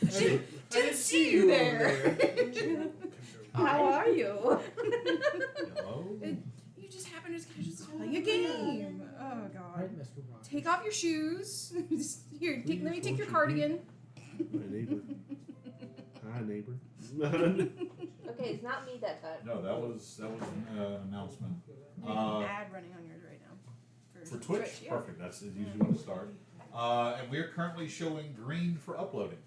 Didn't see you there. How are you? Hello? You just happen to just play a game. Oh god. Right, Mr. Rogers. Take off your shoes. Here, let me take your cardigan. My neighbor. Hi, neighbor. Okay, it's not me that time. No, that was an announcement. There's an ad running on yours right now. For Twitch? Yeah. Perfect. That's usually when to start. And we're currently showing green for uploading.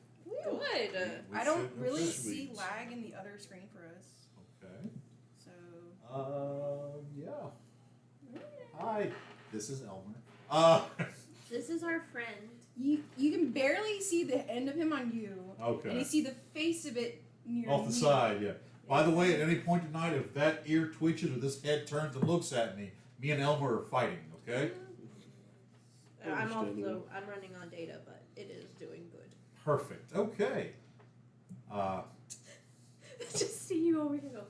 Good. We I don't should- really Sweet. see lag in the other screen for us. Okay. So. Yeah. Hi. This is Elmer. This is our friend. You can barely see the end of him on you. Okay. And you see the face of it near Off the me. side, yeah. By the way, at any point tonight, if that ear twitches or this head turns and looks at me, me and Elmer are fighting, okay? I'm Understandable. running on data, but it is doing good. Perfect. Okay. Just see you over here go.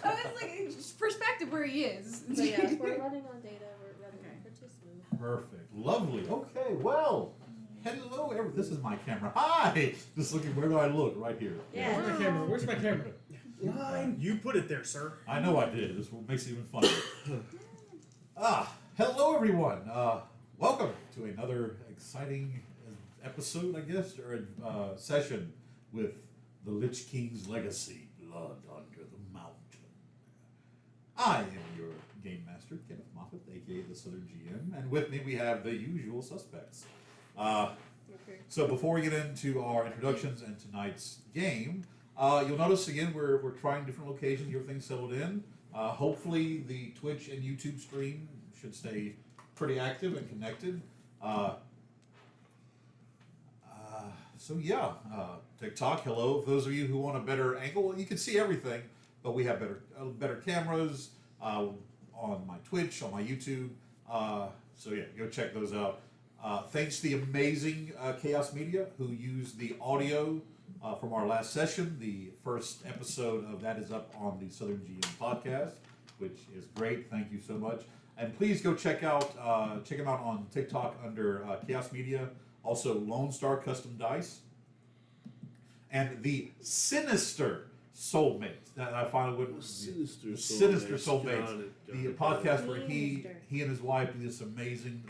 I was like, just perspective where he is. So yeah, if we're running on data, we're running Okay. pretty smooth. Perfect. Lovely. Okay, well. Hello, everyone. This is my camera. Hi! Just looking, where do I look? Right here. Yeah. Where's my camera? Where's my camera? Line. You put it there, sir. I know I did. This makes it even funnier. Hello, everyone. Welcome to another exciting episode, I guess, or session with the Lich King's Legacy, Blood Under the Mountain. I am your game master, Kenneth Moffat, aka the Southern GM, and with me we have the usual suspects. Okay. So before we get into our introductions and tonight's game, you'll notice again we're trying different locations. Everything's settled in. Hopefully the Twitch and YouTube stream should stay pretty active and connected. So yeah, TikTok. Hello. For those of you who want a better angle, you can see everything, but we have better cameras on my Twitch, on my YouTube. So yeah, go check those out. Thanks to the amazing Chaos Media who used the audio from our last session. The first episode of that is up on the Southern GM podcast, which is great. Thank you so much. And please go check them out on TikTok under Chaos Media. Also, Lone Star Custom Dice. And the Sinister Soulmates. That I finally went with. Sinister Soulmates. Got it. The podcast where he and his wife do this amazing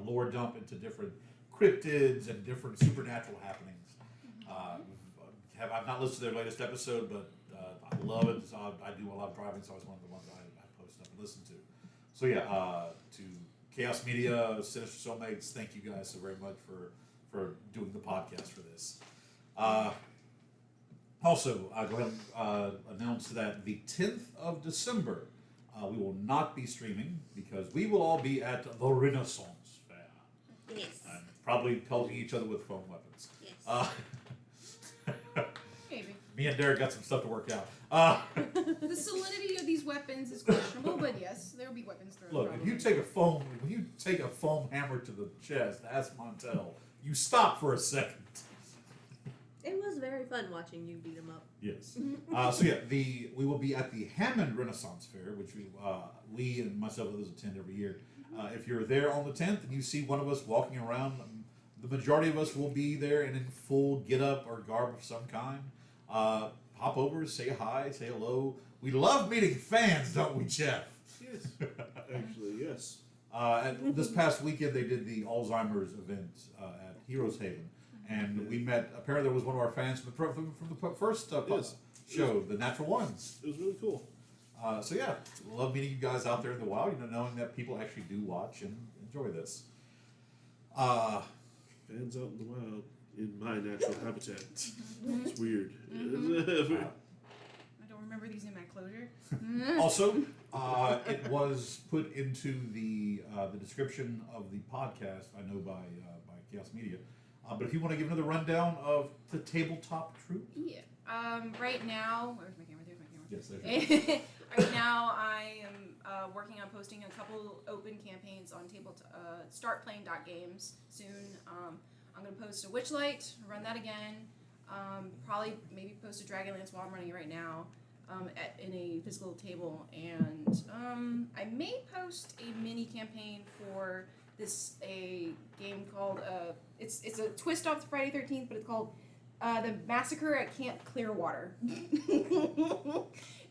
lore dump into different cryptids and different supernatural happenings. I've not listened to their latest episode, but I love it. So I do a lot of driving, so it's one of the ones I post up and listen to. So yeah, to Chaos Media, Sinister Soulmates, thank you guys so very much for doing the podcast for this. Also, I'll go ahead and announce that the 10th of December, we will not be streaming because we will all be at the Renaissance Fair. Yes. And probably pelting each other with foam weapons. Yes. Maybe. Me and Derek got some stuff to work out. The solidity of these weapons is questionable, but yes, there will be weapons thrown. Look, if probably. you take a foam hammer to the chest, ask Montel, you stop for a second. It was very fun watching you beat him up. Yes. So yeah, we will be at the Hammond Renaissance Fair, which we and myself and others attend every year. If you're there on the 10th and you see one of us walking around, the majority of us will be there and in full get-up or garb of some kind. Hop over, say hi, say hello. We love meeting fans, don't we, Jeff? Yes. Actually, yes. And this past weekend, they did the Alzheimer's event at Heroes Haven. And we met, apparently there was one of our fans from the first Yes. show, the Natural Ones. It was really cool. So yeah, love meeting you guys out there in the wild, knowing that people actually do watch and enjoy this. Fans out in the wild in my natural habitat. It's weird. I don't remember these in my closure. Also, it was put into the description of the podcast, I know by Chaos Media. But if you want to give another rundown of the tabletop troop. Yeah. Right now, where's my camera? There's my camera. Yes, there's your Right now, I am working on posting a couple open campaigns on startplaying.games soon. I'm going to post a Witchlight, run that again. Probably maybe post a Dragonlance while I'm running it right now in a physical table. And I may post a mini campaign for a game called it's a twist off the Friday 13th, but it's called The Massacre at Camp Clearwater.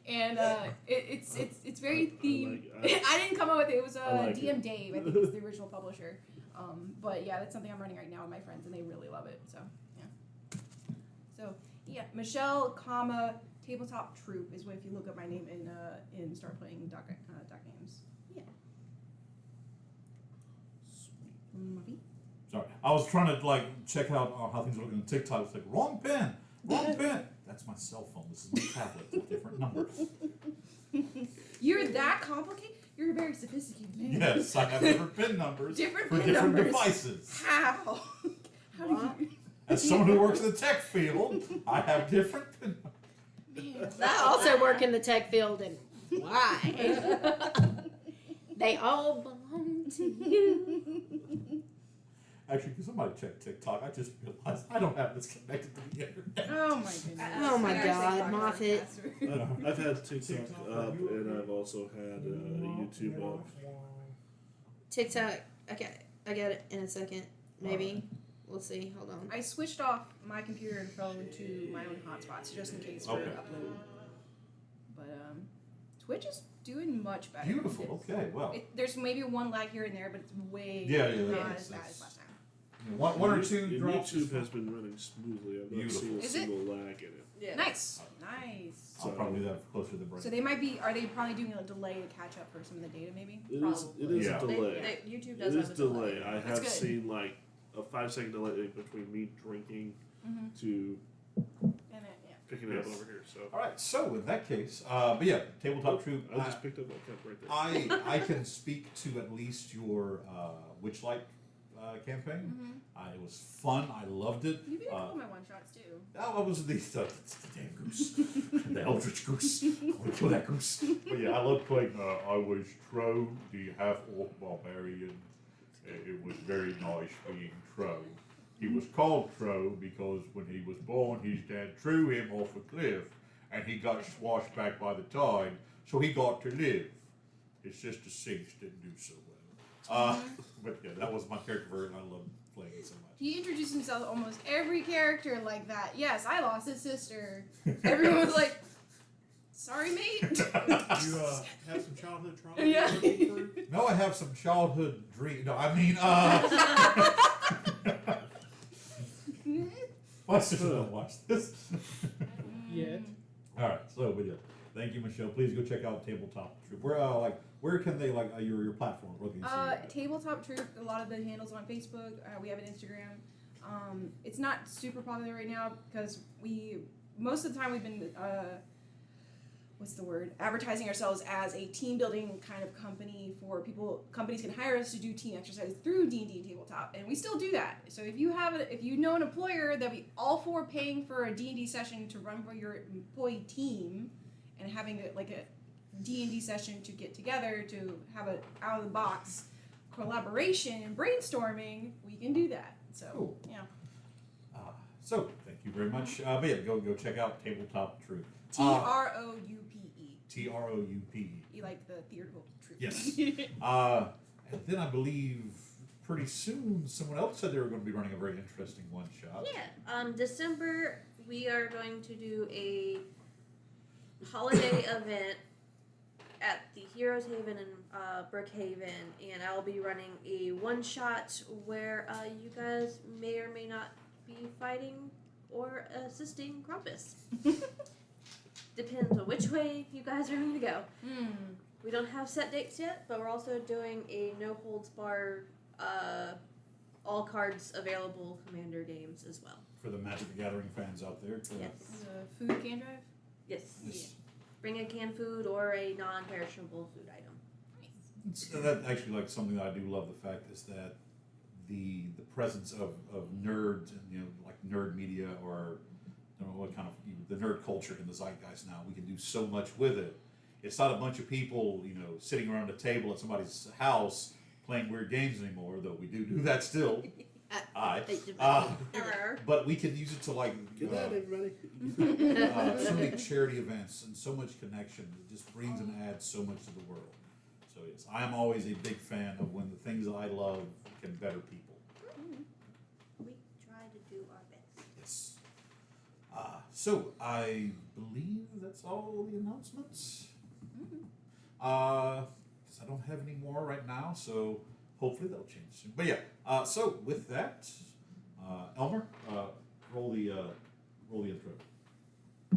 And it's very themed. I didn't come up with it. It was DM Dave, I think is the original publisher. But yeah, that's something I'm running right now with my friends, and they really love it. So yeah, Michelle, comma Tabletop Troop is what if you look up my name in start playing doc games. Yeah. Movie. Sorry, I was trying to like check out how things are looking on TikTok. It's like wrong pen. That's my cell phone. This is my tablet. It's a different number. You're that complicated? You're a very sophisticated man. Yes, I have different pin numbers for pin different numbers. devices. How? How do you? As someone who works in the tech field, I have different pin numbers. Man, I also work in the tech field, and why? They all belong to you. Actually, can somebody check TikTok? I just realized I don't have this connected to the internet. Oh my goodness. Oh my I gotta God, say, Dr. Moffat. Pastor. I've had TikTok up, and I've also had YouTube up. TikTok. Okay, I get it in a second. Maybe. We'll see. Hold on. I switched off my computer and phone to my own hotspots just in case for Okay. upload. But Twitch is doing much better. Beautiful. Okay. Well, There's maybe one lag here and there, but it's way Yeah, not that's- as bad as last time. one or two And drops. YouTube has been running smoothly. I've not Beautiful. seen a Is it? single lag in it. Yeah. Nice. I'll probably do that closer to the break. So they might be. Are they probably doing a delay to catch up for some of the data? Maybe. It is Probably. Yeah. a delay. YouTube It does is have a delay. delay. I That's have good. seen like a 5-second delay between me drinking Mm-hmm. to And yeah. picking it up Yes. over here. So All right. So in that case, but yeah, Tabletop Troop. I just picked up that cup right there. I can speak to at least your Witchlight campaign. Mm-hmm. It was fun. I loved it. You did a couple of my one shots too. I was the damn goose, the Eldritch goose. I want to kill that goose. But yeah, I love playing. I was Tro, the half-orc barbarian. It was very nice being Tro. He was called Tro because when he was born, his dad threw him off a cliff, and he got swashed back by the tide, so he got to live. His sister Six didn't do so well. But yeah, that was my character version. I loved playing it so much. He introduced himself to almost every character like that. Yes, I lost his sister. Everyone was like, "Sorry, mate." You have some childhood trauma? Yeah. you're working through? No, I have some childhood dream. No, I mean, my sister don't watch this. Yet. All right, so but yeah, thank you, Michelle. Please go check out Tabletop Troop. Where can they your platform? Where can you see you at? Tabletop Troop. A lot of the handles on Facebook. We have an Instagram. It's not super popular right now because most of the time we've been advertising ourselves as a team building kind of company for people. Companies can hire us to do team exercises through D&D and Tabletop, and we still do that. So if you know an employer that'll be all for paying for a D&D session to run for your employee team, and having a D&D session to get together to have an out of the box collaboration and brainstorming, we can do that. So Cool. yeah. So thank you very much. But yeah, go check out Tabletop Troop. TROUPE. TROUPE. You like the theater troop? Yes. And then I believe pretty soon someone else said they were going to be running a very interesting one shot. Yeah. December we are going to do a holiday event at the Heroes Haven in Brookhaven, and I'll be running a one shot where you guys may or may not be fighting or assisting Krampus. Depends on which way you guys are going to go. We don't have set dates yet, but we're also doing a no holds barred, all cards available Commander games as well. For the Magic the Gathering fans out there. Yes. The food can drive. Yes. Yes. Bring a canned food or a non-perishable food item. That actually something that I do love the fact is that the presence of nerds and like nerd media or what kind of the nerd culture in the zeitgeist now, we can do so much with it. It's not a bunch of people sitting around a table at somebody's house playing weird games anymore, though we do that still. But we can use it to Good night, everybody. so many charity events and so much connection. It just brings and adds so much to the world. So yes, I am always a big fan of when the things I love can better people. We try to do our best. Yes. So I believe that's all the announcements. Because I don't have any more right now, so hopefully that'll change soon. But yeah, so with that, Elmer, roll the intro.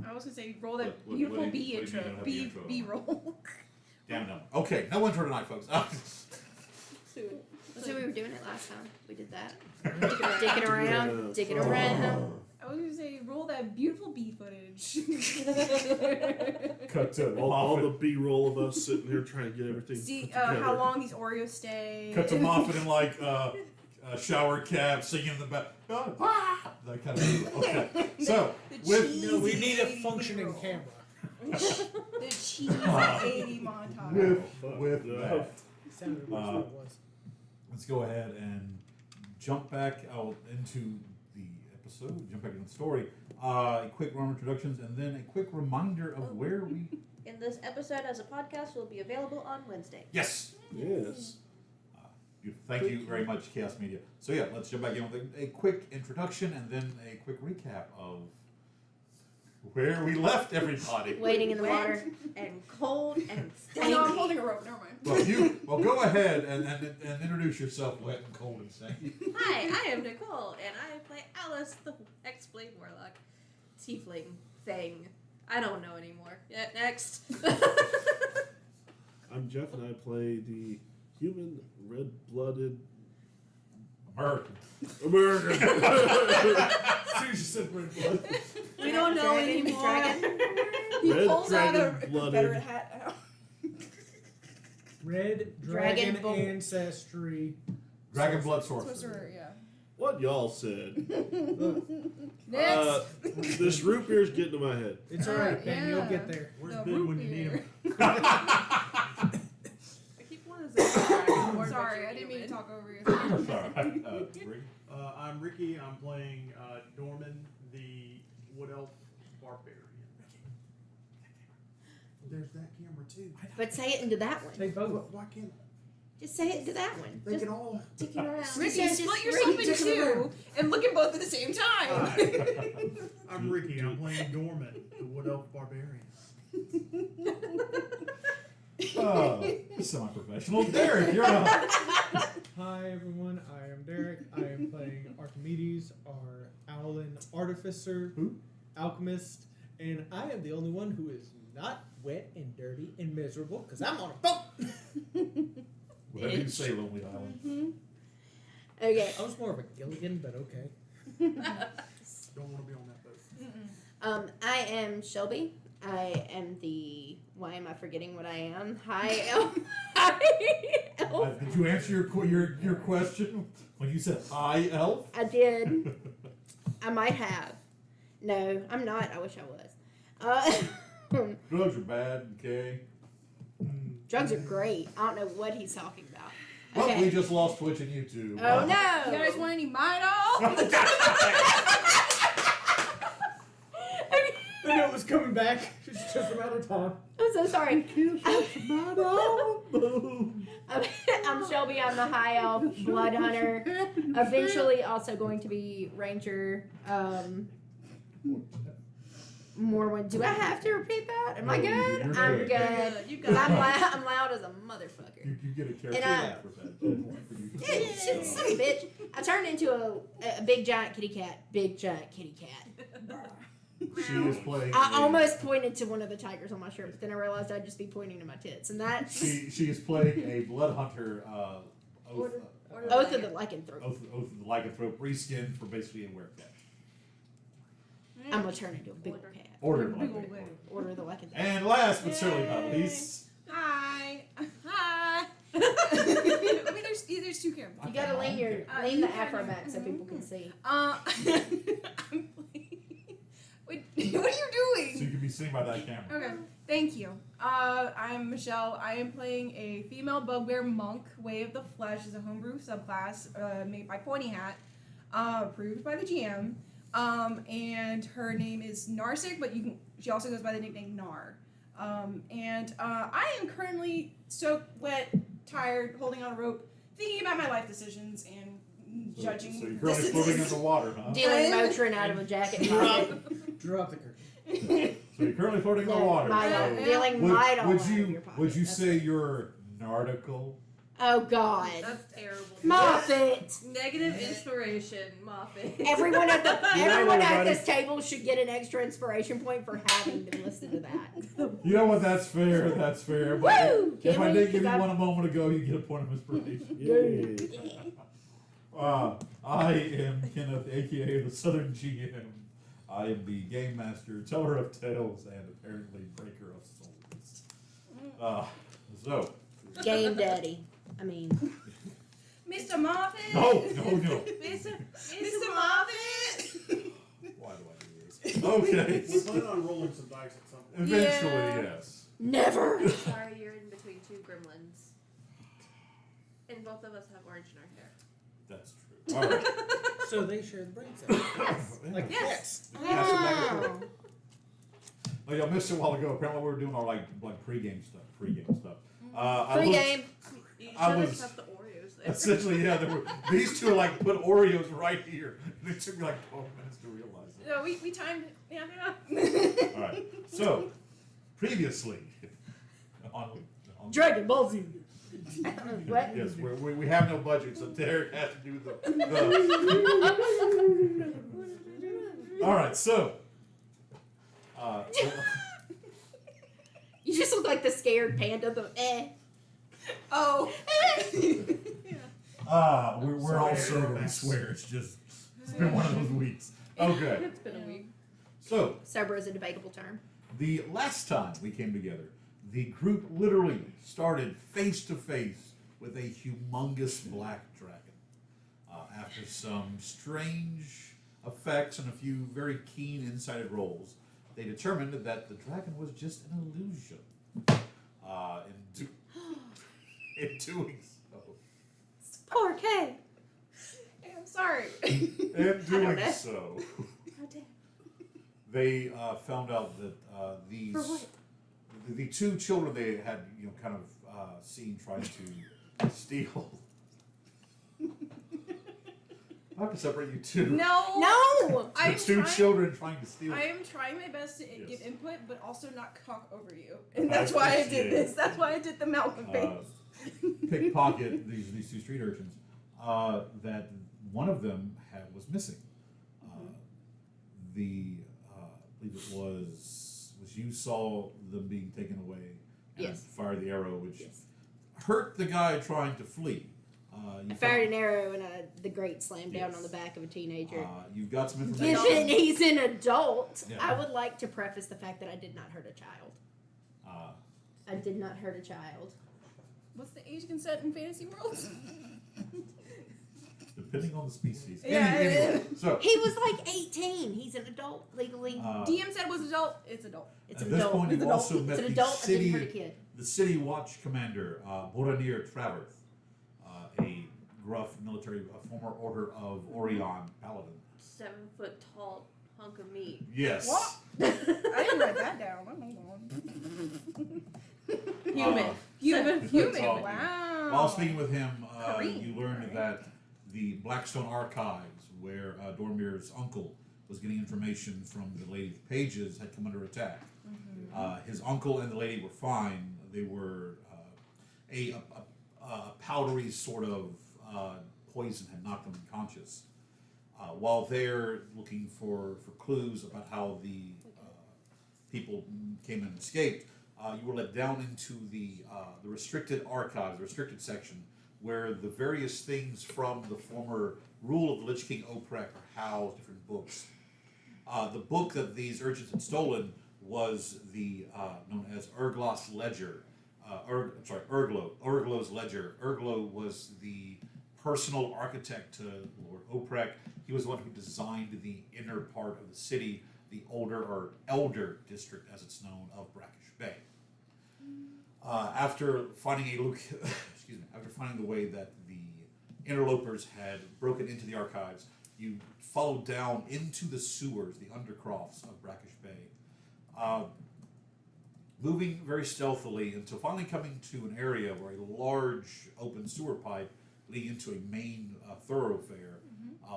I was gonna say roll that What beautiful do you- B what do you intro. mean, B intro? B roll. Damn it, Elmer. Okay, no intro tonight, folks. So we were doing it last time. We did that. Digging around, digging around. I was gonna say roll that beautiful B footage. Cut to All the Moffat. B-roll of us sitting here trying to get everything See put together. how long these Oreos stay. Cut to Moffat in like a shower cap singing in the back. That kind of okay. So The with cheesy No, we need a 80 functioning B-roll. camera. The cheesy 80 montage. with Yeah. that. Sounded much what it was. Let's go ahead and jump back out into the episode, jump back into the story. A quick round of introductions, and then a quick reminder of where we. And this episode as a podcast will be available on Wednesday. Yes! Yes. Beautiful. Thank you very much, Chaos Media. So, yeah, let's jump back in with a quick introduction and then a quick recap of where we left everybody. Wading in the water. And cold and Oh, no, I'm stanky. holding a rope. Never mind. Well, go ahead and introduce yourself, wet and cold and stanky. Hi, I am Nicole, and I play Alice, the X-Blade Warlock. Tiefling thing. I don't know anymore. Yeah, next. I'm Jeff, and I play the human red-blooded American. American. As soon as you said red blood. We don't know Dragon, anymore. dragon. He Red pulls out a dragon-blooded. Confederate hat out. Red Dragon dragon Bolt. ancestry. Dragon Blood Sorcerer. Sorcerer, yeah. What y'all said. Look, Next. This root beer's getting to my head. it's alright, Ben. You'll Yeah. get there. Where's The Ben root when you need beer. him? I keep wanting to say dragon more, Sorry, but I you're didn't mean to human. talk over you. Sorry. Rick? I'm Ricky. I'm playing Dorman, the Wood Elf Barbarian. There's that camera too. But say it into that one. They both. Why can't Just say it into that one. they Just can all? tick it around. Ricky, Just split read yourself it. in two and look at both at the same time. I'm Ricky. I'm playing Dorman, the Wood Elf Barbarian. Semi-professional. Derek, you're on. Hi everyone, I am Derek. I am playing Archimedes, our Owlin artificer, Who? alchemist, and I am the only one who is not wet and dirty and miserable because I'm on a boat. Whatever you say, Lonely Island. Okay. I was more of a Gilligan, but okay. Don't want to be on that boat. I am Shelby. I am the. Why am I forgetting what I am? Hi, elf. Hi, elf. Did you answer your question when you said "I elf"? I did. I might have. No, I'm not. I wish I was. Drugs are bad and gay. Drugs are great. I don't know what he's talking about. Well, Okay. we just lost Twitch and YouTube. Oh You guys no! want any mine off? I knew it was coming back. It's just a matter of time. I'm so sorry. I'm Shelby. I'm the high elf blood hunter. Eventually, also going to be ranger. Morwen. Do I have to repeat that? Am I No, good? you're I'm good. good. You 'Cause got it. I'm loud as a motherfucker. You get a character And I- back for that. Yeah, shit, son of a bitch. I turned into a big giant kitty cat. Big giant kitty cat. She is playing. I a- almost pointed to one of the tigers on my shirt, but then I realized I'd just be pointing to my tits, and that's She is playing a blood hunter. Oath Oath of the Lycanthrope. of the lycanthrope, reskinned for basically a werecat. I'm gonna turn into a big old cat. Order Big old lady. Order of the Lycanthrope. And last but certainly not Yay. least, Hi. Hi. I mean, there's two cameras. You gotta lean you the can- afro back so people can see. I'm playing. Wait, what are you so doing? you can be seen by that camera. Okay, thank you. I'm Michelle. I am playing a female bugbear monk. Way of the Flesh is a homebrew subclass made by Pointy Hat, approved by the GM. And her name is Narsik, but she also goes by the nickname Nar. I am currently soaked, wet, tired, holding on a rope, thinking about my life decisions and judging. So you're currently floating in the water, huh? Dealing Motrin out of a jacket. Drop the curtain. So you're currently floating in the water. Might So dealing might all would out of your pocket. you say you're nautical? Oh God. That's terrible. Moffat. Negative inspiration, Moffat. Everyone at night, everyone at everybody. this table should get an extra inspiration point for having to listen to that. You know what? That's fair. That's fair. But Woo! if I Can we? did give you 'Cause one a moment ago, you get a point of inspiration. Yay. I am Kenneth, aka the Southern GM. I am the game master, teller of tales, and apparently breaker of souls. So, Game Daddy. I mean, Mr. Moffat! no. Mr. Moffat! Why do I do this? Okay. We plan on rolling some dice at some point. Eventually, Yeah. yes. never. Sorry, you're in between two gremlins. And both of us have orange in our hair. That's true. All right. So they share the brain cells. Like Yes. cats. Pass it back and forth. Like I missed it a while ago. Apparently, we were doing our like pre-game stuff. I Free looked- game. You I should have was- kept the Oreos there. Essentially, yeah. These two are like put Oreos right here. And it took me like 12 minutes to realize it. No, we timed it. Yeah. All right. So, previously on Dragon Ball Z. What? Yes, we have no budget, so Derek has to do the. All right, so. You just look like the scared panda. The Oh. We're Sorry, all sober. We Max. swear it's been one of those weeks. Okay, It's been a week. so Sober is a debatable term. the last time we came together, the group literally started face to face with a humongous black dragon. After some strange effects and a few very keen insighted rolls, they determined that the dragon was just an illusion. In doing so, Poor Kay. I'm sorry. in doing know. so, How dare. they found out that these For what? the two children they had kind of seen trying to steal. I have to separate you two. No. No. The I'm two trying, children trying to steal. I am trying my best to Yes. give input, but also not talk over you. And that's why I did this. That's why I did the Malcolm face. Pickpocket these two street urchins. That one of them was missing. I believe it was you saw them being taken away. And Yes. fired the arrow, which Yes. hurt the guy trying to flee. I fired an arrow and the grate slammed down Yes. on the back of a teenager. You've got some information. Given he's an adult, Yeah. I would like to preface the fact that I did not hurt a child. I did not hurt a child. What's the age consent in fantasy worlds? Depending on the species. Yeah, Anyway, so He was like 18. He's an adult legally. DM said was adult. It's adult. It's at an this adult. point, It's you adult. also It's met an the adult. I didn't hurt a city, kid. the city watch commander, Boranir Traverth, a gruff military, former Order of Orion paladin. 7 foot tall hunk of meat. Yes. What? I didn't write that down. Hold on. Human. Human. Human. Wow. While speaking with him, Kareem. you learned that the Blackstone Archives, where Dormir's uncle was getting information from the Lady of Pages, had come under attack. His uncle and the lady were fine. They were a powdery sort of poison had knocked them unconscious. While they're looking for clues about how the people came and escaped, you were led down into the restricted archives, the restricted section, where the various things from the former rule of the Lich King Oprek are housed, different books. The book that these urchins had stolen was the known as Urglos Ledger. Urglo's Ledger. Urglo was the personal architect to Lord Oprek. He was the one who designed the inner part of the city, the elder district, as it's known, of Brackish Bay. After finding after finding the way that the interlopers had broken into the archives, you followed down into the sewers, the undercrofts of Brackish Bay. moving very stealthily until finally coming to an area where a large open sewer pipe leading into a main thoroughfare,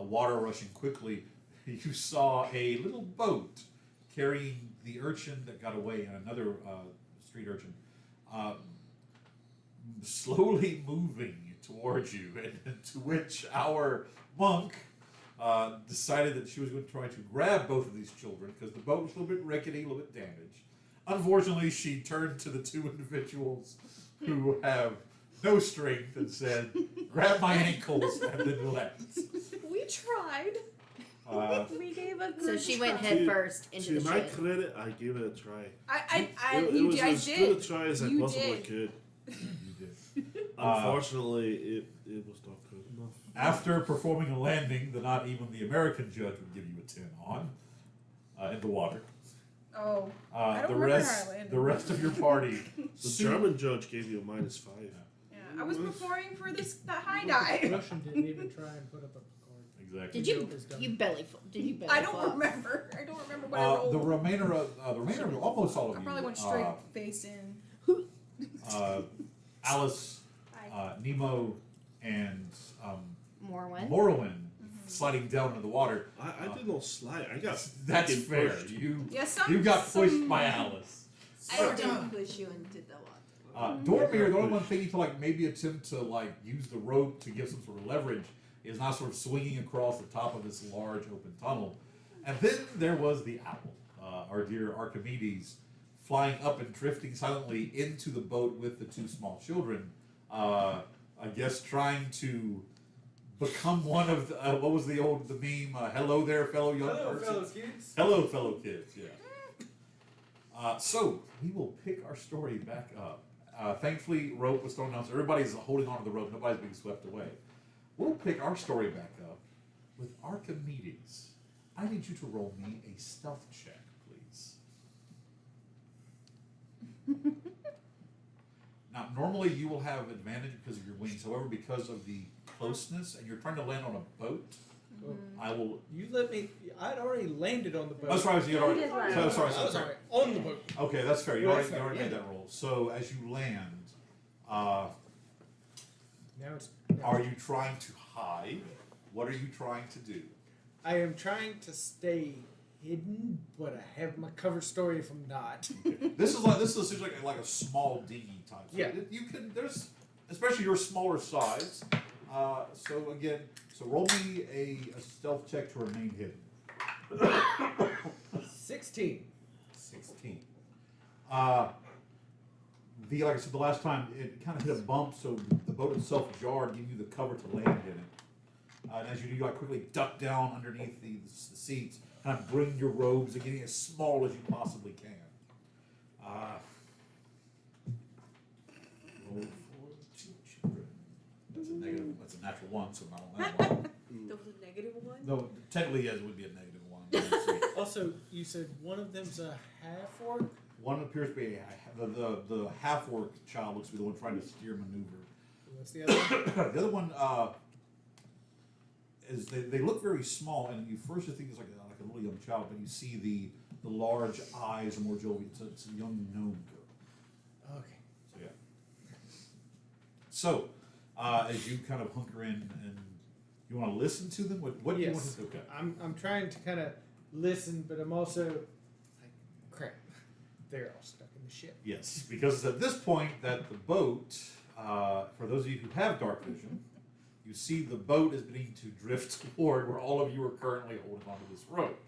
water rushing quickly. You saw a little boat carrying the urchin that got away and another street urchin, slowly moving towards you, and to which our monk decided that she was going to try to grab both of these children because the boat was a little bit rickety, a little bit damaged. Unfortunately, she turned to the two individuals who have no strength and said, "Grab my ankles," and then left. We tried. We gave a good So she went try. head first into To the my shit. credit, I gave it a try. I It was did. I as did. good a try as I You possibly did. could. You did. Unfortunately, it was not good enough. After performing a landing that not even the American judge would give you a 10 on in the water, Oh, I don't the remember rest how I landed. the rest of your party. The German judge gave you a -5. yeah, I was performing for that high The dive. Russian didn't even try and put up a card. Exactly. Did you belly flop? Did you belly I don't flop? remember. I don't remember what I rolled. The remainder of almost all of I you. probably went straight face in. Alice, Hi. Nemo, and Morrowind. Morrowind sliding down into the water. I did not slide. I got That's fucking fair. pushed. Yeah, You got pushed by Alice. I didn't push you into the water. Dormir, the only one thing you can maybe attempt to use the rope to give some sort of leverage is not sort of swinging across the top of this large open tunnel. And then there was the owl, our dear Archimedes, flying up and drifting silently into the boat with the two small children. I guess trying to become one of the, what was the meme? Hello there, fellow young persons. kids. Hello, fellow kids. Yeah. So we will pick our story back up. Thankfully, rope was thrown down, so everybody's holding on to the rope. Nobody's being swept away. We'll pick our story back up with Archimedes. I need you to roll me a stealth check, please. Now, normally you will have advantage because of your wings. However, because of the closeness and you're trying to land on a boat, I will. You let me. I'd already landed on the boat. That's right. So you already. did land. So, sorry. I was already on the boat. Okay, that's fair. You Well, already, that's you already fair, made yeah. that roll. So as you land, Now it's. are you trying to hide? What are you trying to do? I am trying to stay hidden, but I have my cover story if I'm not. This is essentially like a small dinghy type. So Yeah. You can especially your smaller size. So roll me a stealth check to remain hidden. 16. 16. Like I said the last time, it kind of hit a bump, so the boat itself jarred, giving you the cover to land in it. And as you do, you quickly duck down underneath the seats, kind of bring your robes and getting as small as you possibly can. Roll for the two children. That's a negative. That's a natural one, so not on that one. There was a negative one? No, technically, yes, it would be a negative one. Let's see. Also, you said one of them's a half orc? One appears to be the half-orc child looks to be the one trying to steer maneuver. What's the other one? The other one is they look very small, and you first think it's like a little young child, but you see the large eyes are more jovial. It's a young gnome girl. Okay. So yeah. So as you kind of hunker in, and you want to listen to them, what do you want Yes. to do? Okay. I'm trying to kind of listen, but I'm also like, crap. They're all stuck in the ship. Yes, because it's at this point that the boat, for those of you who have dark vision, you see the boat is beginning to drift toward where all of you are currently holding onto this rope.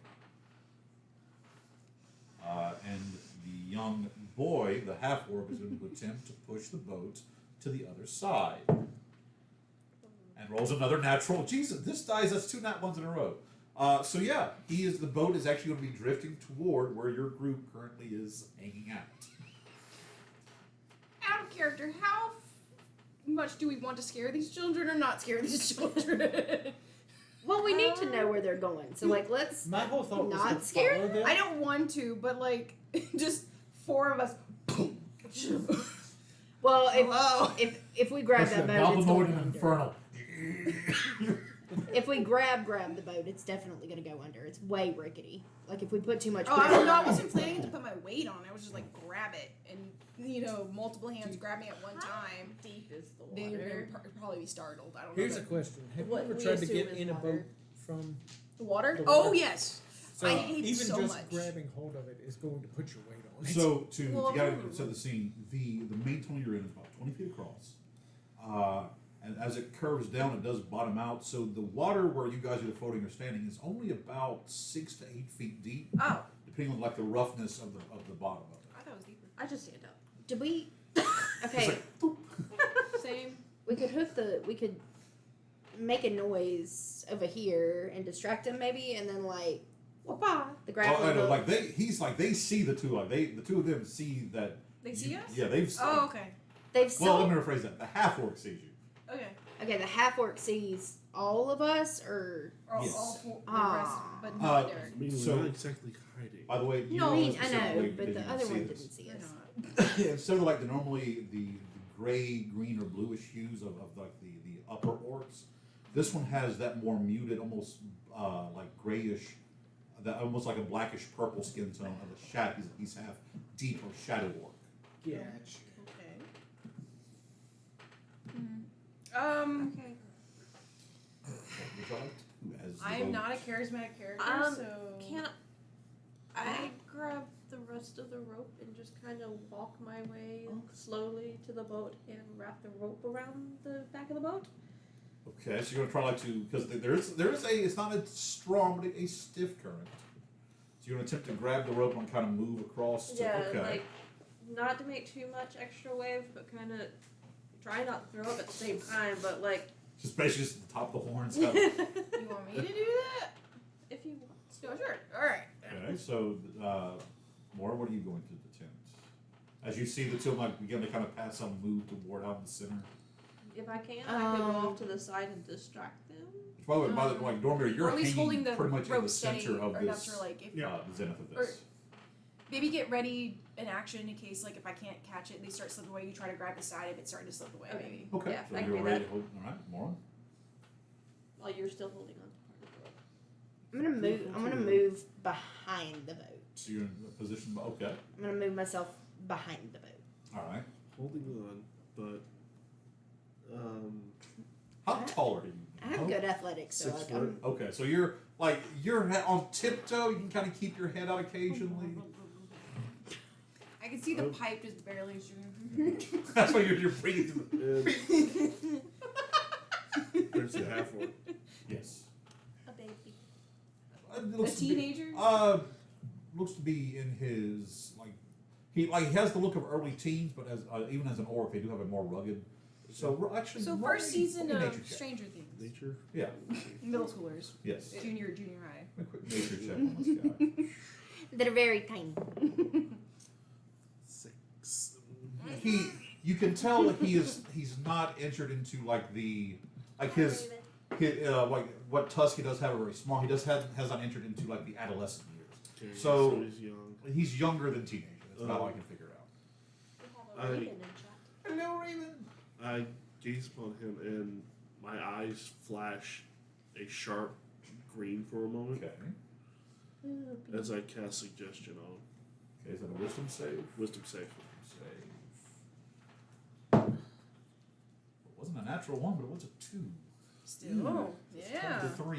And the young boy, the half-orc, is going to attempt to push the boat to the other side. And rolls another natural. Jesus, this dies, that's 2 nat 1s in a row. So yeah, the boat is actually going to be drifting toward where your group currently is hanging out. Out of character, how much do we want to scare these children or not scare these children? Well, we need to know where they're going. So, let's My whole thought was Not to scared? follow them. I don't want to, but just 4 of us. Well, Hello. if we grab that boat, it's Malvinoid going and under. Infernal. if we grab the boat, it's definitely gonna go under. It's way rickety. Like if we put too much. Oh, pressure I on it. wasn't planning to put my weight on. I was just like grab it and multiple hands grab me at one time. Deep is the Then you're water. gonna probably be startled. I don't Here's a know. question: have you What ever we tried to assume get is in a water. boat from? The water? The Oh water. yes. So I hate even so just much. grabbing hold of it is going to put your weight on it. So to Well, get it set the scene, the main tunnel you're in is about 20 feet across, and as it curves down, it does bottom out. So the water where you guys are floating or standing is only about 6 to 8 feet deep, Oh, depending on like the roughness of the bottom of it. I thought it was deeper. I just stand up. Did we? It's Okay, like, boop. Same. we could make a noise over here and distract him maybe, and then like, whoopah, the Well, I grappling know, hook. they see the two, the two of them see that. They see us? Yeah, they've. Oh, okay. They've Well, saw. let me rephrase that. The half orc sees you. Okay. Okay, the half orc sees all of us, or All, Yes. all four, the Ah. rest, but not Derek. I mean, So- we're not exactly hiding. By the way, you no, know I mean I specifically know, but that the you other see one this. didn't see They're us. not. Yeah, instead of like the normally the gray, green, or bluish hues of like the upper orcs, this one has that more muted, almost like grayish, that almost like a blackish purple skin tone of a shadow. He's half deep or shadow orc. Gotcha. Okay. Okay. Would you like to, as the I am boat- not a charismatic character, so Can I grab the rest of the rope and just kind of walk my way slowly to the boat and wrap the rope around the back of the boat? Okay, so you're gonna try like to because there is a it's not a strong but a stiff current. So you're gonna attempt to grab the rope and kind of move across. To, Yeah, okay. like not to make too much extra wave, but kind of try not to throw up at the same time. But like, Just basically just top the horns. if Up. you want me to do that? you want. No, sure. All right. Okay, so Maura, what are you going to attempt? As you see the two of them like begin to kind of pass on, move toward out in the center. If I can, I could go off to the side and distract them. Which, by the way, like Dormir, you're or at least hanging holding the pretty much in rope the steady, center of or not this, sure, like if the zenith of or- this. maybe get ready in action in case like if I can't catch it, they start slipping away. You try to grab the side if it's starting to slip away. Okay. Maybe. Okay, Yeah, so I can you're do ready that. to hold. All right, Maura. While you're still holding on to part of the rope. I'm gonna move behind the boat. So you're in a position. Okay. I'm gonna move myself behind the boat. All right. Holding on, but How tall are you? I have good athletics, so 6 like foot. I'm. Okay, so you're on tiptoe. You can kind of keep your head out occasionally. I can see the Oh. pipe just barely shooting. That's why you're breathing. And there's the half orc. Yes. A baby. It A looks to be- teenager? looks to be in his he has the look of early teens, but as even as an orc, they do have a more rugged. So we're actually So roll first a- season roll a of nature check. Stranger Things. Nature. Yeah. Middle schoolers. Yes. Junior high. A quick nature check on this guy. They're very tiny. 6. You can tell that he's not entered into like the like his like what Tusky does have are very small. He has not entered into like the adolescent years. Okay, So- he's young. He's younger than teenager. That's about all I can figure out. We have a I- raven in chat. Hello, Raven. I gaze upon him, and my eyes flash a sharp green for a moment Okay. as I cast suggestion on him. Okay, is that a wisdom save? Wisdom save. Save. It wasn't a natural one, but it was a 2. Still. It's Yeah. turned to 3.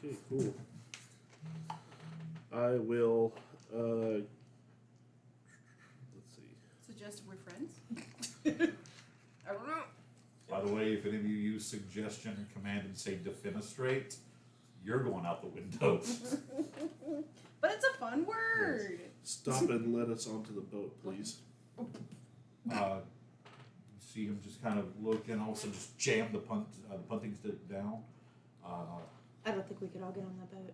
Okay, cool. I will. Let's see. Suggest we're friends. I don't know. By the way, if any of you use suggestion or command and say defenestrate, you're going out the window. But it's a fun word. Stop and let us onto the boat, please. You see him just kind of look and also just jam the punting stick down. I don't think we could all get on that boat.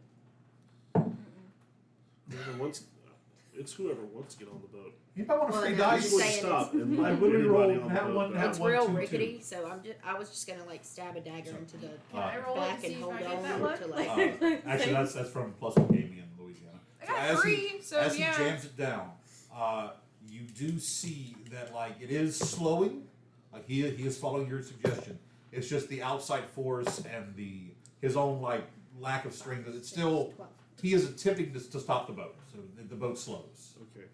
It's whoever wants to get on the boat. You might want to Well, free no, I'm dice. just Would saying stop it's- and let I literally anybody rolled on the that boat. one- back. It's one, real 2, 2. rickety, so I was just gonna like stab a dagger into the Can I roll it back to see and if hold I get that on one? to like. Actually, that's from Plus One Gaming in Louisiana. I got as he- 3, so As yeah. he jams it down, you do see that like it is slowing. Like he is following your suggestion, It's just the outside force and his own like lack of strength. It's still he is attempting to stop the boat, so the boat slows. Okay.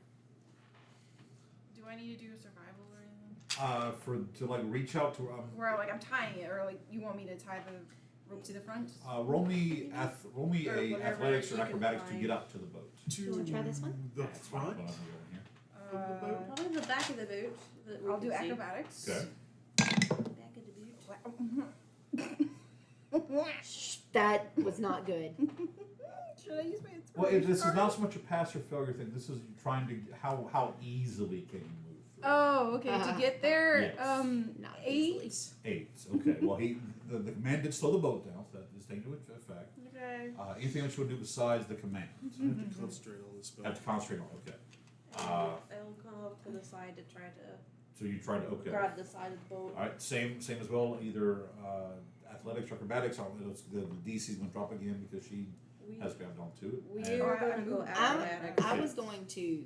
Do I need to do a survival or anything? To like reach out to Where like I'm tying it, or like you want me to tie the rope to the front? roll me Or a whatever athletics or you can acrobatics to find. get up to the boat. To You wanna try this one? the That's fine, front. what I'm doing here. Probably the back of the boot. That we I'll do can see. acrobatics. Okay. Back of the boot. That was not good. Should I use my Well, inspiration this is card? not so much a pass or failure thing. This is trying to how easily can you move through. Oh, okay. Uh-huh. To get there, Yes. Not 8. easily. 8. Okay. Well, the command did slow the boat down, so that is taken into effect. Okay. Anything else you would do besides the command? I have to concentrate on this spell. Have to concentrate on. Okay. I'll come up to the side to try to So you try to okay. grab the side of the boat. All right. Same as well. Either athletics or acrobatics. The DC is going to drop again because she We, has grabbed onto it. we And- are going to go acrobatics. I was going to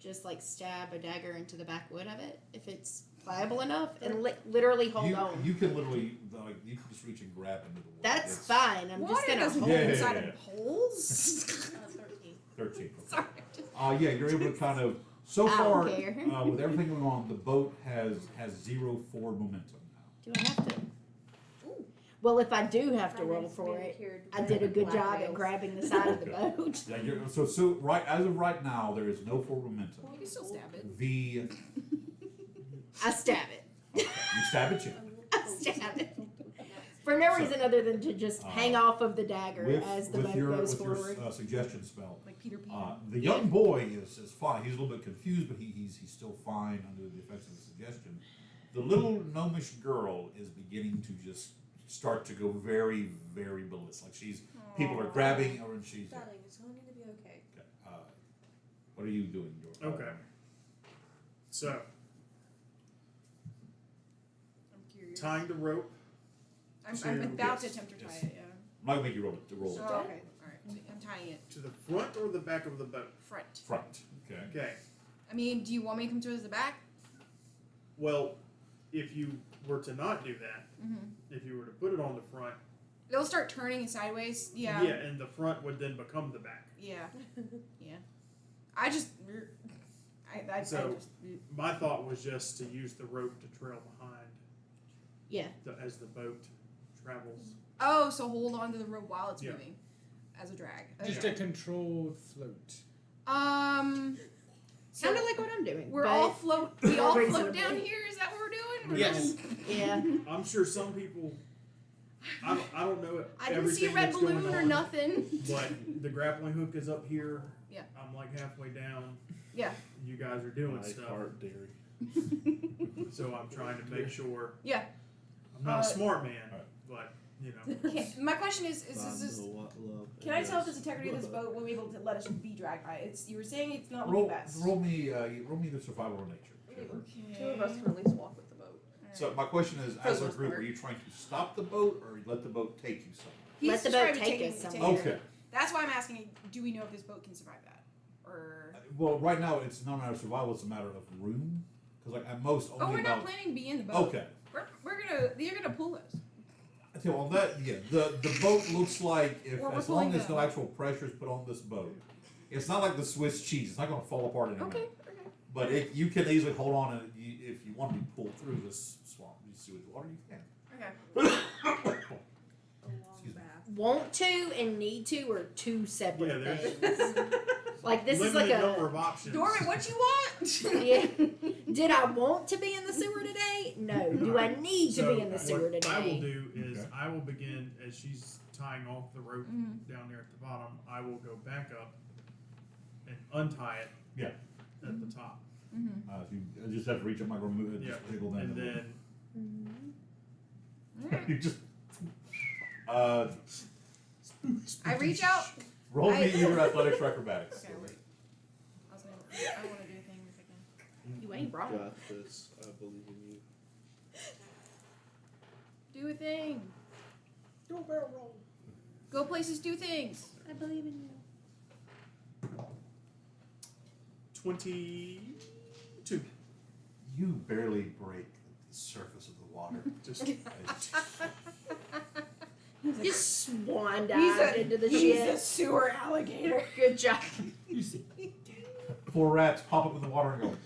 just like stab a dagger into the backwood of it if it's pliable enough and literally hold on. You can literally like you can just reach and grab into the water. That's It's fine. I'm Water just gonna doesn't hold hold Yeah, inside yeah, of holes. 13. 13. Okay. Sorry. Yeah, you're able to kind of. So I far, don't care. with everything going on, the boat has 0 forward momentum now. Do I have to? Well, if I do have to roll for it, I did a good job at grabbing the side of the boat. Yeah, so right as of right now, there is no forward momentum. You can still stab it. The I stab it. you stab it, you. I stab it. For no reason other than to just hang off of the dagger as the boat goes forward. Your suggestion spell. Like Peter Pan. The young boy is fine. He's a little bit confused, but he's still fine under the effects of the suggestion. The little gnomish girl is beginning to just start to go very, very ballistic. Like people are grabbing her, and she's. Darling, it's going to be okay. Okay. What are you doing, George? Okay. So, I'm curious. tying the rope. I'm about to yes, attempt to tie yes. it. Yeah. I'm not gonna make you roll it. Roll So, it. okay. All right. I'm tying it To the front or the back of the boat? front. Front. Okay. Okay. I mean, do you want me to come to the back? Well, if you were to not do that, Mm-hmm. if you were to put it on the front, It'll start turning sideways. Yeah. and the front would then become the back. Yeah. Yeah. I just. I So- just. My thought was just to use the rope to trail behind Yeah. as the boat travels. Oh, so hold on to the rope while it's Yeah. moving, as a drag. Just Okay. a controlled float. So Kind of like what I'm doing. we're but all float. We all float reasonably. down here. Is that what we're doing? We're Yes. just- Yeah. I'm sure some people. I don't know I didn't see a everything red that's going balloon or on, nothing. but the grappling hook is up here. Yeah. I'm like halfway down. Yeah. You guys are doing My stuff, heart dairy. so I'm trying to make sure. Yeah. I'm not a smart man, Alright. but you know. My question is I this? know what love Can I tell if is. this integrity of this boat will be able to let us be dragged by it? You were saying it's not Roll, looking best. roll me the survival or nature. whichever. Okay. Two of us can at least walk with the boat. So my question is, For as the a most group, part. are you trying to stop the boat or let the boat take you somewhere? He's Let the just boat trying to take take us it- somewhere. Okay. That's why I'm asking. Do we know if this boat can survive that? Or Well, right now it's not a matter of survival; it's a matter of room. Because like at most only we're about. not planning to be in the boat. Okay. You're gonna pull us. I tell you, on that, yeah, the boat looks like if Well, we're as long pulling as no them. actual pressure is put on this boat, it's not like the Swiss cheese. It's not going to fall apart anymore. Okay. But you can easily hold on, and if you want to be pulled through this swamp, these sewage water, you can. Okay. A long Excuse me. bath. Want to and need to are two separate Yeah, there's things. Like this is limited like number a. of options. Dorman, what you want? Yeah. Did I want to be in the sewer today? No. Do I need to be in the sewer what I will today? do is Okay. I will begin as she's tying off the rope Mhm. down there at the bottom. I will go back up and untie it. Yeah. At the top, Mm-hmm. You just have to reach up, like remove it, yeah, just jiggle down. and the then Alright. you just. I reach out. Roll me I- either athletics or acrobatics. Okay, wait. I want to do a thing if I can. You ain't wrong. Got this. I believe in you. Do a thing. Do a barrel roll. Go places. Do things. I believe in you. 22. You barely break the surface of the water. Just Just swan He's dived a, into the he's shit. a sewer alligator. Good job. You see, 4 rats pop up in the water and go.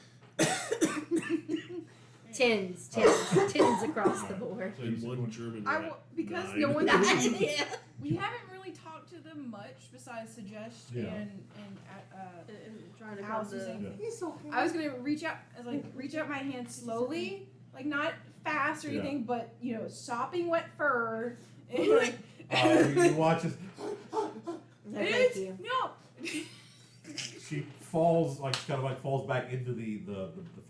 Tens across the board. So and you one German I rat. w- because 9. no one Yeah. we haven't really talked to them much besides suggest Yeah. and And trying to Alice come was to. saying Yeah. things. I was gonna reach out my hand slowly, like not fast or Yeah. anything, but sopping wet fur. And like You watch as No, thank it's you. no. she falls, like kind of like falls back into the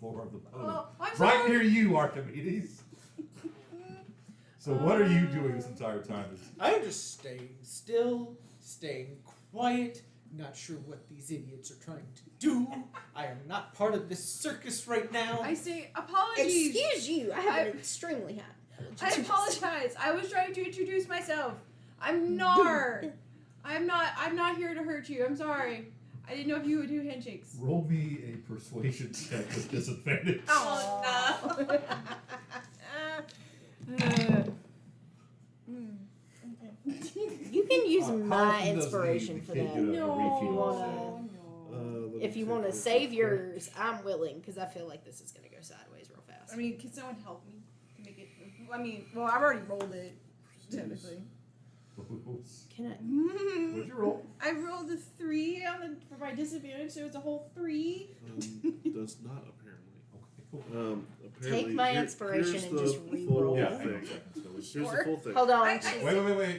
floor of the boat. Oh, I'm Right sorry. near you, Archimedes. So what are you doing this entire time? I'm just staying still, staying quiet, not sure what these idiots are trying to do. I am not part of this circus right now. I say apologies. Excuse you. I have an extremely high I apologize. I was trying to introduce myself. I'm Nar. I'm not here to hurt you. I'm sorry. I didn't know if you would do handshakes. Roll me a persuasion check with disadvantage. Oh no. You can use How my often does inspiration the for kid that. get a No. refill? No. Let me If you take want to a save quick yours, I'm willing because I feel like this is gonna go sideways real fast. I mean, can someone help me to make it? I mean, well, I've already rolled it technically. Can I? What'd you roll? I rolled a 3 for my disadvantage, so it's a whole 3. Does not apparently. Okay, cool. Apparently, Take my inspiration here's and the just full re-roll. Yeah, hang on a thing. second. So Here's Sure. the full thing. Hold on. I- wait,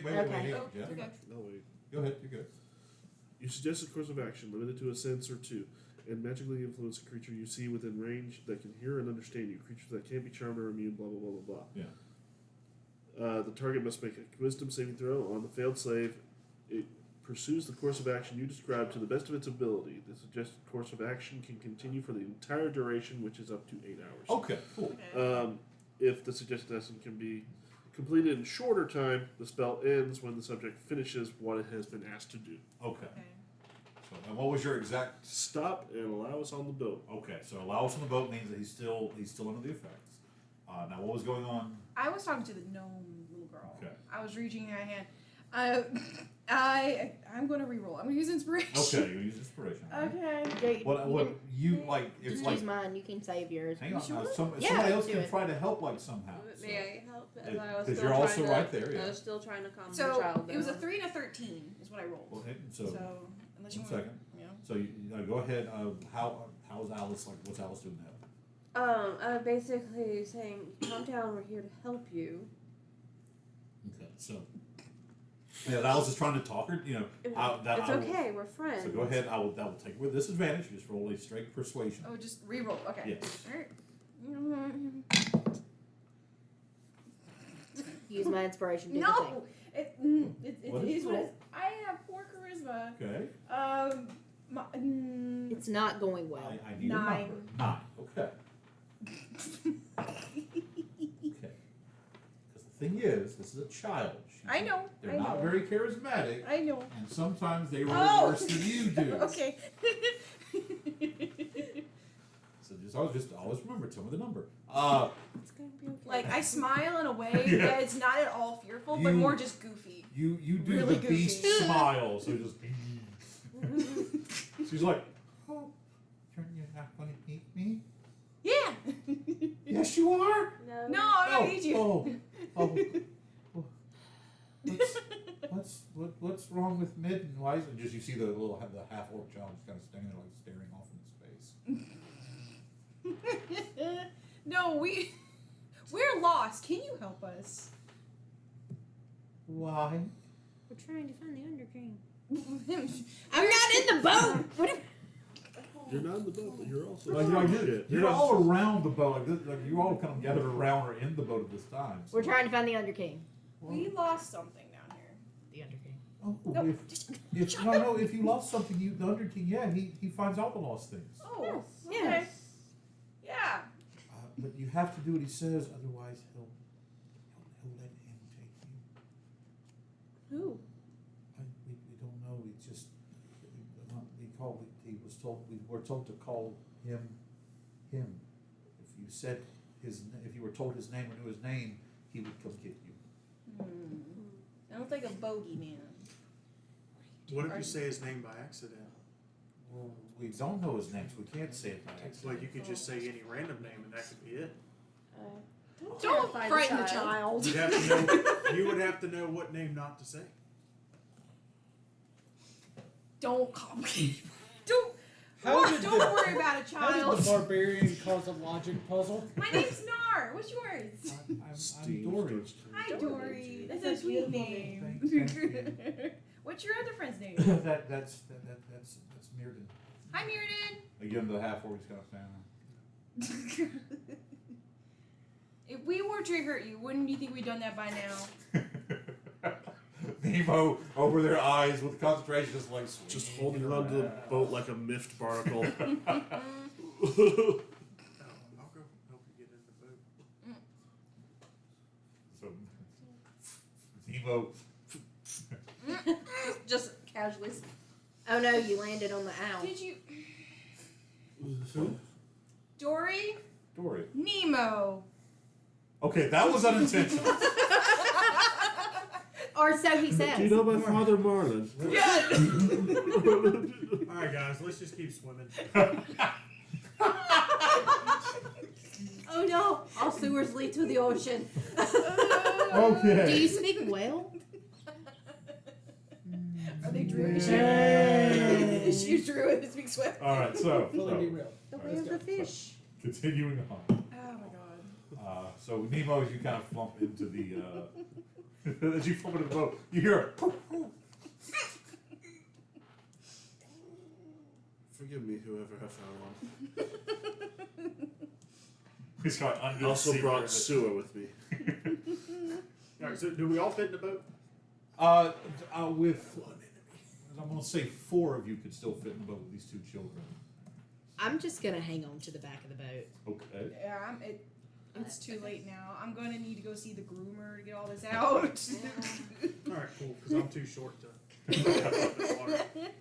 Okay. Oh, Jen. okay. No, wait. Go ahead, you're good. You suggest a course of action limited to a sense or two, and magically influence a creature you see within range that can hear and understand you. Creatures that can't be charmed or immune, blah, blah, blah, blah, blah. Yeah. The target must make a wisdom saving throw. On the failed save, it pursues the course of action you described to the best of its ability. The suggested course of action can continue for the entire duration, which is up to 8 hours. Okay, cool. If the suggested action can be completed in shorter time, the spell ends when the subject finishes what it has been asked to do. Okay. So, and what was your exact? Stop and allow us on the boat. Okay, so allow us on the boat means that he's still under the effects. Now, what was going on? I was talking to the gnome little girl. Okay. I was reaching my hand. I'm going to reroll. I'm going to use inspiration. Okay, you use inspiration. Right? Okay. What you like? It's Just like. use mine. You can save yours. Hang on, sure? now, Yeah, somebody else do can it. try to help like somehow. May I help? As It- I was 'cause still you're trying also to, right there, yeah. I was still trying to calm the So child it was a down. 3 and a 13 is what I rolled. Well, So unless you one want, second. you know. So you go ahead. How's Alice like? What's Alice doing now? Basically saying, calm down, we're here to help you. Okay, so yeah, Alice is trying to talk her. You know, It's I will- okay, we're friends. So go ahead. I will take with disadvantage. You just roll a straight persuasion. Oh, just reroll. Okay. Yes. All right. Use my inspiration. Do the thing. No, it What is is what it roll? is. I have 4 charisma. Okay. It's not going well. I need 9. a number. 9. Okay. Okay. Because the thing is, this is a child. I know. They're I not know. very charismatic, I know. and sometimes they roll Oh! worse than you do. Okay. So just always remember, tell me the number. It's gonna be okay. Like I smile in a way Yeah. that it's not at all fearful, but You- more just goofy. You do Really the beast goofy. smile, so just. She's like, oh, you're not going to eat me? Yeah. Yes, you are. No. No, I'm not eat you. Oh. What's wrong with Mid and why is it just you see the half orc child just kind of standing there like staring off into space. No, we're lost. Can you help us? Why? We're trying to find the Underking. I'm not in the boat. What if- You're not in the boat, but you're also. You're all around the boat. Like this, like you all kind of gathered around or in the boat at this time. So. We're trying to find the Underking. We lost something down here. The Underking. Oh, No, if you lost something, the Underking, yeah, he finds out the lost things. Oh, okay. Yes. Yeah. But you have to do what he says, otherwise he'll let him take you. Who? We don't know. We just we were told to call him. If you said if you were told his name or knew his name, he would come get you. Sounds like a bogeyman. What if you say his name by accident? Well, we don't know his name, so we can't say it by accident. Well, you could just say any random name, and that could be it. Don't terrify frighten the child. You'd have to know. You would have to know what name not to say. Don't complicate. Don't. How did Don't the, worry about a how did child. the barbarian cause a logic puzzle? My name's Nar. What's yours? I'm Steve Dory. goes to- Hi, Dory. Dory. That's That's a a sweet beautiful name. Thank you. What's your other friend's name? that's Mirden. Hi, Mirrodin. Again, the half-orc's got a family. If we were to hurt you, wouldn't you think we'd done that by now? Nemo over their eyes with concentration, just like Just holding on to the boat like a miffed barnacle. Oh, I'll go help you get in the boat. So Nemo. Just casually. Oh no, you landed on the owl. Did you, Who? Dory? Dory. Nemo. Okay, that was unintentional. Or so he Do you says. know my father, Marlin? Yeah. All right, guys, let's just keep swimming. Oh no! All sewers lead to the ocean. Okay. Do you speak well? Are they druids? Hey. She's druid that speaks Swift. All right, so Fully derailed. The All way right, of let's the go. fish. continuing on. Oh my god. So Nemo, as you kind of flump into the, as you flump into the boat, you hear a poof, poof. Forgive me, whoever I found one. He's got under Also the sea brought for it. Sua with me. All right, so do we all fit in the boat? With I'm gonna say 4 of you could still fit in the boat with these 2 children. I'm just gonna hang on to the back of the boat. Okay. Yeah, it's too late now. I'm going to need to go see the groomer to get all this out. All right, cool. Because I'm too short to.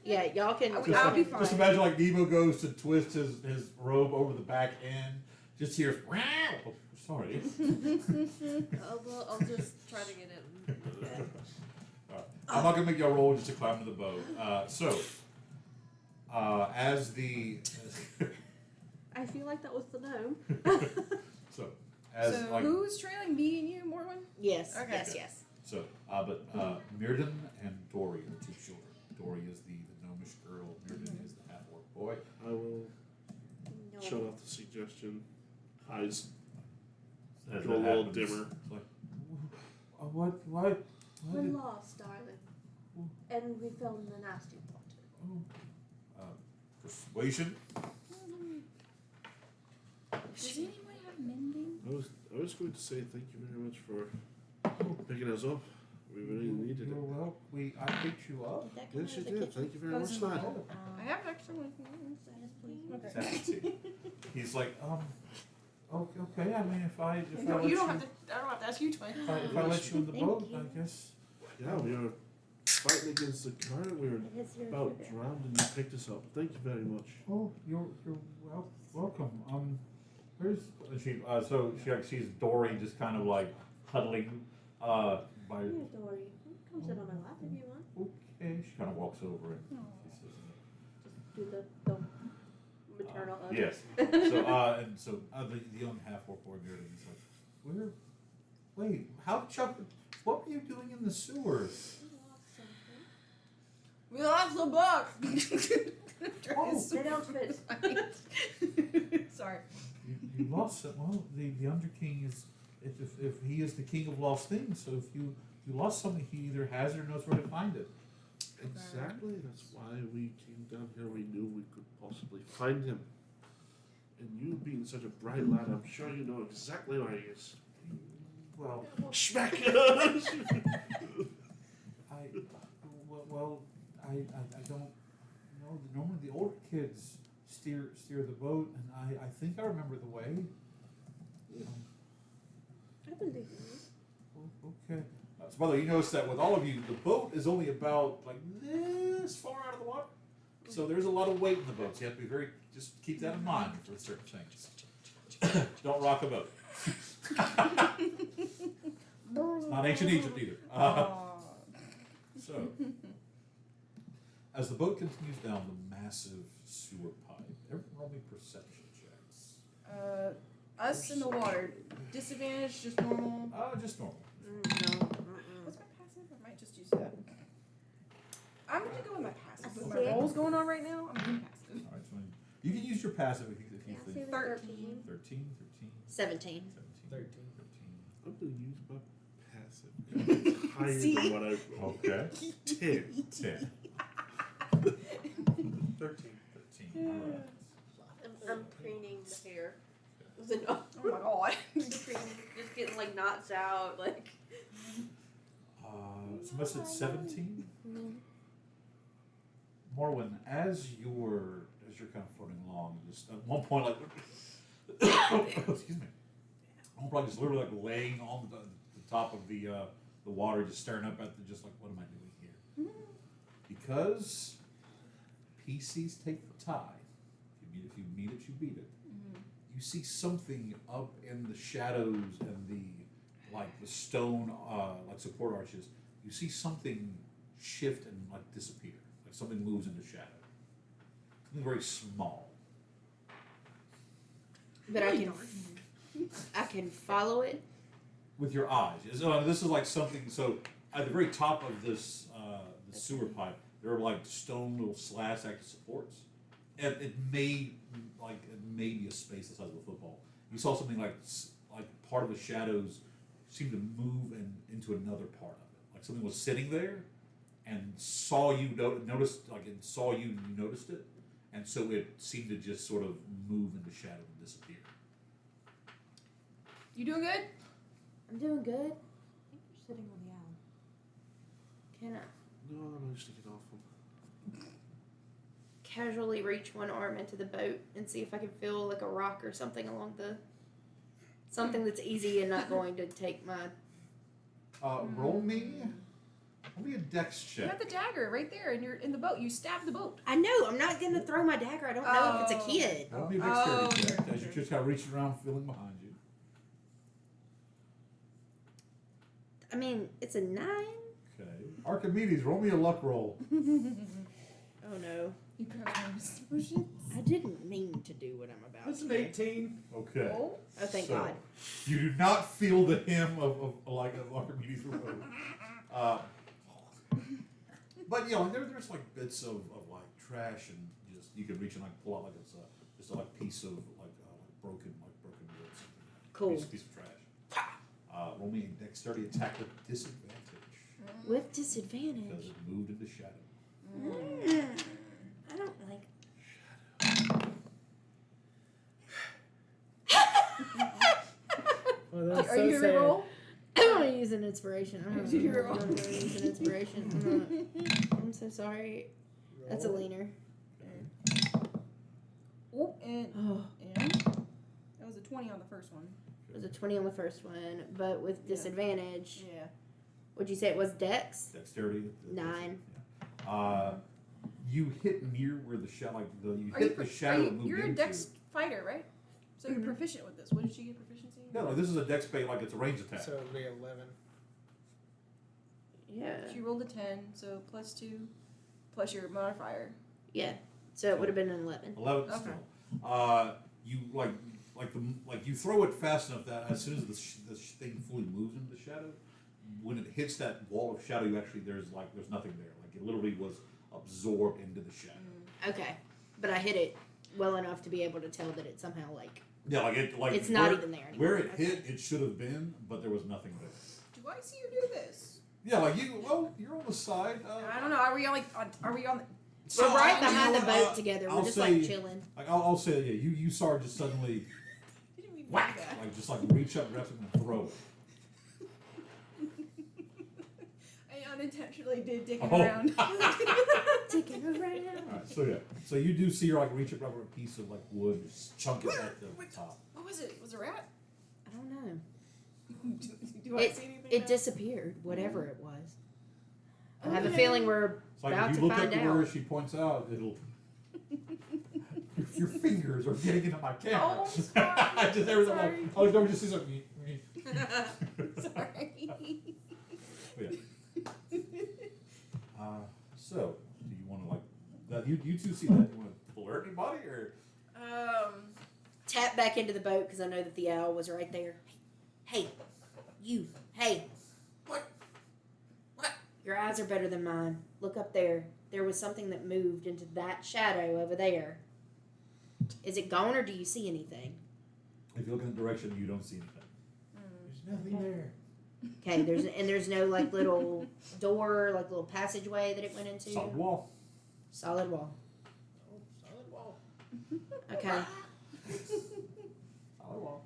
Yeah, y'all can. I'll be fine. Just imagine like Nemo goes to twist his robe over the back end, just hears. Oh, sorry. Well, I'll just try to get it. Alright. I'm not gonna make y'all roll just to climb to the boat. As the I feel like that was the gnome. so as So like who's trailing me and you, Morwen? Yes, Okay. yes. so but Mirden and Dory are 2 children. Dory is the gnomish girl. Mirden is the half-orc boy. I will No. shut off the suggestion. Eyes As go a that little happens, dimmer. It's like, what? We're lost, darling. And we fell in the nasty water. Persuasion. Does anyone have mending? I was going to say thank you very much for picking us up. We really needed You're it. well. I picked you up. Did that come Yes, out you of the did. kitchen? Thank you very much, Those are lad. I have an extra one. Yes, please. Sanity. He's like, okay. I mean, if I No, let you don't have to. I don't have to ask you twice. if I let you in the Thank boat, you. I guess. Yeah, we were fighting against the current. We were It is your about sugar. drowned and you picked us up. Thank you very much. Oh, you're welcome. Where's she? So she's Dory, just kind of like huddling by. Here, Dory. Come sit on my lap if you want. Okay, she kind of walks over and she says, Just do the maternal hug. yes. So the young half-orc boy Mirrodin is like, wait, how Chuck? What were you doing in the sewers? We lost the book. Oh, They don't fit. Sorry. You lost it. Well, the Underking is if he is the king of lost things. So if you lost something, he either has it or knows where to find it. Exactly. That's why we came down here. We knew we could possibly find him. And you being such a bright lad, I'm sure you know exactly where he is. Well, Schmack! I don't know. Normally the older kids steer the boat, and I think I remember the way. I believe you. Okay. So by the way, you notice that with all of you, the boat is only about like this far out of the water. So there's a lot of weight in the boat. So you have to be just keep that in mind for certain things. Don't rock a boat. It's not ancient Egypt either. So, as the boat continues down the massive sewer pipe, everyone roll me perception checks. Us in the water. Disadvantage, just normal. Just normal. No. What's my passive? I might just use that. I'm gonna go with my passive. With my Six. rolls going on right now, I'm doing passive. All right, so you can use your passive if you think. 13. 13, 17. 13. I'm going to use my passive. It's higher See? than what I Okay. 10. 10. 13. 13. All right. I'm preening the hair. No. Oh my god. Just getting like knots out, like. Somebody said 17? Morwen, as you're kind of floating along, just at one point, like, excuse me, at one point, just literally like laying on the top of the water, just staring up at just like, what am I doing here? Because PCs take the tide. If you meet it, you beat it. You see something up in the shadows and the stone like support arches. You see something shift and like disappear. Like something moves into shadow. Something very small. But I can follow it. With your eyes. This is like something, so at the very top of this the sewer pipe, there are like stone little slats act as supports. And it may be a space the size of a football. You saw something like part of the shadows seem to move into another part of it. Like something was sitting there and saw you, noticed, like it saw you and you noticed it. And so it seemed to just sort of move into shadow and disappear. You doing good? I'm doing good. I think you're sitting on the owl. Can I No, I managed to get off them. casually reach one arm into the boat and see if I can feel like a rock or something along something that's easy and not going to take my. Roll me a dex You check. have the dagger right there, and you're in the boat. You stabbed the boat. I know. I'm not gonna throw my dagger. I don't know if it's a kid. Roll me a dexterity check okay, as you're just kind of reaching around, feeling behind you. I mean, it's a 9. Okay. Archimedes, roll me a luck roll. Oh no. You grabbed one of his potions. I didn't mean to do what I'm about That's to an do. 18. Okay. Oh. Oh, thank So, God. You do not feel the hymn of Archimedes' robe. But there's like bits of like trash and just you can reach and like pull out like it's just a like piece of like broken wood. Something. Cool. Piece of trash. Roll me a dexterity attack with disadvantage With because disadvantage. it moved into shadow. I don't like. Oh, that's Are so you sad. reroll? I'm gonna use an inspiration. I'm Do you gonna roll? use an inspiration. I'm so sorry. That's a Roll. leaner. Oh, and Oh, that was a 20 on the first one. it was a 20 on the first one, but with Yeah. disadvantage. Yeah. Would you say it was Dex? Dexterity. 9. Yeah. You hit near where the shadow, you Are hit you the shadow it moved you're a into. dex fighter, right? So you're proficient with this. What did you get proficiency in? No, this is a dex bait, like it's a range attack. So it'll be 11. Yeah. She rolled a 10, so plus 2, plus your modifier. Yeah. So it would have been an 11. 11 Okay. still. You you throw it fast enough that as soon as the thing fully moves into the shadow, when it hits that wall of shadow, there's nothing there. Like it literally was absorbed into the shadow. Okay. But I hit it well enough to be able to tell that it somehow Yeah, it's not even there anymore. Where it Okay. hit, it should have been, but there was nothing there. Do I see you do this? Yeah, you're on the side. I don't know. Are we on the? We're right you behind know, the boat together. We're I'll just say- like chilling. Like I'll say, yeah, you saw her just suddenly I didn't mean to do whack, that. like just like reach up, grab something, and throw it. I unintentionally did dick Oh. around. Taking around. Alright, so you do see her like reach up, grab a piece of like wood, just chunk it at the top. What was it? Was it a rat? I don't know. do I see anything? It now? disappeared, whatever it was. I have a Okay. feeling we're It's like about if to you look find up to where out. she points out, it'll. Your fingers are getting into my camera. Oh, I'm sorry. I just everything Sorry. like, oh, don't just see something. Sorry. Yeah. So, do you want to like? You two see that? You want to alert anybody or? Tap back into the boat because I know that the owl was right there. Hey, you. Hey. What? Your eyes are better than mine. Look up there. There was something that moved into that shadow over there. Is it gone or do you see anything? If you look in the direction, you don't see anything. There's nothing there. Okay, there's no like little door, like little passageway that it went into. Solid wall. Solid wall. Oh, solid wall. Okay. Solid wall.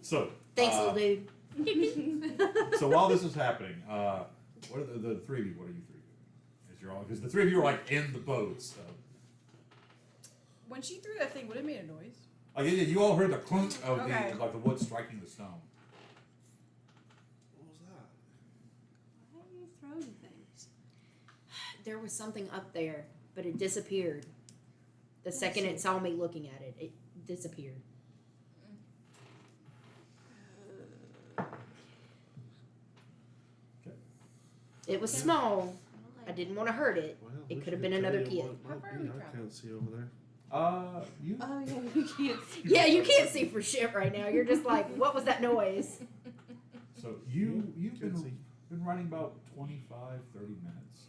So. Thanks, little dude. So while this is happening, what are the three of you? What are you three doing? As you're all because the three of you are like in the boat. So. When she threw that thing, would it have made a noise? Oh yeah, you all heard the clunk of Okay. the wood striking the stone. What was that? Why are you throwing things? There was something up there, but it disappeared. The second it saw me looking at it, it disappeared. Okay. It was small. I didn't want to hurt it. Well, It we could have can been tell another you kid. what How far are might be. we I traveling? can't see over there. You. Oh yeah, you can't see. Yeah, you can't see for shit right now. You're just like, what was that noise? So you've Can't see. been running about 25, 30 minutes.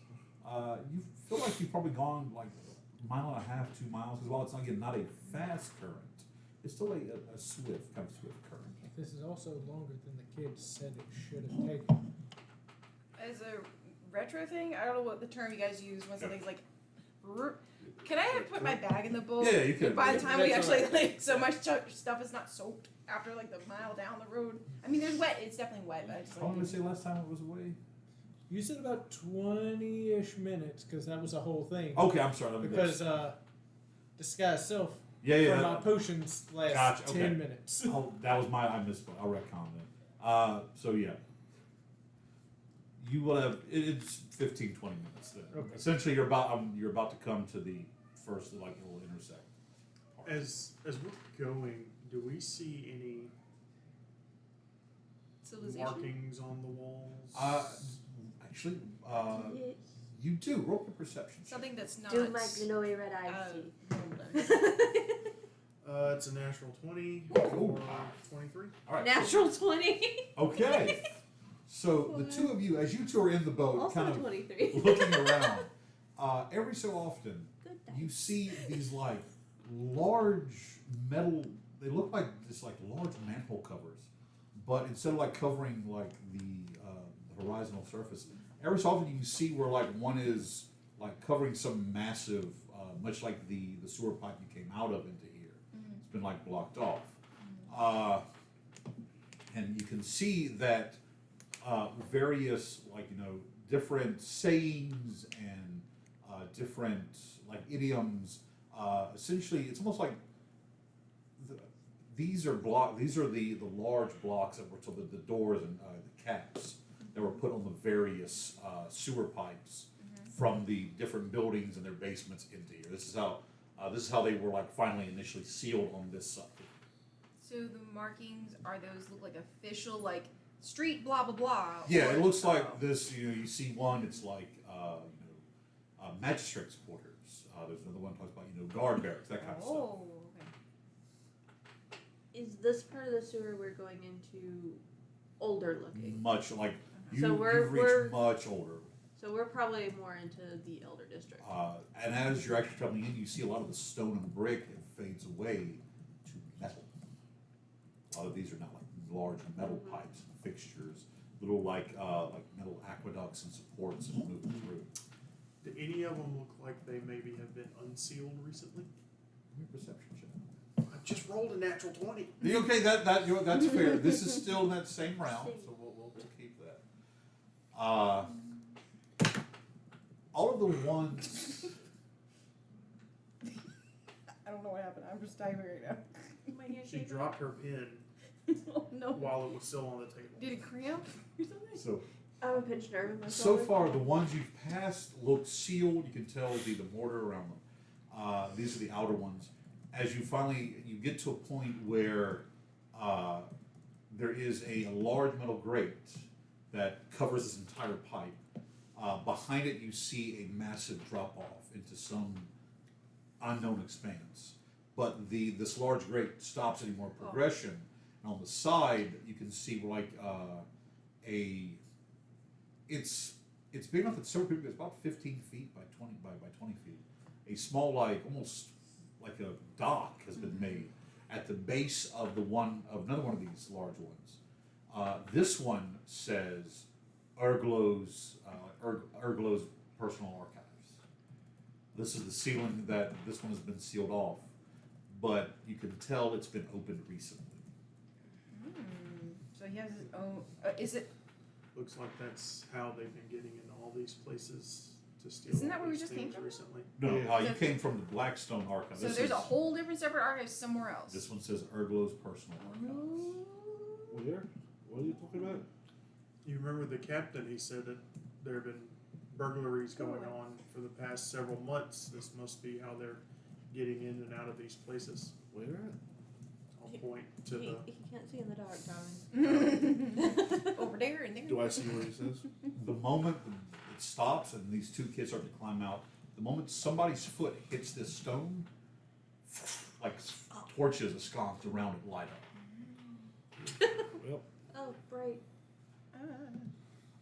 You feel like you've probably gone like a mile and a half, 2 miles. Because while it's again not a fast current, it's still a swift kind of swift current. This is also longer than the kids said it should have taken. As a retro thing, I don't know what the term you guys use when something's like. Can I put my bag in the boat? Yeah, you can. By the time we That's actually alright. like, so much stuff is not soaked after like the mile down the road. I mean, there's wet. It's definitely wet, but I just How long like. did I say last time it was away? You said about 20-ish minutes because that was the whole thing. Okay, I'm sorry. Let me Because disguise self yeah, from yeah. my potions last Gotcha, 10 okay. minutes. Oh, that was I misspoke. I'll retcon then. So yeah. You will have it's 15, 20 minutes then. Okay. Essentially, you're about to come to the first like little intersect. part. As we're going, do we see any Civilization. markings on the walls? Actually, you do roll a perception. check. Something that's not. Do my glowy red eyes uh, see? It's a natural 20 Oh, or wow. 23. All right. Natural 20. Okay. So the two of you, as you two are in the boat, Also kind of 23. looking around, every so often Good you dice. see these like large metal. They look like just like large manhole covers, but instead of like covering like the horizontal surface, every so often you see where like one is like covering some massive, much like the sewer pipe you came out of into here. It's been like blocked off, and you can see that various like different sayings and different like idioms. Essentially, it's almost like these are the large blocks that were to the doors and the caps that were put on the various sewer pipes from the different buildings and their basements into here. This is how they were like finally initially sealed on this side. So the markings are those look like official like street blah blah blah. Yeah, or- it looks like oh. this. You see one. It's like magistrates' quarters. There's another one that talks about guard barracks, that kind of stuff. Oh, okay. Is this part of the sewer we're going into older looking? Much like you, So you've we're- reached much older. So we're probably more into the elder district. And as you're actually coming in, you see a lot of the stone and brick that fades away to metal. A lot of these are now like large metal pipes and fixtures, little like metal aqueducts and supports and moving through. Do any of them look like they maybe have been unsealed recently? Give me a perception check. I just rolled a natural 20. Okay, that's fair. This is still in that same round, so we'll keep that. All of the ones. I don't know what happened. I'm just typing right now. My hand She shaking. dropped her pen Oh no. while it was still on the table. Did it cramp or something? So I'm a pinched nerve in my so shoulder. far, the ones you've passed look sealed. You can tell the mortar around them. These are the outer ones. As you get to a point where there is a large metal grate that covers this entire pipe. Behind it, you see a massive drop off into some unknown expanse. But this large grate stops any more progression. And on the side, you can see like it's big enough that several people. It's about 15 feet by 20 by 20 feet. A small, like almost like a dock has been made at the base of another one of these large ones. This one says Erglo's personal archives. This is the ceiling that this one has been sealed off, but you can tell it's been opened recently. So he has his own. Is it? Looks like that's how they've been getting into all these places to steal. Isn't that all where we these just came things from? recently? No, Yeah. you came from the Blackstone archive. So there's a whole different separate archive somewhere else. This one says Erglo's personal archives. Where? What are you talking about? You remember the captain? He said that there have been burglaries going on for the past several months. This must be how they're getting in and out of these places. Where at? I'll point to He the. can't see in the dark, darling. Over there and there. Do I see what he says? The moment it stops and these two kids start to climb out, the moment somebody's foot hits this stone, like torches ensconced around it light up. Well, Oh, bright.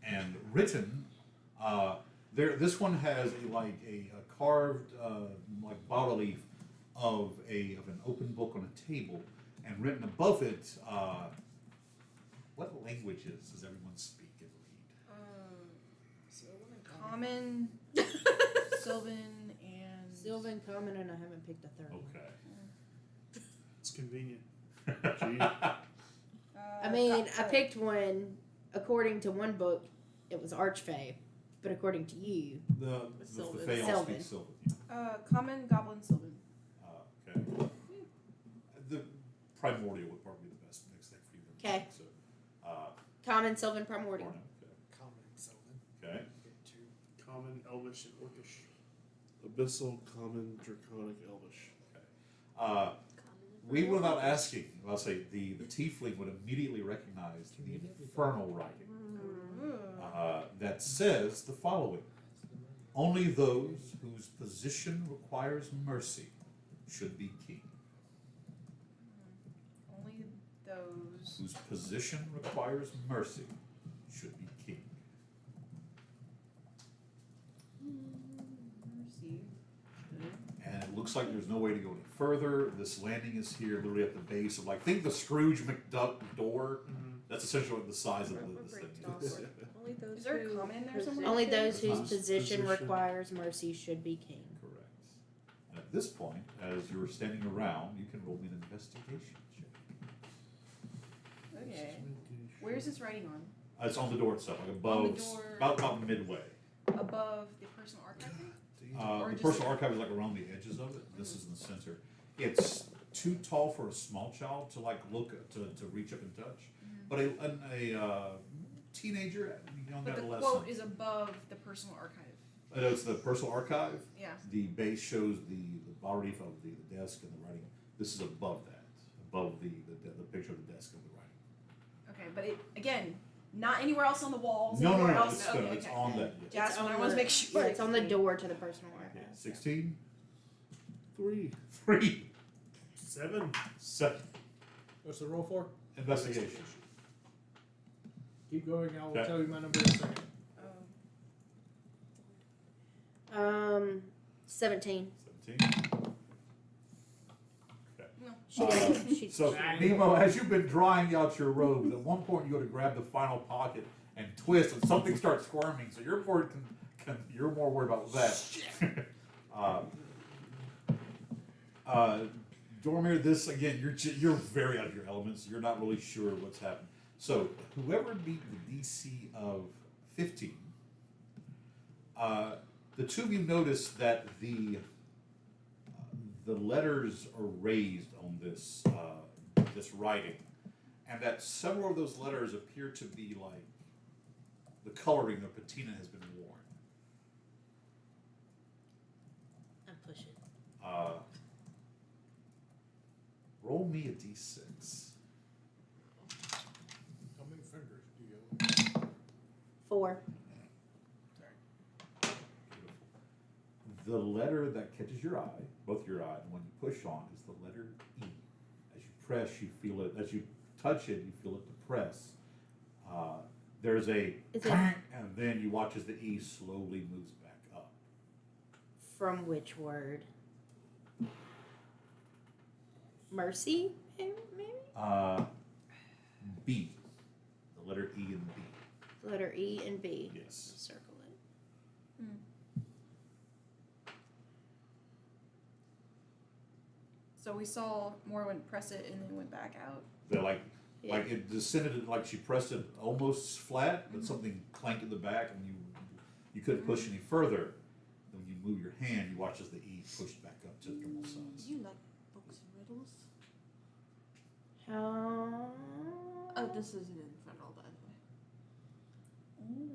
And written, this one has a carved like bas relief of an open book on a table, and written above it, what languages does everyone speak and read? Common, Sylvan, and Sylvan, Common, and I haven't picked a third. Okay. It's convenient. gee. I mean, I picked one according to one book. It was Archfey, but according to you, The Sylvan. Fae all Sylvan. speak Sylvan. Common, Goblin, Sylvan. Okay. The primordial would probably be the best next thing for you. 'Kay. So, Common, Sylvan, Primordial. okay. Common Sylvan. Okay. Get to Common, Elvish, and Orcish. Abyssal, Common, Draconic, Elvish. We without asking, I'll say the tiefling would immediately recognize the infernal writing that says the following: only those whose position requires mercy should be king. Only those. Whose position requires mercy should be king. Mercy. And it looks like there's no way to go any further. This landing is here, literally at the base of think the Scrooge McDuck door. That's essentially what the size of this thing is. Only those Is there a who comment in there somewhere? Only those whose Whose position position- requires mercy should be king. Correct. And at this point, as you're standing around, you can roll me an investigation check. Okay. Where's this writing on? It's on the door itself, like above, On the door. about midway. Above the personal archive thing? Or The just- personal archive is around the edges of it. This is in the center. It's too tall for a small child to look to reach up and touch, but a teenager, young But the adolescent. quote is above the personal archive. It's the personal archive. Yeah. The base shows the bas relief of the desk and the writing. This is above that, above the picture of the desk and the writing. Okay, but it again, not anywhere else on the walls. No, anywhere it's, else. Okay, it's okay. on that. Yeah. Just when I want to make sure. Yeah, it's on the door to the personal Okay, archive. 16, 3. 3, 7. 7. What's the roll for? Investigation. Keep going. I will Okay. tell you my number in a second. 17. 17. Okay. No. She didn't. She, So, Nemo, as you've been drying out your robes, at one point you go to grab the final pocket and twist, and something starts squirming. So you're more you're more worried about that. Dormir, this again, you're very out of your elements. You're not really sure what's happened. So whoever beat the DC of 15, the two of you notice that the letters are raised on this this writing, and that several of those letters appear to be like the coloring, the patina has been worn. I'm pushing. Roll me a d6. How many fingers do you have? 4. The letter that catches your eye, both your eye, and when you push on, is the letter E. As you press, you feel it. As you touch it, you feel it depress. There's a Is it- and then you watch as the E slowly moves back up. From which word? Mercy? Maybe? B. The letter E and B. Letter E and B. Yes. Circle it. So we saw Morwen press it and then went back out. They're like Yeah. it descended, like she pressed it almost flat, but something clanked in the back, and you couldn't push any further. Then when you move your hand, you watch as the E pushed back up to normal size. You like books and riddles? How? Oh, this is an infernal, by the way.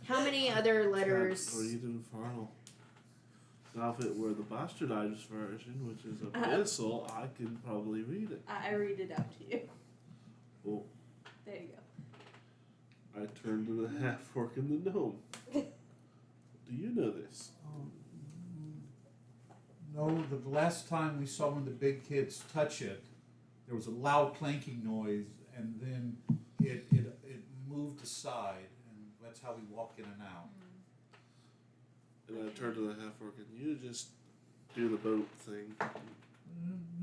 How many other letters? Read Infernal. Now, if it were the bastardized version, which is Abyssal, I could probably read it. I read it out to you. Oh, There you go. I turned to the half orc and the gnome. Do you know this? No, the last time we saw one of the big kids touch it, there was a loud clanking noise, and then it moved aside, and that's how we walked in and out. And I turned to the half orc and you just do the boat thing.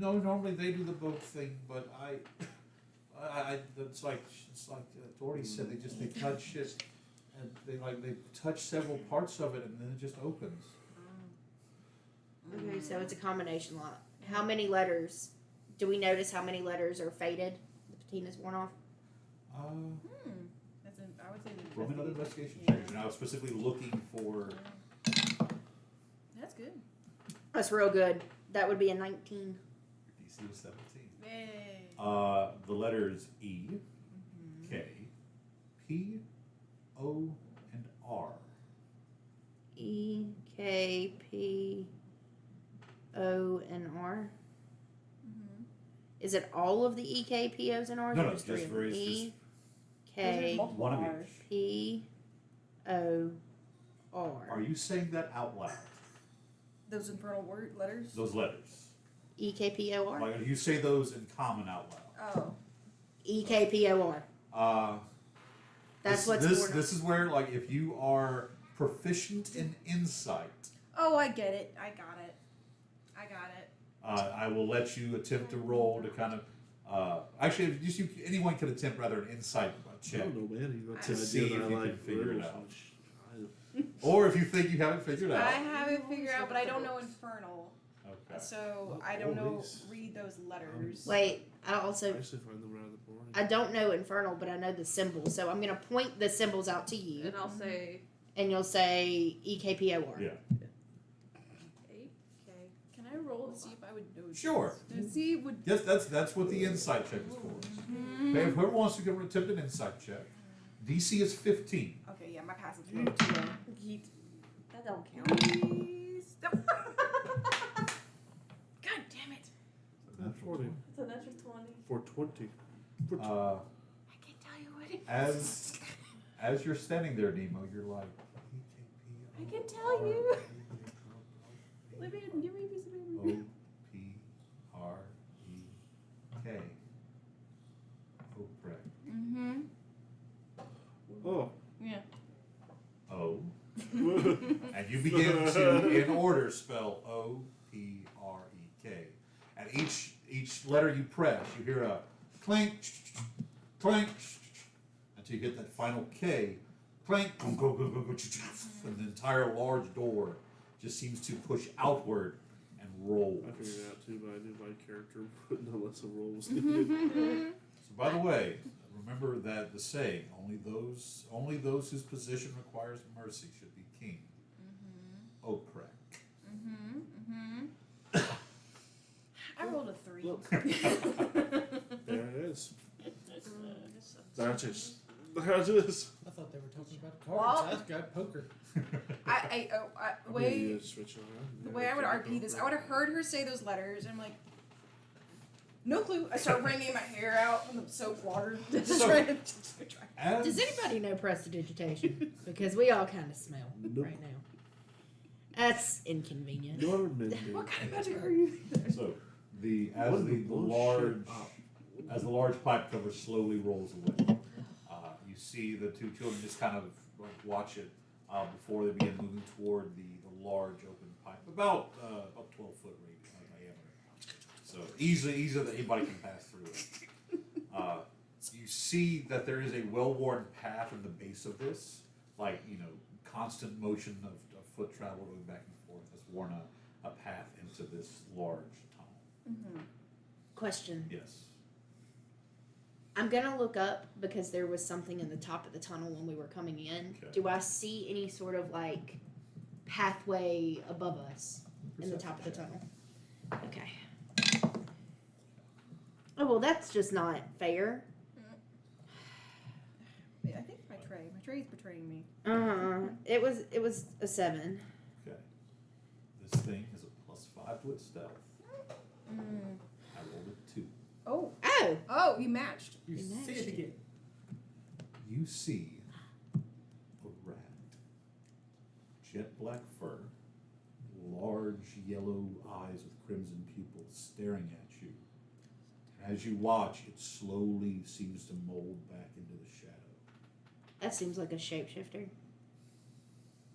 No, normally they do the boat thing, but it's like Doherty said, they touch it, and they touch several parts of it, and then it just opens. Okay, so it's a combination lot. How many letters? Do we notice how many letters are faded? The patina's worn off? That's I would say Roll me another investigation Yeah. check. And I was specifically looking for. That's good. That's real good. That would be a 19. DC was 17. Yay. The letters E, K, P, O, and R. E, K, P, O, and R. Is it all of the E, K, P, O's, and R's? No, or no, just just three of for them? it's E, There's K, multiple one of R's. each. P, O, R. Are you saying that out loud? Those infernal word letters. Those letters. E, K, P, O, R? Like you say those in common out loud. Oh. E, K, P, O, R. That's what's this. worn This is where, like, if you are proficient in insight, Oh, I get it. I got it. I will let you attempt to roll to kind of. Actually, if just anyone could attempt rather an insight I check, don't know, man. You got To the see idea if that you I can like figure it riddles out. and or if you think you haven't figured I out. haven't figured out, but I don't know infernal, Okay. so I don't know. Always. Read those letters. Wait, I I also actually find them rather boring. I don't know infernal, but I know the symbols. So I'm gonna point the symbols out to you, And I'll say and you'll say E, K, P, O, R. Yeah. 8. Okay. Can I roll to see if I would know? Sure. To see would. Yes, that's what the insight check is for. Okay, if whoever wants to give attempt an insight check, DC is 15. Okay, yeah, my passive is a little too low. Yeet. That don't count. Please. God damn it! Not 40. It's a natural 20. For 20. Uh, I can't tell you what it as you're standing there, Nemo, you're like. I can tell you. Let me give me a piece of O paper. P R E K. Oprek. Mm-hmm. Oh. Yeah. O. And you begin to, in order, spell O P R E K. And each letter you press, you hear a clink, clink, until you get that final K. Clink, and the entire large door just seems to push outward and roll. I figured it out too, but I knew my character wouldn't unless a roll was needed. So, by the way, remember that the saying, only those whose position requires mercy should be king. Oprek. I rolled a 3. There it is. That How's this? I thought they were talking about Well- cards. I've got poker. The way the way I would RP this, I would have heard her say those letters, and I'm like, no clue. I start wringing my hair out from the soap water. Just So- trying to As, Does anybody know prestidigitation? Because we all kind of smell Nope. right now. That's inconvenient. Norman. What kind of magic are you? So as the large pipe cover slowly rolls away, you see the two children just kind of like watch it before they begin moving toward the large open pipe, about 12-foot diameter. So easily that anybody can pass through it. You see that there is a well-worn path in the base of this, like constant motion of foot travel going back and forth has worn a path into this large tunnel. Question. Yes. I'm gonna look up because there was something in the top of the tunnel when we were coming in. Okay. Do I see any sort of like pathway above us in the top of the tunnel? Okay. Oh well, that's just not fair. I think my tray is betraying me. It was a 7. Okay. This thing has a +5 to its stealth. I rolled a 2. Oh, Oh, you matched. You You say matched it it. again. You see a rat, jet black fur, large yellow eyes with crimson pupils staring at you. As you watch, it slowly seems to mold back into the shadow. that seems like a shapeshifter.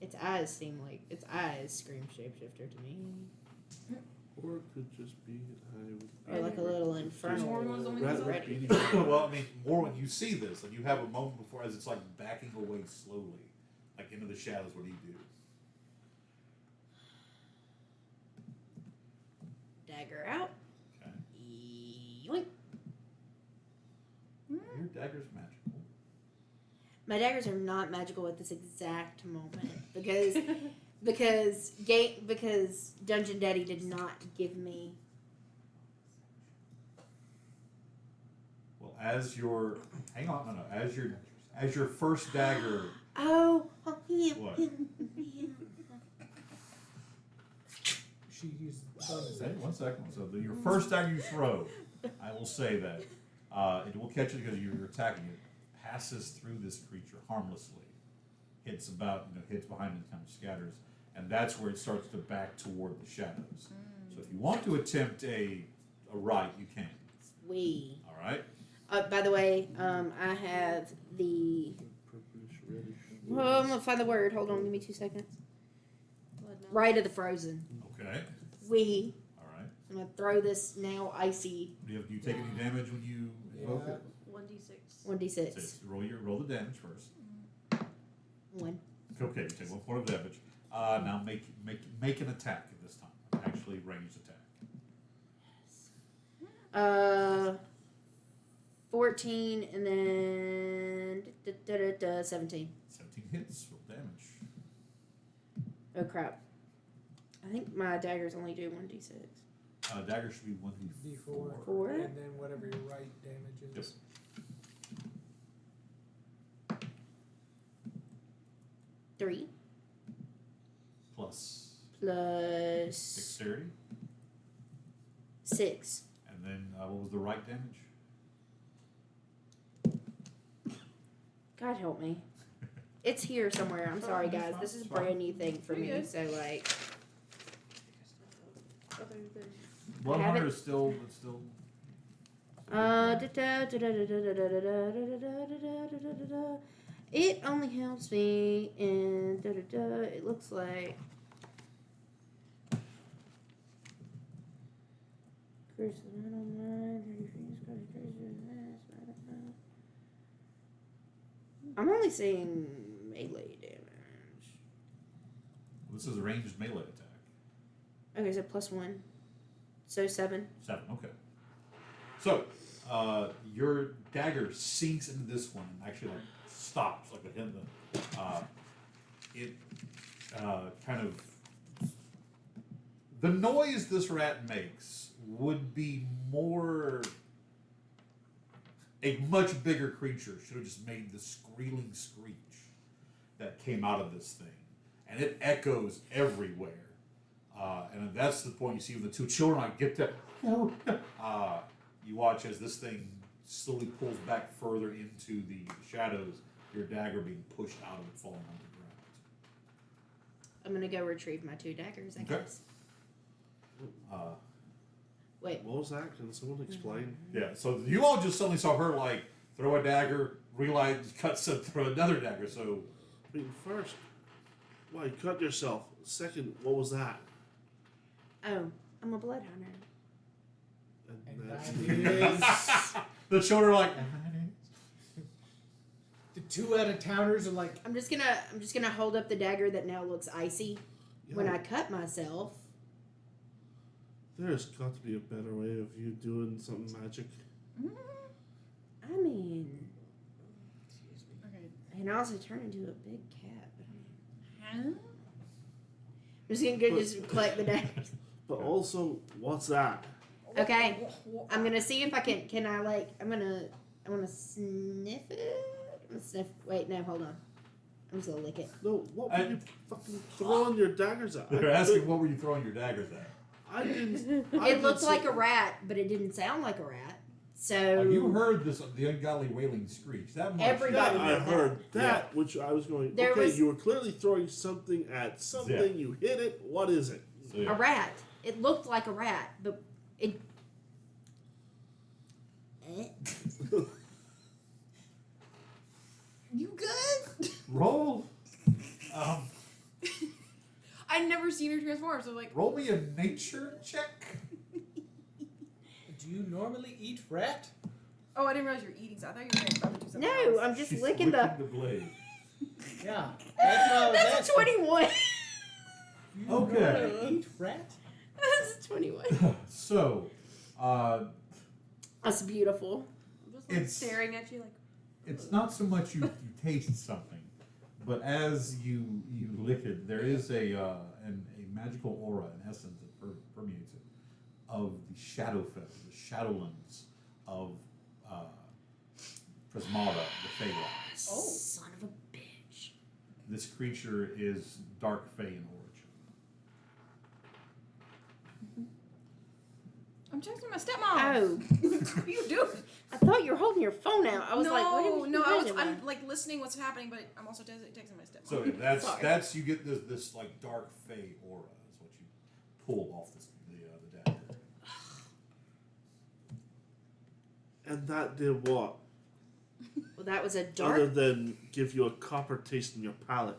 Its eyes scream shapeshifter to me. Or it could just be Or like a little infernal. More was only Rat was like ready. beating- Well, I mean, more when you see this, and you have a moment before as it's like backing away slowly, like into the shadows. What do you do? Dagger out. Okay. Yoink. Your dagger's magical. My daggers are not magical at this exact moment because Dungeon Daddy did not give me. Well, as your as your first dagger. Oh, yeah. What? She used bonus Say, action. 1 second. So your first dagger you throw, I will say that it will catch it because you're attacking it. Passes through this creature harmlessly, hits behind it, kind of scatters, and that's where it starts to back toward the shadows. So if you want to attempt a right, you can. We. All right. By the way, I have the. purplish, reddish. Well, I'm gonna find the word. Hold on, give me 2 seconds. Rite of the Frozen. Okay. We. All right. I'm gonna throw this now icy Do you take any damage when you invoke Yeah. it? 1d6. 1d6. So roll the damage first. 1. Okay, you take 1 point of damage. Now make an attack at this time. Actually, ranged attack. 14 and then 17. 17 hits. Roll damage. Oh crap! I think my daggers only do 1d6. Dagger should be 1d4. Four. And then whatever your right damage is. 3 Plus plus dexterity. 6. And then what was the right damage? God help me. It's here somewhere. I'm sorry, guys. This is a brand new thing for me. You're good. So like, Other than Bloodhunter is still. It's still. it only helps me in it looks like I'm only seeing melee damage. This is a ranged melee attack. Okay, so +1. So 7. 7. Okay. So your dagger sinks into this one and actually like stops like a hit. It kind of the noise this rat makes would be more A much bigger creature should have just made the squealing screech that came out of this thing. And it echoes everywhere. And that's the point you see when the two children like get to you watch as this thing slowly pulls back further into the shadows, your dagger being pushed out of it, falling on the ground. I'm gonna go retrieve my 2 daggers, I Okay. guess. What was that? Can someone explain? Yeah, so you all just suddenly saw her like throw a dagger, realize cuts and throw another dagger. So I mean, first, why you cut yourself? Second, what was that? Oh, I'm a blood hunter. And that's that is the children are like, the 2 out of towners are like, I'm just gonna hold up the dagger that now looks icy. When I cut myself, There's got to be a better way of you doing some magic. I mean, Okay. I can also turn into a big cat. But Huh? I'm just gonna go just collect the daggers. But also, what's that? Okay, I'm gonna see if I can I like I wanna sniff it. I'm gonna sniff. Wait, no, hold on. I'm just gonna lick it. No, what were you fucking throwing your daggers at? they're asking what were you throwing your daggers at? I didn't. It looked like a rat, but it didn't sound like a rat. So You heard this, the ungodly wailing screech. That much. Everybody- I heard that, which I was going. There okay, was- you were clearly throwing something at something. Yeah. You hit it. What is it? So, yeah. a rat. It looked like a rat, but it. You good? Roll. I'd never seen her transform, so like, Roll me a nature check. do you normally eat rat? oh, I didn't realize you were eating. So I thought you were about to do something. No, else. I'm just She's licking the. blade. Yeah. That's what I was That's a asking. 21. You Okay. normally eat rat? That's a 21. So, That's beautiful. I'm just like It's- staring at you like, it's not so much you taste something, but as you lick it, there is a magical aura, in essence, that permeates it, of the Shadowfell, the Shadowlands of Prismara, the Feywild. Oh. Son of a bitch. This creature is dark Fey in origin. I'm texting my stepmom. Oh, What are you doing? I thought you were holding your phone out. I was like, what are you doing? I'm like listening what's happening, but I'm also texting my stepmom. So that's Sorry. that's you get this like dark Fey aura is what you pull off the dagger. And that did what? Well, that was a dark. Other than give you a copper taste in your palate.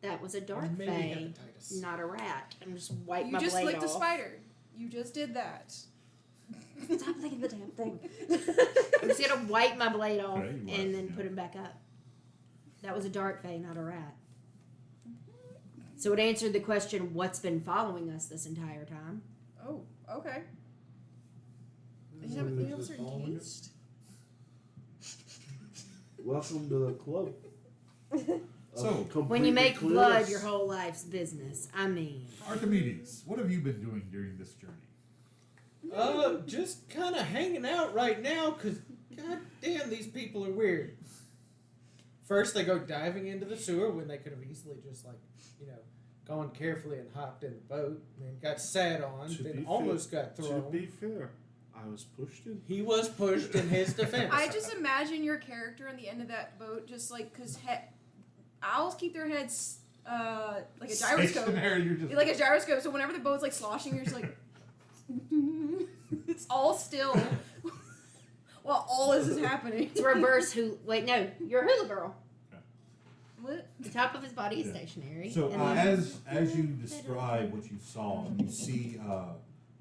That was a dark Maybe fey, hepatitis. not a rat. I'm just wipe You my just blade licked off. a spider. You just did that. stop licking the damn thing. I'm just gonna wipe my blade off Okay, you wipe, and then yeah. put him back up. That was a dark fey, not a rat. So it answered the question: what's been following us this entire time? Oh, okay. Is You have there a anything certain following it? taste? Welcome to the club. So, When you make Completely blood clueless. your whole life's business. I mean, Archimedes, what have you been doing during this journey? Just kind of hanging out right now, because god damn, these people are weird. First, they go diving into the sewer when they could have easily just, like, gone carefully and hopped in the boat, and then got sat on, To be then almost got To thrown. be fair, I was pushed in. He was pushed in his defense. I just imagine your character on the end of that boat, just like, because owls keep their heads like a gyroscope. Stationary, you're just Like a gyroscope, so whenever the boat's like sloshing, you're just like, it's all still while all this is happening. it's reverse who. Wait, no, you're a hula girl. What? The top of his body is Yeah. stationary. So and then- as you describe what you saw, you see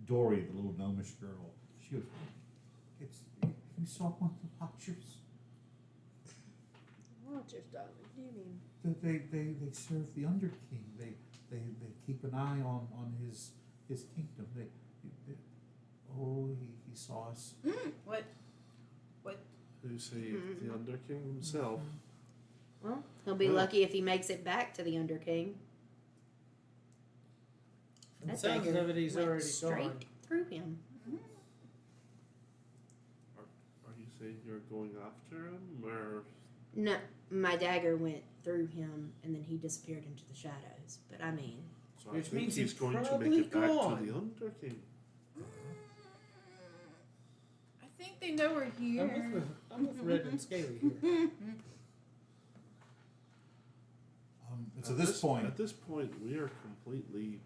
Dory, the little gnomish girl. She goes, "It's you saw one of the Watchers. Watchers, darling. What do you mean? They serve the Underking. They keep an eye on his kingdom. He saw us. What? Who saved the Underking himself? well, he'll be Well. lucky if he makes it back to the Underking. From the That sounds dagger of it, he's went already straight gone. through him. Are you saying you're going after him, or No, my dagger went through him and then he disappeared into the shadows. But I mean, so I Which think means he's he's going to make probably it back gone. to the Under King. I think they know we're here. I'm with Red and Scaly here. And so this point, At this point, we are completely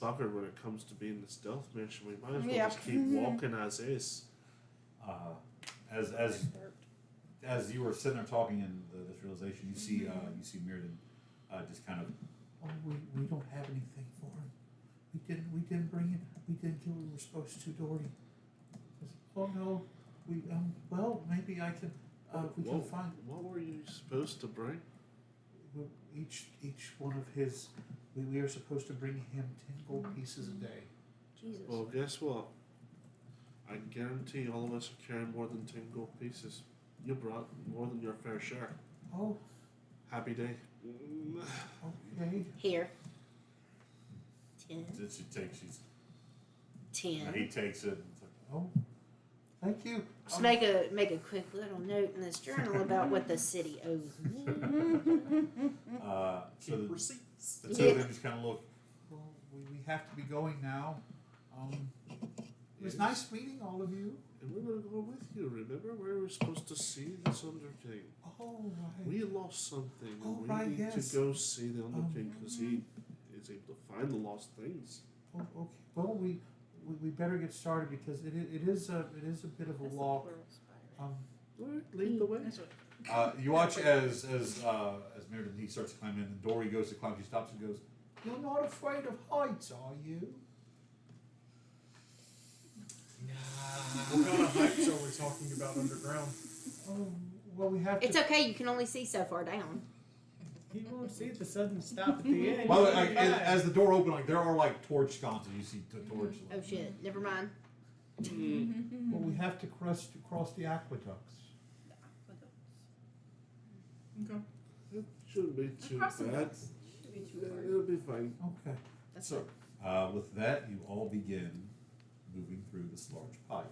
buggered when it comes to being the stealth mission. We might as well Yeah. just keep walking as is. as you were sitting there talking in this realization, you see Mirrodin just kind of, oh, we don't have anything for him. We didn't bring it. We didn't do what we were supposed to, Dory. Oh no, well maybe I can. We can find. What were you supposed to bring? Each one of his. We are supposed to bring him 10 gold pieces a day. Jesus. Well, guess what? I guarantee all of us are carrying more than 10 gold pieces. You brought more than your fair share. Oh, Happy day. okay. Here. 10. She takes. He 10. takes it. And it's like, oh, thank you. Just make a quick little note in this journal about what the city owes me. So Keep the receipts. two of them just kind of look. Well, we have to be going now. It was nice meeting all of you. And we're going to go with you. Remember, we were supposed to see this Under King. Oh, right. We lost something, Oh, and we right, need yes. to go see the Under King because he is able to find the lost things. Oh, okay. Well, we better get started because it is a bit of a walk. All right, lead the way. You watch as Mirrodin, he starts to climb in, and Dory goes to climb. She stops and goes, "You're not afraid of heights, are you?" What kind of heights are we talking about underground? Oh, well, we have to. It's okay, you can only see so far down. You won't see the sudden stop at the end. By the way, as the door opens, like there are like torch sconces. You see torch. Oh shit, never mind. Well, we have to cross the aqueducts. Okay. It shouldn't be too Across the bad. books. Should be too hard. It'll be fine. Okay. That's So, with that, you all begin moving through this large pipe.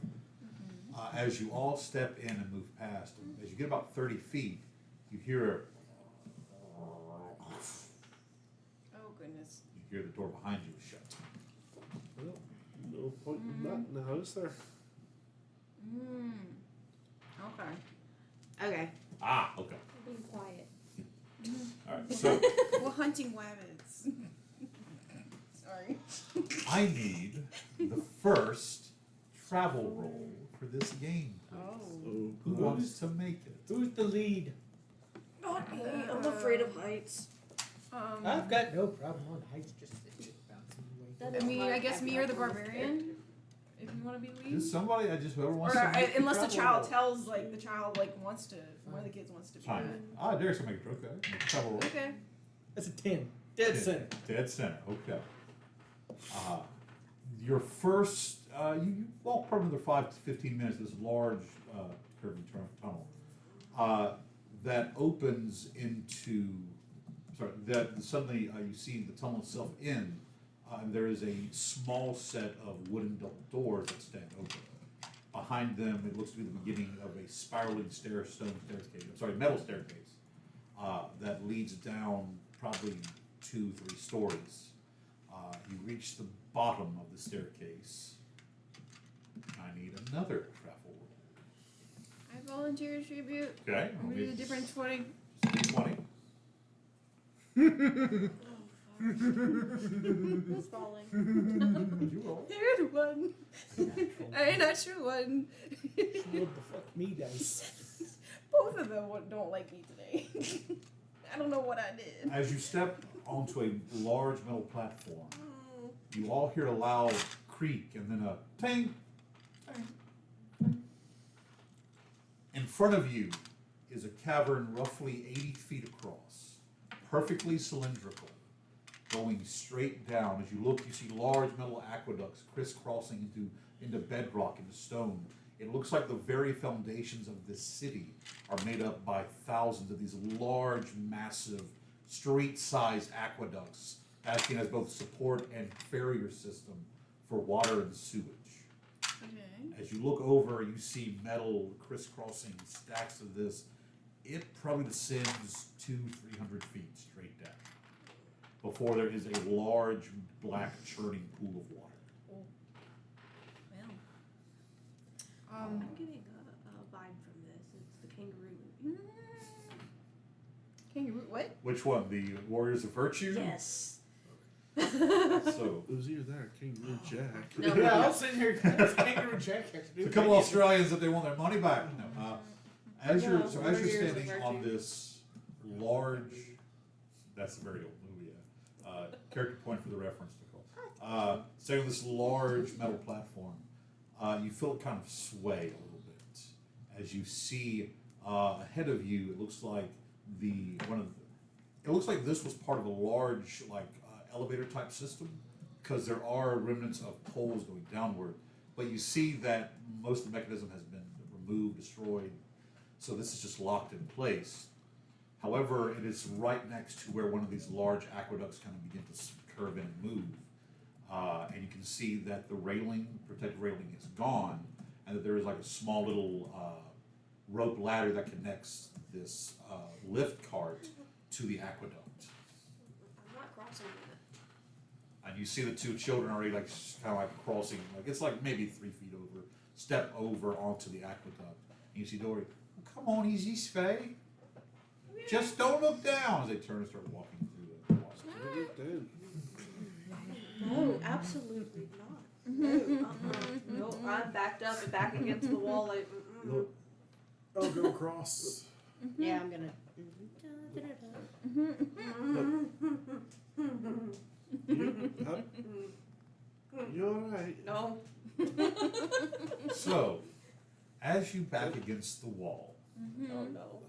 As you all step in and move past, and as you get about 30 feet, you hear Oh goodness. the door behind you is shut. Well, no point in that now, is there? Okay. Okay. Ah, okay. Being quiet. All right. So We're hunting rabbits. Sorry. I need the first travel roll for this game, please. Oh. Who wants to make it? Who's the lead? Not me. I'm afraid of heights. I've got no problem on heights, just bouncing away. I mean, I guess me or the barbarian, if you want to be lead. Just somebody. Whoever wants Or to make unless the travel child roll. tells, like, the child, like, wants to, one of the kids wants to be Fine. it. Ah, Derek's gonna make it. Okay. Make a travel roll. Okay. That's a 10. Dead center. Dead center. Okay. Your first, you walk probably another 5 to 15 minutes. This large curving tunnel that opens into. Sorry, that suddenly you see the tunnel itself end, and there is a small set of wooden doors that stand open. Behind them, it looks to be the beginning of a spiraling metal staircase that leads down probably 2-3 stories. You reach the bottom of the staircase. I need another travel roll. I volunteer tribute. Okay. I'm gonna do the different 20. 20. Who's falling? You roll. There's one. A natural one. What the fuck me dice? Both of them don't like me today. I don't know what I did. As you step onto a large metal platform, you all hear a loud creak and then a ting, ting, ting. In front of you is a cavern roughly 80 feet across, perfectly cylindrical, going straight down. As you look, you see large metal aqueducts crisscrossing into bedrock, into stone. It looks like the very foundations of this city are made up by thousands of these large, massive, street-sized aqueducts, acting as both support and barrier system for water and sewage. Okay. As you look over, you see metal crisscrossing stacks of this. It probably descends 200-300 feet straight down before there is a large black churning pool of water. Well. I'm getting a vibe from this. It's the kangaroo movie. Kangaroo, what? Which one? The Warriors of Virtue? Yes. So, It was either that or Kangaroo Jack. No. Yeah, I was sitting here. This Kangaroo Jack has to do a couple with Australians that they want their money back. No, as you're No, standing Warriors of on Virtue. this large, that's a very old movie. Character point for the reference, Nicole. Standing on this large metal platform, you feel it kind of sway a little bit as you see ahead of you. It looks like it looks like this was part of a large elevator type system, because there are remnants of poles going downward, but you see that most of the mechanism has been removed, destroyed, so this is just locked in place. However, it is right next to where one of these large aqueducts kind of begin to curve in and move, and you can see that the protective railing is gone, and that there is like a small little rope ladder that connects this lift cart to the aqueduct. I'm not crossing it. And you see the two children already kind of like crossing, it's like maybe 3 feet over, step over onto the aqueduct. And you see Dory, come on, easy, Faye. Just don't look down, as they turn and start walking through the water. No, absolutely not. No, no, I'm backed up and back against the wall. Like, Look, I'll go across. Yeah, I'm gonna. You alright? No. So, as you back against the wall, Oh no.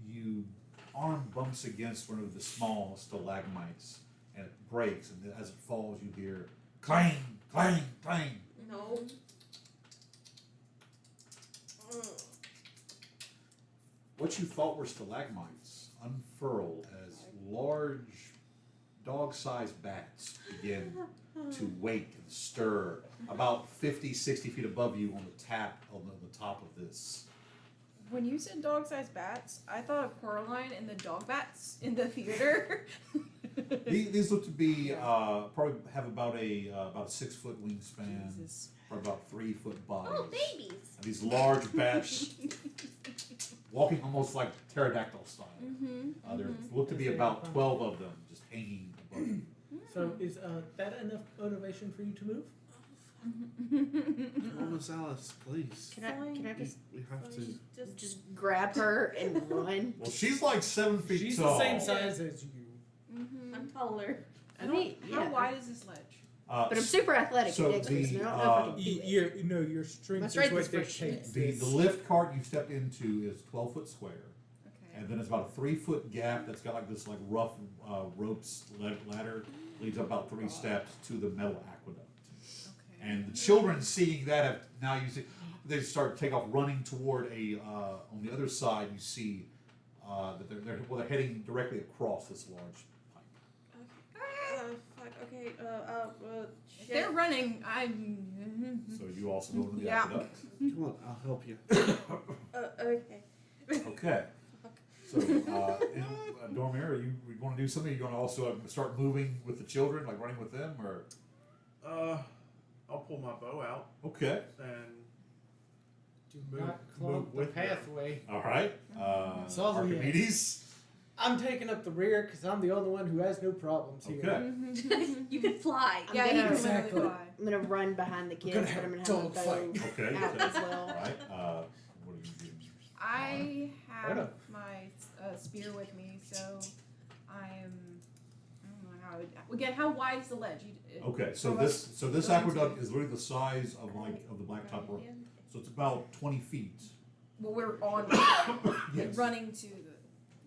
you arm bumps against one of the small stalagmites, and it breaks, and as it falls, you hear clang, clang, clang. No. What you thought were stalagmites unfurl as large dog-sized bats begin to wake and stir about 50, 60 feet above you on the top of this. When you said dog-sized bats, I thought of Coraline and the dog bats in the theater. These look to be probably have about a 6 foot wingspan, Jesus. probably about 3 foot bodies. Oh, babies. And these large bats walking almost like pterodactyl style. There look to be about 12 of them just hanging above you. So is that enough motivation for you to move? Miss Alice, please. Can I just We have to. just grab her and run? Well, she's like 7 feet She's tall. the same size as you. I'm taller. I don't. How Yeah. wide is this ledge? But I'm super athletic So and dexterous, the, and I don't know if I can do it. Your strength My is strength what is for dictates the this. lift cart you stepped into is 12 foot square. Okay. And then it's about a 3 foot gap that's got like this rough ropes ladder, leads up about 3 steps to the metal aqueduct. Okay. And the children seeing that have now they start to take off running toward on the other side you see that they're heading directly across this large pipe. Fuck. Okay. If they're running, I'm. So you also go into the Yeah. aqueduct. Come on, I'll help you. Okay. Okay. So, Dormir, are you going to do something? Are you going to also start moving with the children, like running with them, or? I'll pull my bow out Okay. and Do Move- not clog move the with them. pathway. All right. Solve it. Archimedes. I'm taking up the rear because I'm the only one who has no problems here. Okay. You can fly. I'm Yeah, he gonna- can Exactly. literally fly. I'm gonna run behind the We're kids, gonna but have I'm a gonna have dog my fight. bow Okay. out as well. All right. What do you do? I have Hold my spear with me, so I'm. I don't know how. Again, how wide is the ledge? Okay. So How this much- aqueduct is literally the size of of the blacktop road. So it's about 20 feet. Well, we're on Yes. running to the.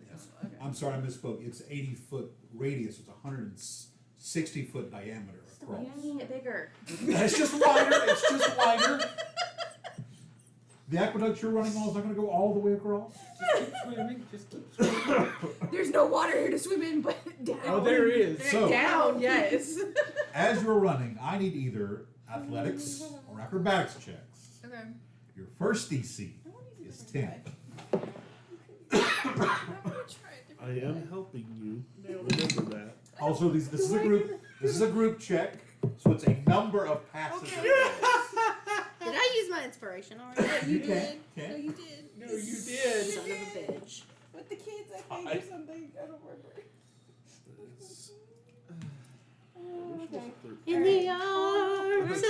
Yes. Okay. I'm sorry, I misspoke. It's 80 foot radius. It's 160 foot diameter across. Making it bigger. It's just wider. It's just wider. The aqueduct you're running on is not going to go all the way across. Just keep swimming. Just keep swimming. There's no water here to swim in, but down. Oh, there is. So- down, yes. As you're running, I need either athletics or for acrobatics checks. Okay. Your first DC I want to use is a different 10. die. I'm gonna try a I different am helping you. Remember that. Also, this is a group. This is a group check, so it's a number of passes. Okay. Did I use my inspiration already? You You did. can. No, you did. No, you did. Son of a bitch. With the kids, I think, or something. I don't remember. This- Oh, okay. In the arms of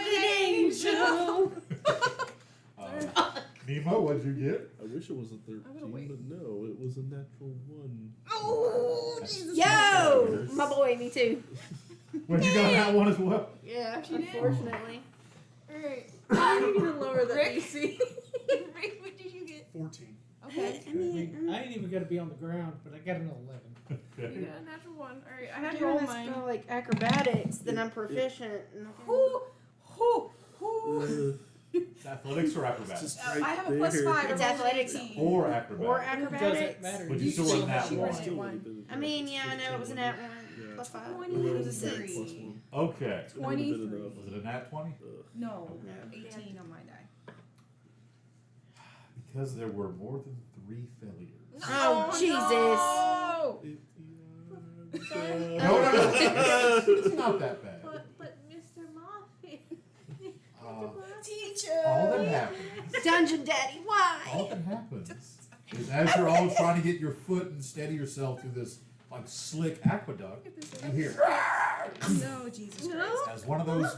an angel. Nemo, what'd you get? I wish it was a I'm gonna 13, wait. but no, it was a natural 1. Oh, Jesus. Yo! My boy, me too. Well, you got that one as well. Yeah, She did. unfortunately. Alright. I'm gonna lower the Rick? DC. Rick, what did you get? 14. Okay. I mean, I ain't even got to be on the ground, but I got an 11. You got a natural 1. Alright, I had to doing roll this mine. for like acrobatics, then I'm proficient. Whoo! Whoo! Whoo! It's athletics or acrobatics? Just I right have a +5. there. I It's rolled athletics 18. Or Or acrobatics. Doesn't acrobatics. matter. But you You still still run that she one. rolled it 1. I mean, yeah, I know it was an at one. Yeah. Plus 5. 20 It was was a a 6. 3. Okay. It would've been 23. enough. Was it a nat 20? No, No. 18 on my die. Because there were more than 3 failures. Oh, Jesus. No. It's not that bad. But Mr. Moffat. Teacher! All that happens. Dungeon Daddy, why? All that happens is as you're all trying to get your foot and steady yourself through this like slick aqueduct, you hear No, Jesus Christ. as one of those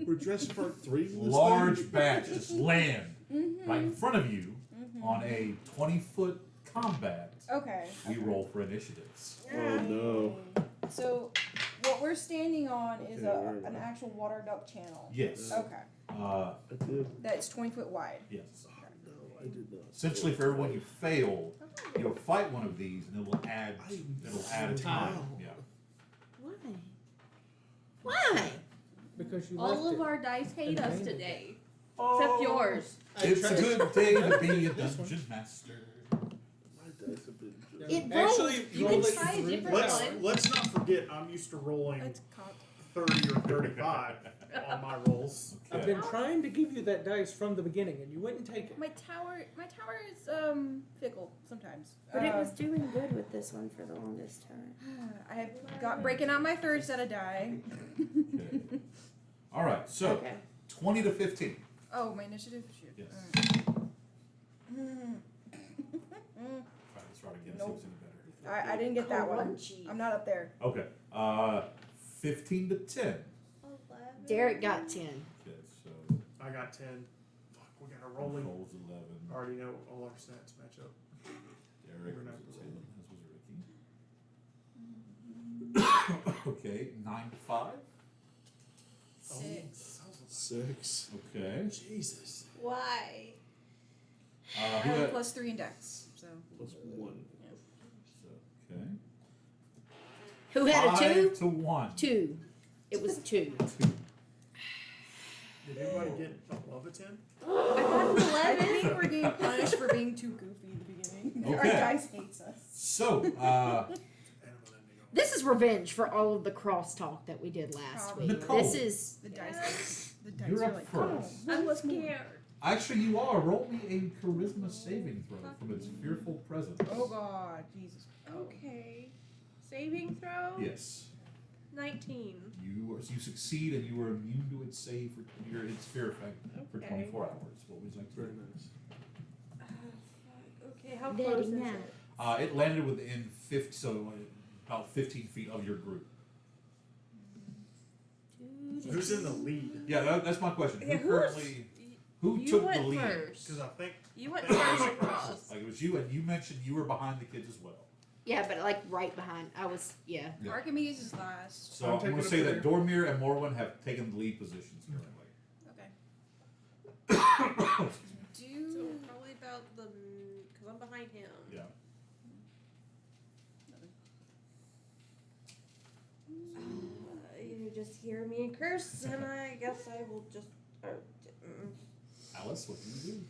We're Jurassic Park 3 with this large thing? bats just land right in front of you on a 20-foot combat. Okay. We roll for initiatives. Oh no. So, what we're standing on is Okay, where am an I? actual water duct channel. Yes. Okay. I did. That's 20 foot wide. Yes. No, I did not. Essentially, for everyone you fail, you'll fight one of these, and it'll add time. Yeah. Why? Why? Because you All left of it. our dice hate And us abandoned today. Oh. Except yours. It's a good day to be a This one. dungeon master. My dice have been just. It Actually, You roll can it try a through- different let's, one. let's not forget, I'm used to rolling It's cocked. 30 or 35 on my rolls. I've been trying to give you that dice from the beginning, and you wouldn't take it. My tower is fickle sometimes. But it was doing good with this one for the longest time. I have got breaking out my third set of die. Okay. All right, so Okay. 20 to 15. Oh, my initiative. Shoot. Yes. Mm. Try this route again, see Nope. if it's any better. I didn't get that one. Crunchy. I'm not up there. Okay. 15 to 10. Derek got 10. Okay, so I got 10. Fuck, we got a rolling. Nicole's 11. I already know all our stats match up. Derek We're was not a 10, rolling. as was Ricky. Okay, 9 to 5. 6. 6. Okay. Jesus. Why? I Who have a had, plus 3 in dex. So. Plus 1. okay. Who had a 2? 5 to 1. 2. It was 2. Did anybody get above a 10? I got an I 11. think we're getting punished for being too goofy in the beginning. Our Okay. dice hates us. So, And I'm gonna go. This is revenge for all of the crosstalk that we did last Probably. week. Nicole. This is The dice hate us. The dice You're are up like, come on, first. I'm what's more? scared. actually, you are. Roll me a charisma saving throw from its fearful presence. Oh God, Jesus. Okay. Saving throw? Yes. 19. You succeed and you are immune to its save for its fear effect for Okay. 24 hours. What would you like to Very do? nice. Okay, how Daddy close is now. it? It landed within 50, so about 15 feet of your group. Who's in the lead? Yeah, that's my question. Yeah, Who currently, who You took the went lead? first. Because I think You went first across. Like it was you, and you mentioned you were behind the kids as well. yeah, but like right behind. I was yeah. Yeah. Archimedes is last. So I'm I'm going taking to it say over that Dormir and Morwen have taken the lead positions currently. Okay. So Do probably about the, because I'm behind him. Yeah. You just hear me curse, and I guess I will just. Alice, what do you do?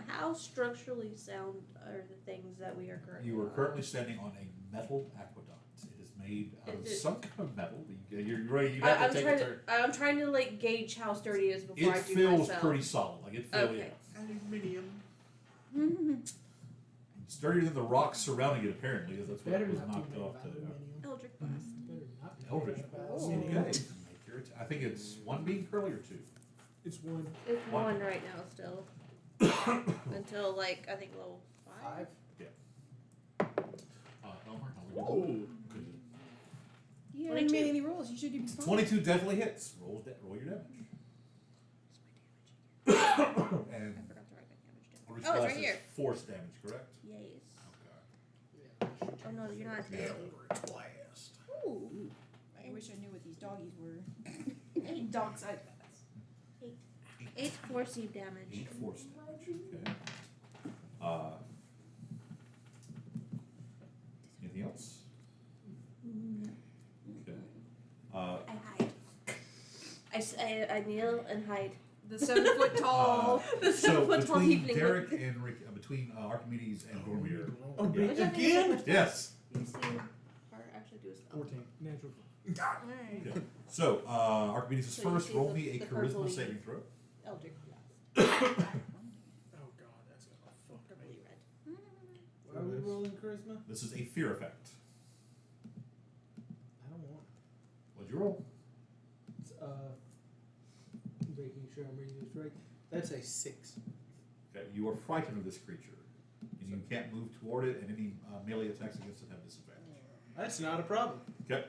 How structurally sound are the things that we are currently? You are on? currently standing on a metal aqueduct. It is made out of Is it- some kind of metal. You're ready. You have to take a turn. I'm trying to like gauge how sturdy it is before I It do feels myself. pretty solid. Like it feels Okay. Aluminium. sturdier than the rocks surrounding it. Apparently, that's what Better was not be knocked made off. of To aluminium. Eldritch Blast. Better not be Eldritch made of Blast. aluminium. Okay. I think it's one being curly or two. It's one. It's One. one right now still. Until like I think level 5. Elmer, how we doing? Oh, Good. You haven't made any rolls. You should be fine. 22 definitely hits. Roll your damage. I and forgot to write my damage down. Eldritch Oh, it's Blast right is here. force damage, correct? Yes. Okay. Oh no, you're not Yeah, attacking. Eldritch Blast. Ooh. I wish I knew what these doggies were. Dog side. 8 force save damage. 8 force damage. Okay. Anything else? Okay. I hide. I kneel and hide. The 7-foot tall. The So 7-foot tall between tiefling. Derek and Rick, between Archimedes and Gormier. Oh, Yeah. Which I think is again? much- Yes. You see, or actually do a spell. 14. Natural. Alright. Okay. So Archimedes is So you first. see Roll the- me a the charisma purpley- saving throw. Eldritch Blast. Oh god, that's gonna fuck me. Purpley red. Why are we rolling charisma? This is a fear effect. I don't want. What'd you roll? It's, making sure I'm reading this right. That's a 6. Okay. You are frightened of this creature, and you can't move toward it, and any melee attacks against it have disadvantage. That's not a problem. Okay.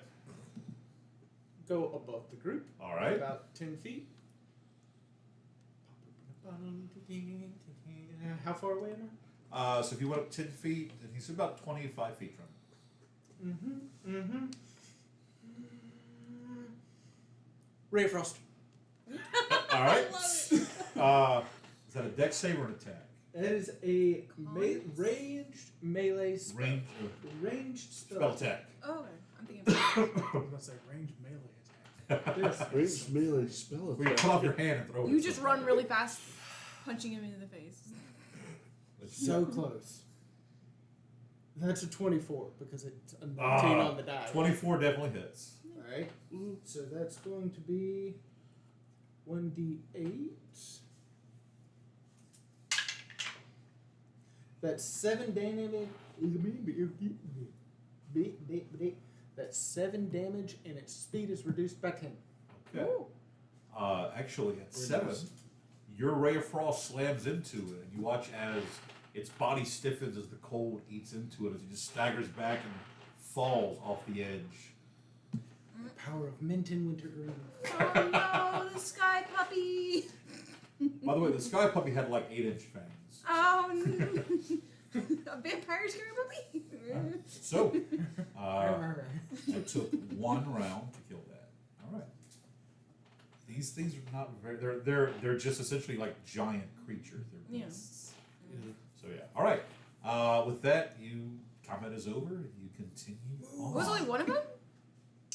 Go above the group. All right. About 10 feet. How far away am So if you went up 10 feet, then he's about 25 feet from him. I? Ray of Frost. All right. I love Is that a dex save or an attack? That is a ranged melee spell. Ranged Spell attack. Oh, okay. I'm thinking. I was gonna say ranged melee attack. This. ranged melee spell Where you attack. cut off your hand and throw it. You at just somebody. run really fast, punching him in the face. So close. That's a 24 because it's a 19 Ah, on the die. 24 definitely hits. Alright. So that's going to be 1d8. That's 7 damage. That's 7 damage and its speed is reduced by 10. Okay. Actually, at 7, your ray of frost slams into it, and you watch as its body stiffens as the cold eats into it, as it just staggers back and falls off the edge. The power of mint and winter green. Oh no, the sky puppy! By the way, the sky puppy had like 8-inch fangs. Oh no. A vampire scary puppy? So, it took 1 round to kill that. All right. These things are not very. They're just essentially like giant creatures. They're Yeah. beasts. So yeah. All right. With that, combat is over. And you continue. On. Was only one of them?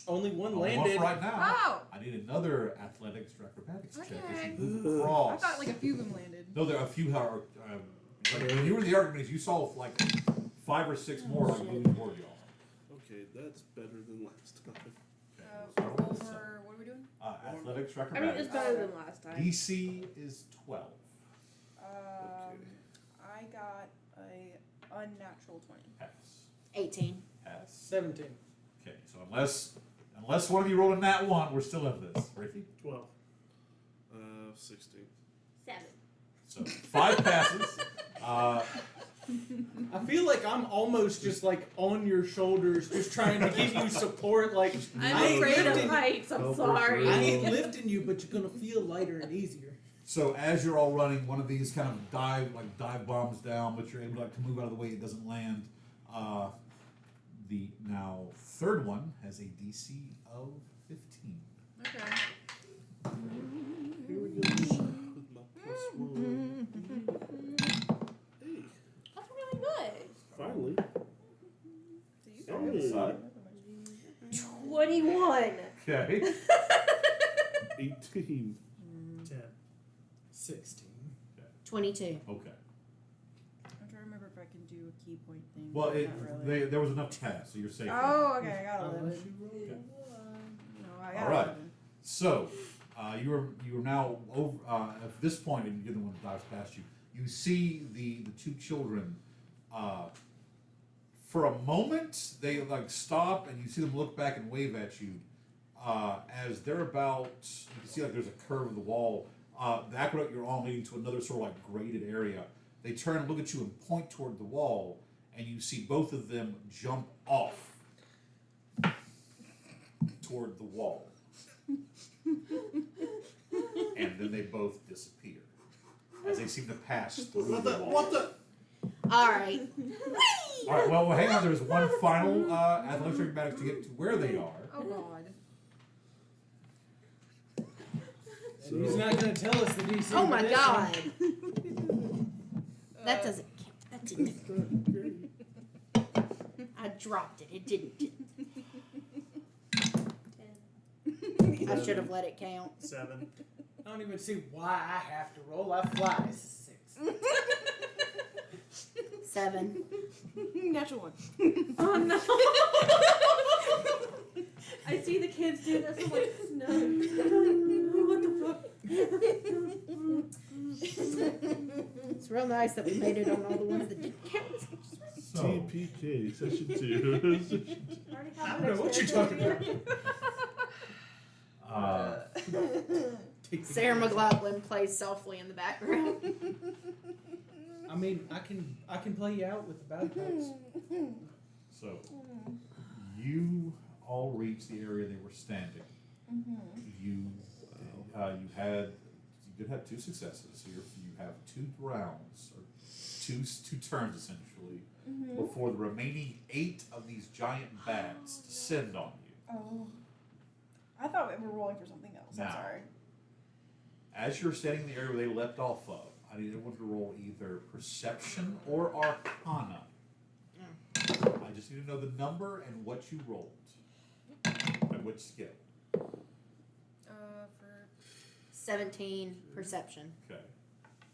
Only one Only one landed. for right now. Oh! I need another athletics or acrobatics check as Okay. you move across. I thought like a few of them landed. No, there are a few. Like when you were in the Archimedes, you saw like 5 or 6 more like moving toward y'all. Okay, that's better than last time. Okay. Over, what are we doing? Athletics or I mean, it's acrobatics. better than last time. DC is 12. I got a unnatural 20. Pass. 18. Pass. 17. Okay, so unless one of you rolled a nat 1, we're still in this. Ricky? 12. 16. 7. So 5 passes. I feel like I'm almost just like on your shoulders, just trying to give you support. Like I I'm ain't afraid of lifting, heights. I'm Help us sorry. I ain't lifting you, but you're gonna feel lighter and easier. So as you're all running, one of these kind of dive bombs down, but you're able to move out of the way it doesn't land. The now third one has a DC of 15. Okay. Here we go. With my +1. Hey, That's really good. finally. So you Hey. Side. 21. Okay. 18. 10. 16. 22. Okay. I'm trying to remember if I can do key point thing. Well, but not really. there was enough to pass, so you're safe. Oh, okay, I got Unless 11. you roll Okay. No, I got All right. 11. So, you are now over at this point, and you're the one that dives past you. You see the two children. For a moment, they like stop, and you see them look back and wave at you. As they're about, you can see like there's a curve of the wall. The aqueduct you're on leading to another sort of like graded area. They turn and look at you and point toward the wall, and you see both of them jump off toward the wall. And then they both disappear as they seem to pass through the wall. What the? All right. All right, well, hang on. There's one final athletics or acrobatics to get to where they are. Oh, God. And he's not going to tell us the DC. Oh my for this god. one. That doesn't count. That didn't. I dropped it. It didn't. 10. I should have let it count. 7. I don't even see why I have to roll. I fly. This is 6. 7. Natural 1. Oh no! I see the kids do this. I'm like, no. What the fuck? It's real nice that we made it on all the ones that didn't count. So, TPK session 2. I don't know what you're talking about. Take the Sarah kids. McLaughlin plays softly in the background. I mean, I can play you out with the bagpipes. so you all reached the area they were standing. You did have 2 successes. So you have 2 rounds or two turns essentially before the remaining 8 of these giant bats descend on you. Oh. I thought we were rolling for something else. I'm Now. sorry. As you're standing in the area where they left off of, I need everyone to roll either Perception or Arcana. I just need to know the number and what you rolled. At which skill. For 17 perception. Okay.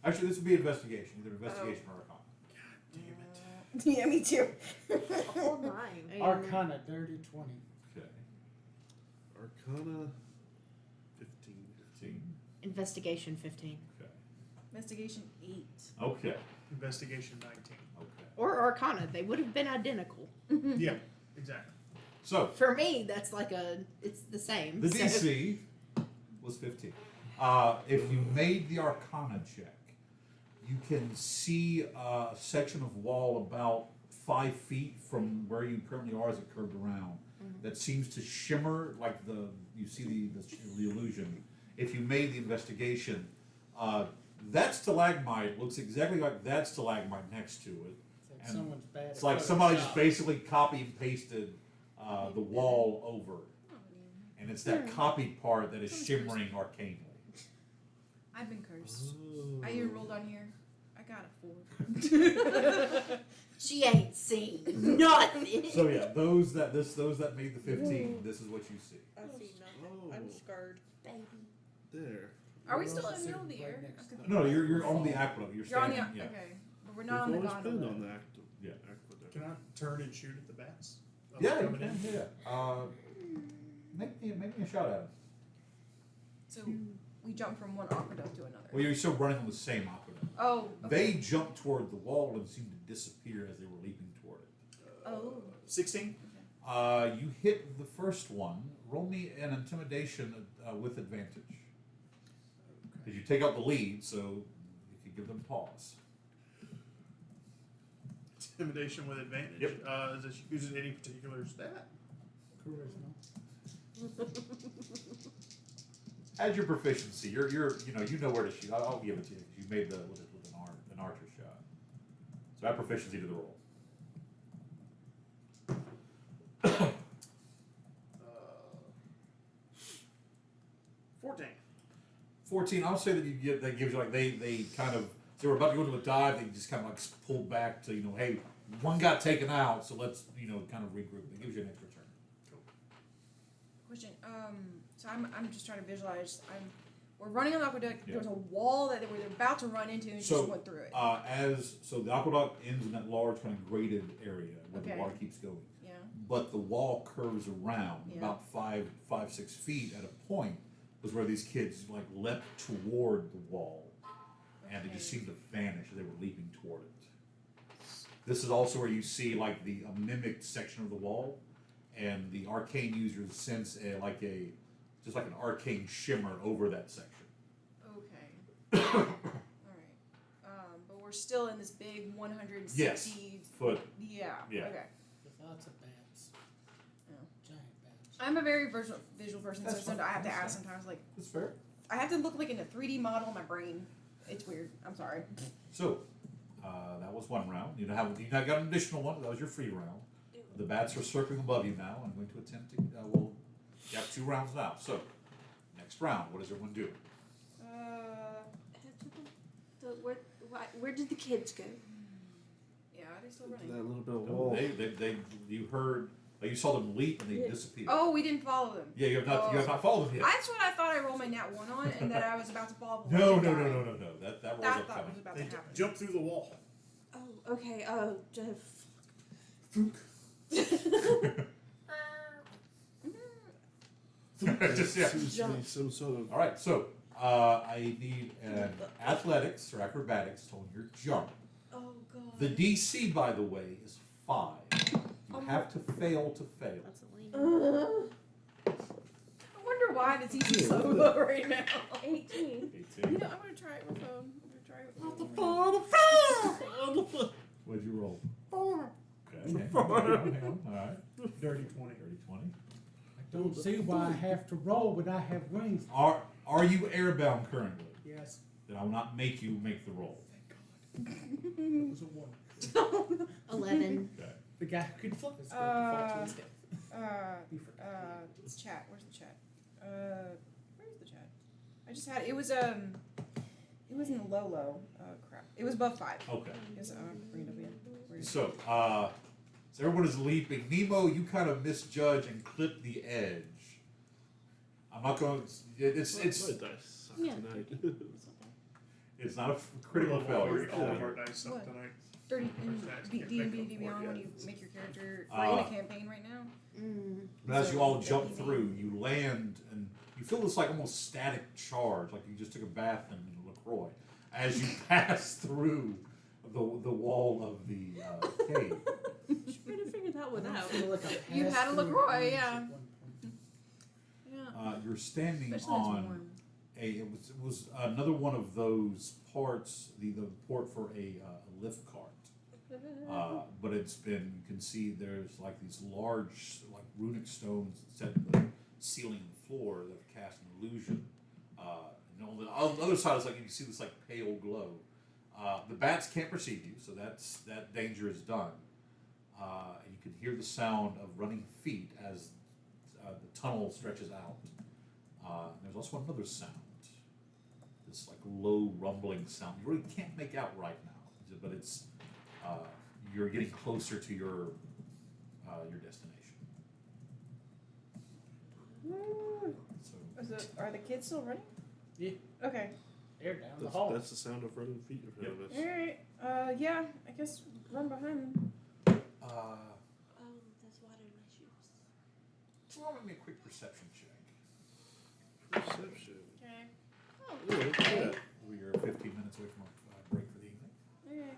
Actually, this would be investigation. Either investigation or Arcana. yeah, me too. Oh my. Arcana, dirty 20. Okay. Arcana 15. 15. Investigation 15. Okay. Investigation 8. Okay. Investigation 19. Okay. Or Arcana. They would have been identical. Yeah, exactly. So, For me, that's like it's the same. the So- DC was 15. If you made the Arcana check, you can see a section of wall about 5 feet from where you currently are as it curved around that seems to shimmer like you see the illusion. If you made the investigation, that stalagmite looks exactly like that stalagmite next to it. It's like And someone's bad. It's at like somebody just Photoshop. basically copy and pasted the wall over. And it's that copied part that is shimmering arcanely. I've been cursed. Oh. I even rolled on here. I got a 4. She ain't seen nothing. So yeah, those that made the 15, this is what you see. I see nothing. Oh. I'm scarred. Baby. There. Are we We're still also in the middle of the sitting air? right next to Okay. them. No, you're on the aqueduct. You're You're on standing. the Yeah. okay, but we're not on the We've always been gondola. on the aqueduct. Can I turn and shoot at the bats? Yeah, you Coming can. in? Yeah. Make me a shot at him. So we jump from one aqueduct to another. Well, you're still running on the same aqueduct. Oh. They Okay. jumped toward the wall and seemed to disappear as they were leaping toward it. Oh. 16? You hit the first one. Roll me an intimidation with advantage. Because you take out the lead, so you could give them pause. Intimidation with advantage. Yep. Is it using any particular stat? Charisma. Add your proficiency. You know where to shoot. I'll give it to you because you made with an archer shot. So add proficiency to the roll. 14. 14. I'll say that gives you like they kind of they were about to go into a dive. They just kind of like pulled back to hey, one got taken out, so let's kind of regroup. It gives you an extra turn. Question. So I'm just trying to visualize. We're running on the aqueduct. Yeah. There's a wall that we're about to run into, and So, just went through it. So the aqueduct ends in that large kind of graded area where Okay. the water keeps going. Yeah. But the wall curves around Yeah. about 6 feet at a point was where these kids like leapt toward the wall, and they just seemed to vanish as they were leaping toward it. This is also where you see like the mimicked section of the wall, and the arcane users sense just like an arcane shimmer over that section. Okay. All right. But we're still in this big 160 Foot. Yeah. Yeah. Okay. With lots of bats. Yeah. Giant bats. I'm a very visual person, That's so sometimes fine. I have to That's ask fine. sometimes like That's fair. I have to look like in a 3D model in my brain. It's weird. I'm sorry. So, that was one round. You got an additional one. That was your free round. The bats are circling above you now. I'm going to attempt to. You have 2 rounds now. So, next round. What is everyone doing? Where did the kids go? Yeah, are they still That running? little bit of wall. You heard. You saw them leap and they Yeah. disappeared. Oh, we didn't follow them. Yeah, you have not followed them yet. That's what I thought I rolled my nat 1 on, and that I was about to follow. the No. one that died. That rolls That up thought was coming. about They to happen. jump through the wall. Oh, okay. Oh, Jeff. Just yeah. Seems to be some sort of. All right. So I need an athletics or acrobatics on your jump. Oh God. The DC, by the way, is 5. You have to fail to fail. That's a lame. I wonder why the TC is so low right now. 18. 18. You know, I'm gonna try it with phone. I'm gonna try it with phone. What'd you roll? 4. Okay. Hang on. All right. Dirty 20. Dirty 20. I don't see why I have to roll when I have wings. Are you airbound currently? Yes. Then I will not make you make the roll. It was a 1. 11. Okay. The guy who could fly is going to fall to his death. He forgot. Chat. Where's the chat? Where's the chat? I just had it was in the low. Crap. It was above 5. Okay. Yes, bring it up again. Where is it? So everyone is leaping. Nemo, you kind of misjudge and clip the edge. I'm not going. It's My dice suck Yeah. tonight. it's not a critical failure. All of our dice up What? tonight. 30 in Stats D&D can't make up for it Beyond when yet. you make your character. We're in a campaign right now. But as you all jump through, you land and you feel this like almost static charge, like you just took a bath in LaCroix, as you pass through the wall of the cave. Trying to figure that one I out. feel like I You had a passed through LaCroix, wings yeah. at one point. Yeah. You're standing Especially when it's on warm. it was another one of those parts, the port for a lift cart. But it's been, you can see there's like these large like runic stones set in the ceiling and floor that have cast an illusion. And on the other side is like you can see this like pale glow. The bats can't perceive you, so that danger is done. And you can hear the sound of running feet as the tunnel stretches out. And there's also another sound, this like low rumbling sound. You really can't make out right now, but it's you're getting closer to your destination. So Are the kids still running? Yeah. Okay. They're down the hall. That's the sound of running feet in front of us. Alright. Yeah, I guess run behind them. There's water in my shoes. Well, make me a quick perception check. Perception. Okay. Oh, look at that. We are 15 minutes away from our break for the evening. Okay.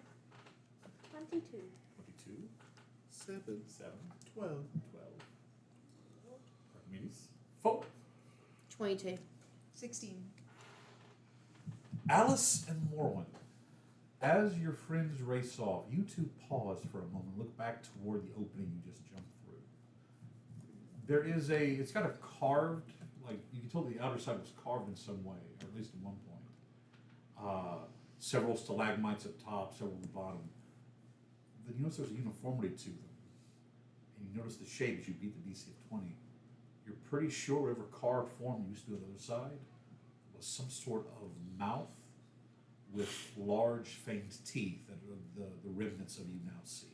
22. 22, 7. 7, 12. 12. Archimedes. 4. 22. 16. Alice and Morwen, as your friends race off, you two pause for a moment, look back toward the opening you just jumped through. There is it's kind of carved, like you can tell the outer side was carved in some way, or at least at one point. Several stalagmites at top, several at the bottom. But you notice there's a uniformity to them. And you notice the shape as you beat the DC of 20. You're pretty sure whatever carved form you used to do on the other side was some sort of mouth with large faint teeth that are the remnants of you now see.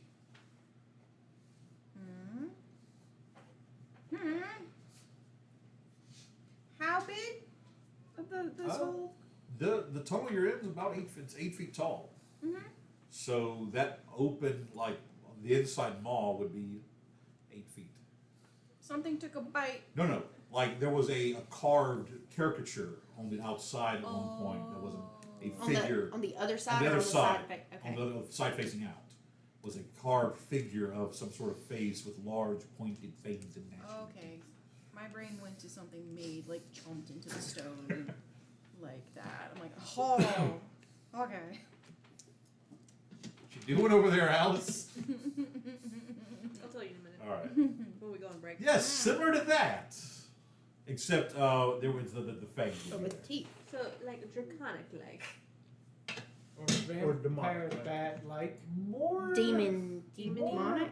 How big of the this whole? The tunnel you're in is about 8 feet. It's 8 feet tall. Mhm. So that open, like the inside maw, would be 8 feet. Something took a bite. No. Like there was a carved caricature on the outside at one point. That wasn't a figure. On the other side. On the or other on the side. Okay. On the other side facing out was a carved figure of some sort of face with large pointed fangs and gnashing. Okay. My brain went to something made, like chomped into the stone, like that. I'm like, oh, okay. What you doing over there, Alice? I'll tell you in a minute. All right. When we go on break. Yes, similar to that. Except there was the fangs. But with teeth. So like draconic, like. Or Or demonic, vampire like- bat like. More Demonic?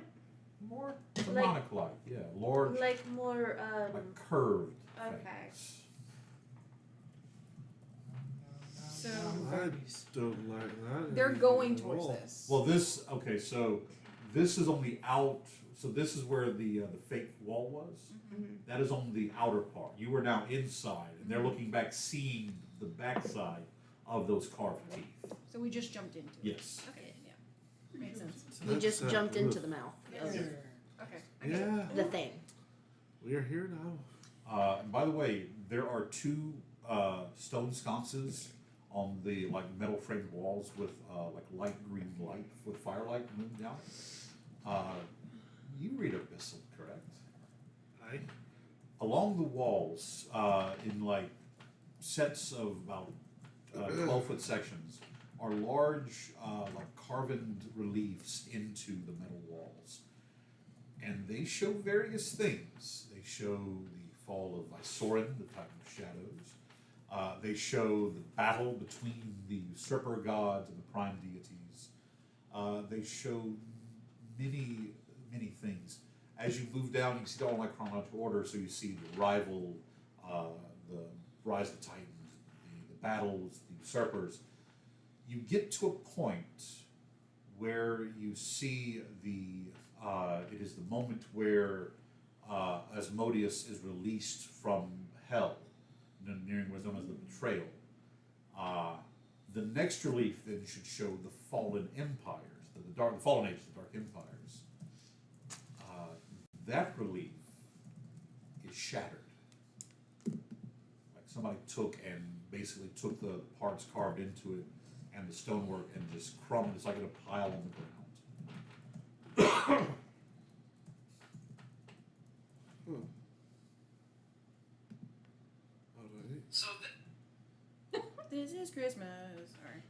More demonic like, yeah. Large, Like more like curved okay. fangs. So I don't like that. they're going at towards all. this. Well, so this is on the out. So this is where the fake wall was. Mhm. That is on the outer part. You are now inside, and they're looking back, seeing the backside of those carved teeth. So we just jumped into it. Yes. Okay, yeah. Makes sense. So We that's just that jumped roof. into the mouth of Okay. I get it. Yeah, the thing. we are here now. And by the way, there are two stone sconces on the like metal framed walls with like light green light with firelight moving down. You read Abyssal, correct? I Along the walls, in like sets of about 12-foot sections, are large like carved reliefs into the metal walls, and they show various things. They show the fall of Isorin, the Titan of Shadows. They show the battle between the usurper gods and the prime deities. They show many things. As you move down, you can see it all in like chronological order. So you see the rival, the rise of the Titans, the battles, the usurpers. You get to a point where you see it is the moment where Asmodeus is released from hell, nearing what's known as the betrayal. The next relief then should show the fallen empires, the fallen ages, the dark empires. That relief is shattered. Like somebody took and basically took the parts carved into it and the stonework and just crumbled. It's like in a pile on the ground. Alright. So This is Christmas. Sorry.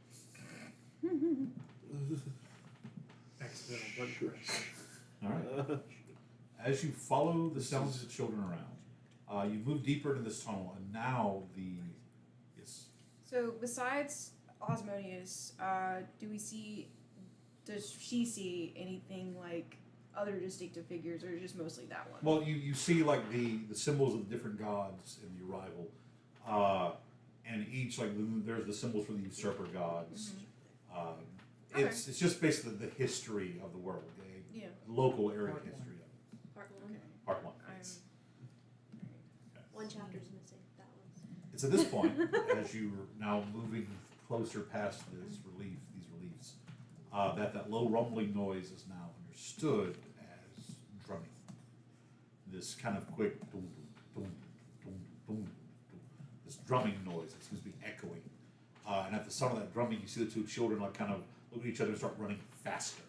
Accidental button press. All right. As you follow the sounds of the children around, you move deeper into this tunnel, and now yes. So besides Osmodeus, does she see anything like other distinctive figures, or just mostly that one? Well, you see like the symbols of the different gods in the arrival, and each like there's the symbols for the usurper gods. It's just basically the history of the world, Yeah. local area Part one. history of it. Part one. Okay. Part one. I'm, Yes. One chapter's missing. That one's. It's at this point, as you're now moving closer past these reliefs, that low rumbling noise is now understood as drumming. This kind of quick dum, dum, dum, dum, dum, dum, this drumming noise that seems to be echoing. And at the sound of that drumming, you see the two children like kind of look at each other and start running faster.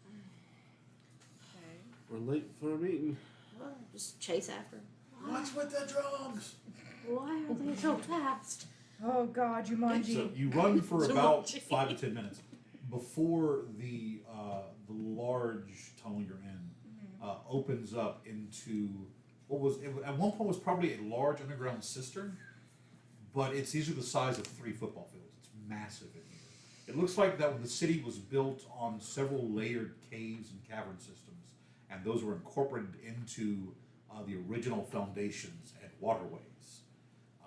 okay. We're late for a meeting. Well, just chase after him. What's with the drums? Why are they so fast? Oh God, Jumanji. So you run for about 5 to 10 minutes before the large tunnel you're in opens up into at one point was probably a large underground cistern, but it's easily the size of 3 football fields. It's massive in here. It looks like that when the city was built on several layered caves and cavern systems, and those were incorporated into the original foundations and waterways.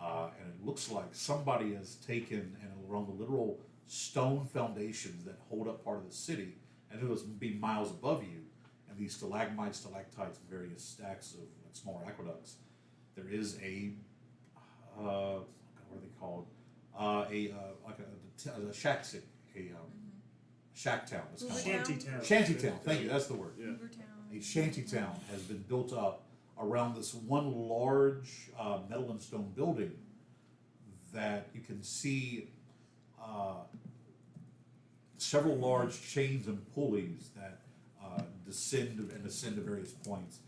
And it looks like somebody has taken and run the literal stone foundations that hold up part of the city, and it will be miles above you, and these stalagmites, stalactites, and various stacks of like, smaller aqueducts. There is a where what are they called? A shack city, shack town. It's kind of Shanty town. shanty town. Thank you. That's the word. Yeah. Beavertown. A shanty town has been built up around this one large metal and stone building that you can see several large chains and pulleys that descend and ascend to various points.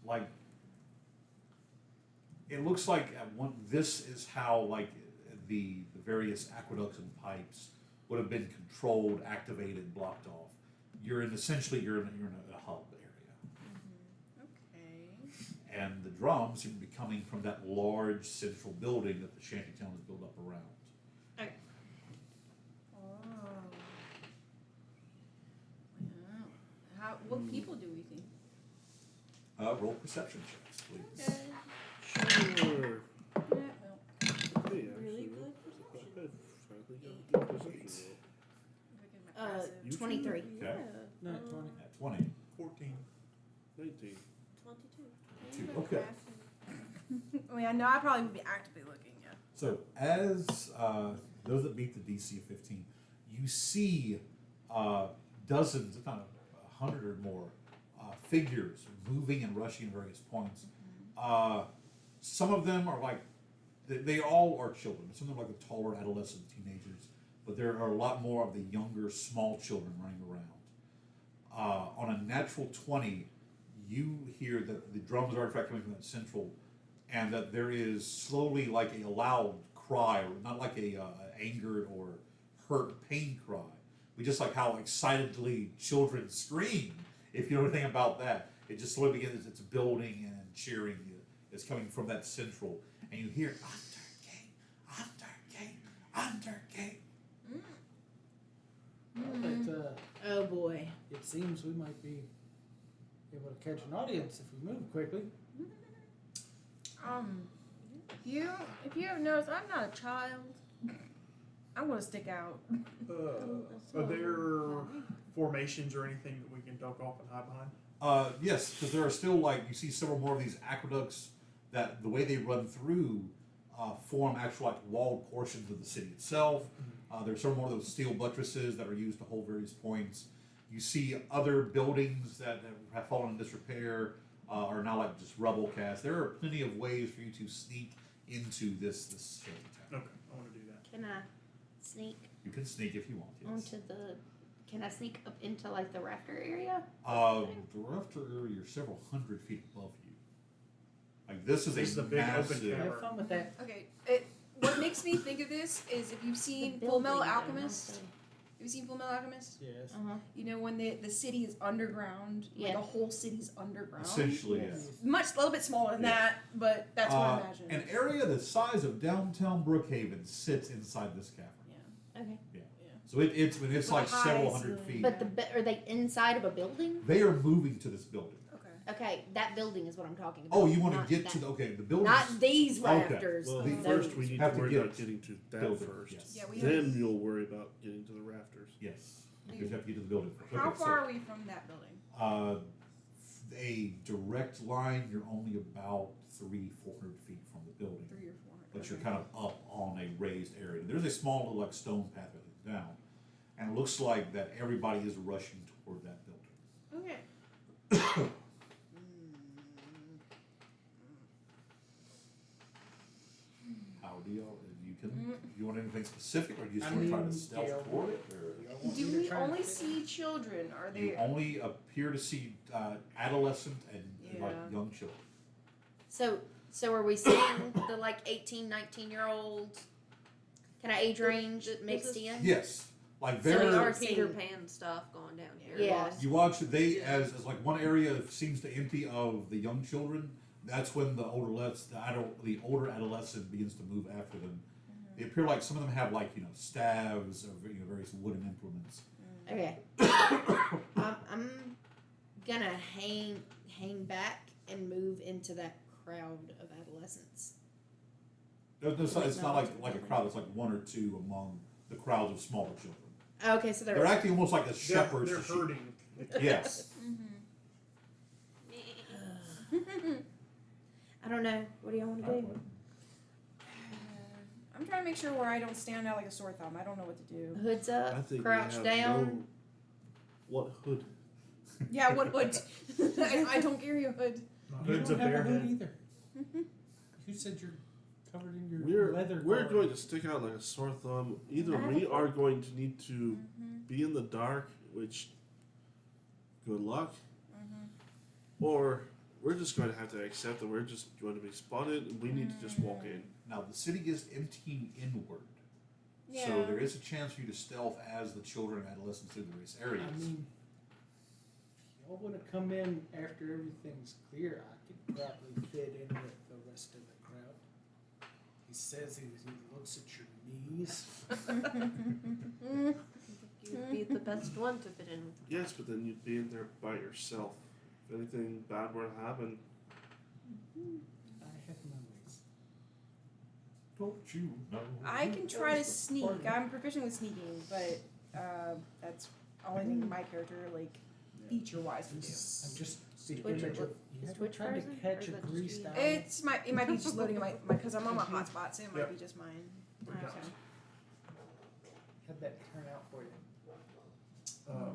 Like, it looks like this is how like the various aqueducts and pipes would have been controlled, activated, blocked off. You're in a hub area. Okay. And the drums seem to be coming from that large central building that the shantytown is built up around. Wow. What people do we think? Roll perception checks, please. Sure. Yeah, well, Hey, Really actually, good not bad. Finally got a good perception roll. look at my passive. You 23. Okay. No, 20. At 20. 14. 19. 22. Two. Okay. I mean, I know I probably would be actively looking, yeah. So as those that beat the DC 15, you see dozens, if not 100 or more, figures moving and rushing at various points. Some of them are like, they all are children. Some of them are like the taller adolescent teenagers, but there are a lot more of the younger, small children running around. On a natural 20, you hear that the drums are in fact coming from that central, and that there is slowly like a loud cry, or not like a angered or hurt pain cry, but just like how excitedly children scream. If you know anything about that, it just slowly begins. It's building and cheering. It's coming from that central, and you hear Undergate. Oh boy. It seems we might be able to catch an audience if we move quickly. If you have noticed, I'm not a child. I'm gonna stick out. Are there formations or anything that we can duck off and hide behind? Yes, because there are still like you see several more of these aqueducts that the way they run through form actual like walled portions of the city itself. There's several more of those steel buttresses that are used to hold various points. You see other buildings that have fallen in disrepair are now like just rubble cast. There are plenty of ways for you to sneak into this shanty town. Okay, I want to do that. Can I sneak You can sneak if you want. Yes. onto the? Can I sneak up into like the rafter area? The rafter area are several hundred feet above you. Like this is This is a a big open massive. cavern. Have fun with that. Okay. What makes me think of this is if you've seen The Full Metal building, Alchemist. Have you seen Full Metal Alchemist? Yes. Uh-huh. You know when the city is underground, like Yeah. a whole city's underground. Essentially, Yes. yes. Much, a little bit smaller than Yeah. that, but that's what I imagine. An area the size of downtown Brookhaven sits inside this cavern. Yeah. Okay. So it's With like a high several hundred ceiling. feet. But are they inside of a building? They are moving to this building. Okay. Okay, that building is what I'm talking about. Oh, you want Not to get that. to the building? Not these Okay. rafters. Well, The- first we need have to to worry get about getting to that building, first. yes. Yeah, we Then you'll worry about getting to the rafters. Yes. You have to get to the building first. How Okay, so, far are we from that building? a direct line, you're only about 300-400 feet from the building. 300 or 400. But you're kind of up on a raised area. There's a small little like stone path that leads down, and it looks like that everybody is rushing toward that building. Okay. How do you want anything specific, or do you just I want to try mean, to stealth yeah, toward it? Or? Do we only see children? Are You they? only appear to see adolescent and like Yeah. young children. So are we seeing the like 18, 19-year-old kind of age range This mixed is- in? Yes, like So So they're. we our are Peter seeing- Pan stuff going down here. Yeah. You watch as like one area seems to empty of the young children. That's when the the older adolescent begins to move after them. They appear like some of them have like staves or various wooden implements. Okay. I'm gonna hang back and move into that crowd of adolescents. It's not like a crowd. It's like one or two among the crowds of smaller children. Okay, so They're acting almost like the shepherds. They're to sheep. herding. Yes. I don't know. What do y'all want to do? I'm trying to make sure where I don't stand out like a sore thumb. I don't know what to do. Hoods I up, think crouch we have down. no. What hood? Yeah, what hood? I don't carry a hood. You Hood's a don't have bear a hood head. either. You said you're covered in your We're leather. we're guard. going to stick out like a sore thumb. Either I have we a are going to need to be in the dark, which good luck, or we're just going to have to accept that we're just going to be spotted and we need to just walk in. Now the city is emptying inward, so Yeah. there is a chance for you to stealth as the children and adolescents through the various areas. I mean, if y'all want to come in after everything's clear, I could probably fit in with the rest of the crowd. He says he looks at your knees. You'd be the best one to fit in with. Yes, but then you'd be in there by yourself. If anything bad were to happen, I have memories. Don't you know? I can try to sneak. I'm proficient with sneaking, but that's only thing my character, like, feature-wise, can do. I'm just the Twitch, image of you is ever Twitch tried frozen, to or catch is a that just greased you? owl. It might be just loading in my because I'm on my hotspot, so it might Yep. be just mine. Okay. Okay. How'd that turn out for you?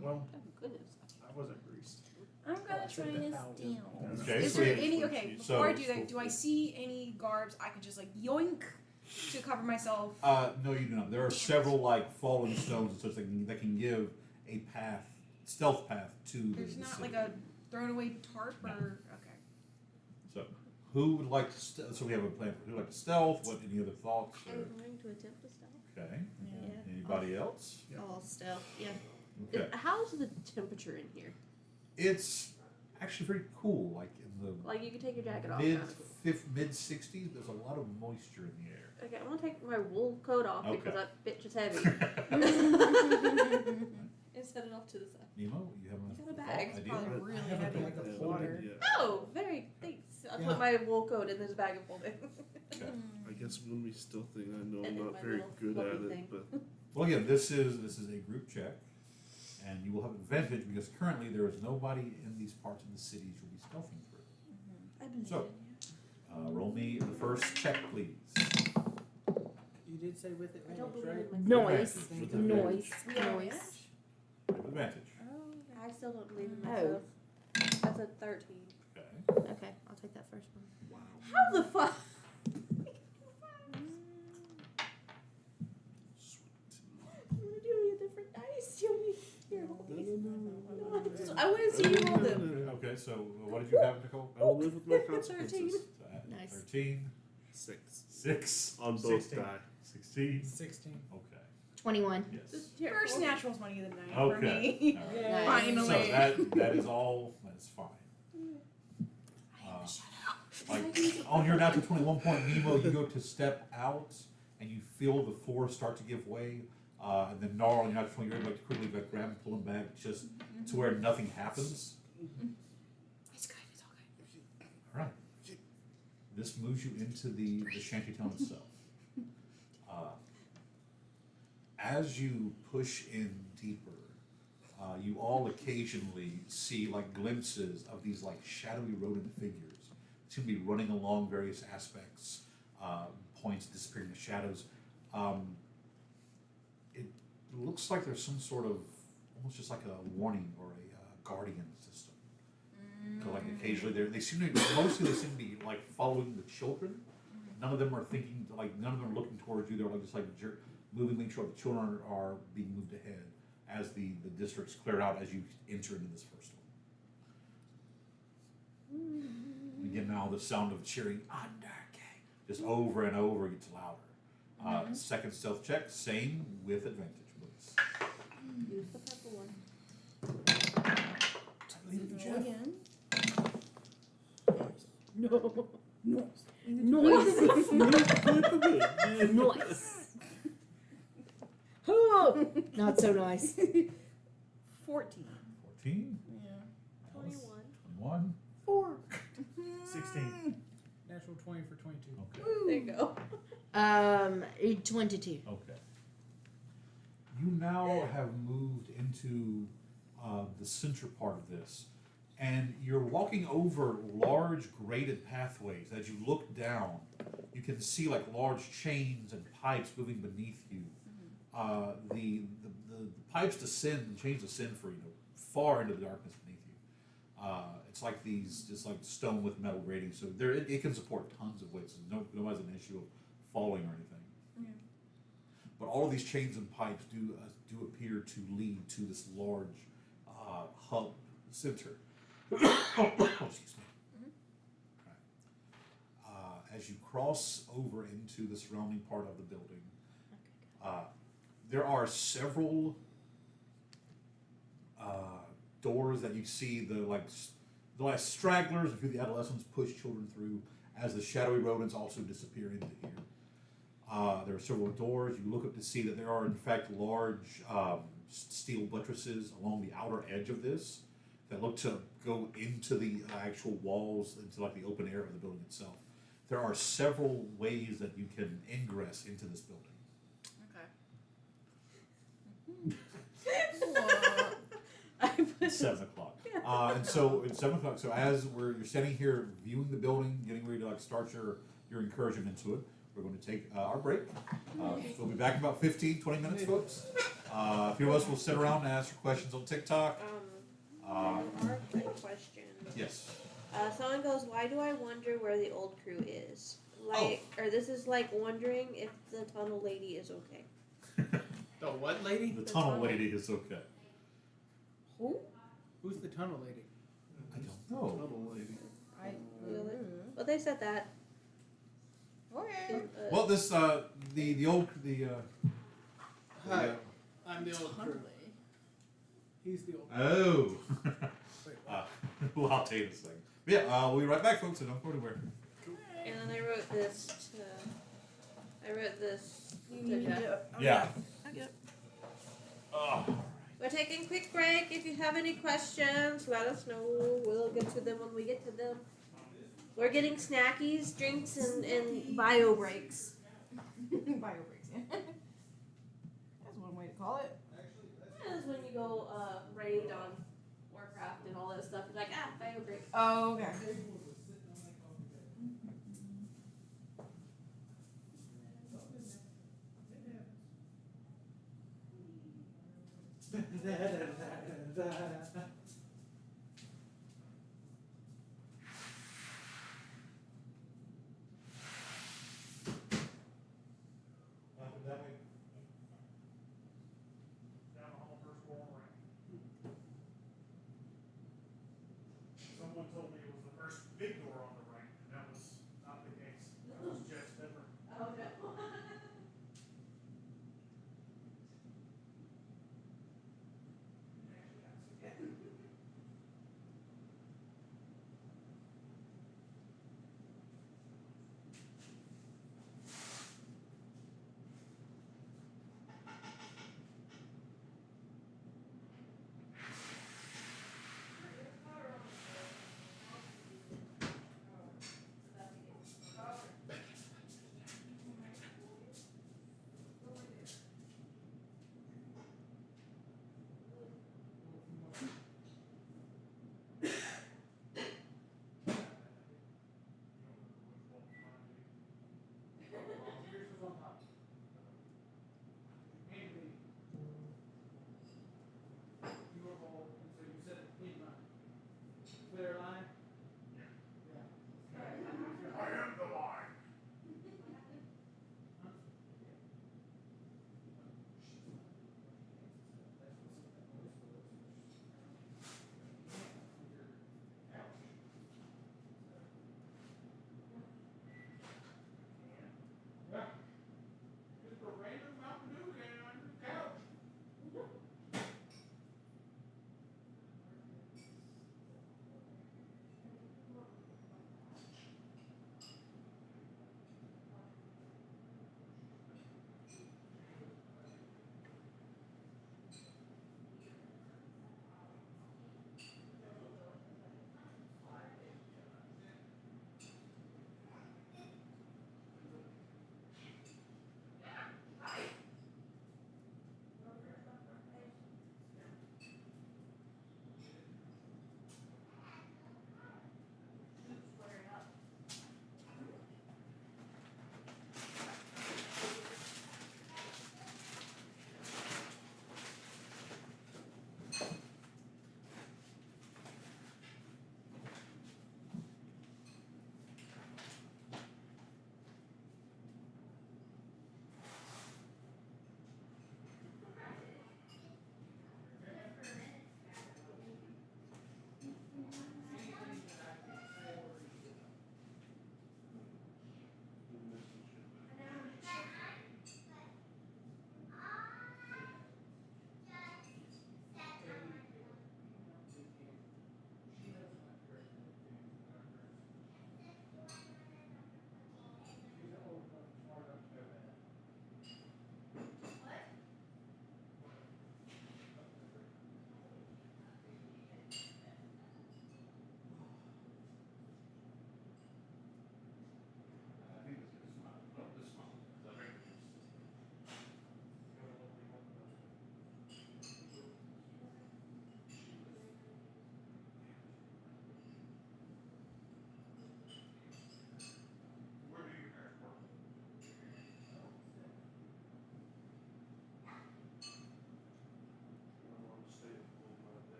Well, Oh goodness. I wasn't greased. I'm gonna I said try the to owl. steal. Okay, Is so there we- any before so- I do that? Do I see any garbs I could just like yoink to cover myself? No, you do not. There are several like fallen stones and such that can give a path, stealth path to There's the not city. like a thrown away tarp No. or okay. So, who would like to? So we have a plan for who would like to stealth. What? Any other thoughts? I'm Or, going to attempt to stealth. okay. Yeah. Anybody else? Yeah. All stealth. Yeah. Okay. How's the temperature in here? It's actually very cool. Like in the Like you can take your jacket off. mid kind of cool. mid 60s. There's a lot of moisture in the air. Okay, I'm gonna take my wool coat off Okay. because that bitch is heavy. And set it off to the side. Nemo, you have I got a thought, bag. It's idea? probably really I have a heavy bag with of the holding. water. yeah. Oh, very thanks. I Yeah. put my wool coat in this bag of holding. Okay. I guess when we still think I know I'm And then not my very little good at fluffy it, thing. but Well, again, this is a group check, and you will have advantage because currently there is nobody in these parts of the cities you'll be stealthing through. I believe So. in you. Roll me the first check, please. You did say with it, I don't believe right? in myself. Noise. Advantage. With Noise. We have Noise. advantage? With advantage. I still don't believe in Oh. myself. That's a 13. Okay. Okay, I'll take that first one. Wow. How the fuck? I'm gonna do a different dice. Here, hold these. No, I want to see you roll them. Okay, so what did you have, Nicole? I will live with my consequences. 13. So at Nice. 13, 6 6, on both 16. die. 16. 16. Okay. 21. Yes. First natural's money of the night for Okay. me. All right. Yeah. Finally. So that is all. That's fine. Like on your natural 21 point Nemo, you go to step out and you feel the force start to give way, and then Nar on your natural 20, you're able to quickly like grab and pull him back just to where nothing happens. It's good. It's all good. All right. This moves you into the shantytown itself. As you push in deeper, you all occasionally see like glimpses of these like shadowy rodent figures. Seem to be running along various aspects, points disappearing in the shadows. It looks like there's some sort of almost just like a warning or a guardian system. 'Cause, like occasionally they seem to mostly they seem to be like following the children. None of them are thinking like none of them are looking towards you. They're like just like moving, making sure the children are being moved ahead as the district's cleared out as you enter into this first one. And again, now the sound of cheering just over and over gets louder. Second stealth check, same with advantage, please. Use the purple one. Roll again. No. Noise. Noise. Oh, not so nice. 14. 14. Yeah. 21. 21. 4. 16. Natural 20 for 22. Okay. There you go. 22. Okay. You now have moved into the center part of this, and you're walking over large graded pathways. As you look down, you can see like large chains and pipes moving beneath you. The pipes descend and chains descend for far into the darkness beneath you. It's like these just like stone with metal grating, so it can support tons of weight. So nobody's an issue of falling or anything. Yeah. But all of these chains and pipes do appear to lead to this large hub center. Excuse me. As you cross over into the surrounding part of the building, there are several doors that you see the last stragglers, a few of the adolescents push children through as the shadowy rodents also disappear into here. There are several doors. You look up to see that there are in fact large steel buttresses along the outer edge of this that look to go into the actual walls, into like the open air of the building itself. There are several ways that you can ingress into this building. Okay. It's 7 o'clock. And so it's 7 o'clock. So as you're standing here viewing the building, getting ready to like start your incursion into it, we're going to take our break. We'll be back in about 15, 20 minutes, folks. A few of us will sit around and answer questions on TikTok. Question. Yes. Someone goes, why do I wonder where the old crew is? Or this is like wondering if the tunnel lady is okay. The what lady? The tunnel lady is okay. Who? Who's the tunnel lady? I don't know. Tunnel lady. Well, they said that. Okay. Well, this the old Hi, I'm the old crew. Tunnel. He's the old. Oh. Wait, what? Well, I'll tell you this thing. But yeah, we'll be right back, folks. So don't go anywhere. And then I wrote this You to need Jeff. to. Yeah. Okay. Oh. We're taking a quick break. If you have any questions, let us know. We'll get to them when we get to them. We're getting snackies, drinks, and bio breaks. Bio breaks, yeah. That's one way to call it. That's when you go raid on Warcraft and all that stuff. You're like, bio break. Oh, okay. Someone told me it was the first big door on the right, and that was not the case. That was Jeff Stepper. Oh, no.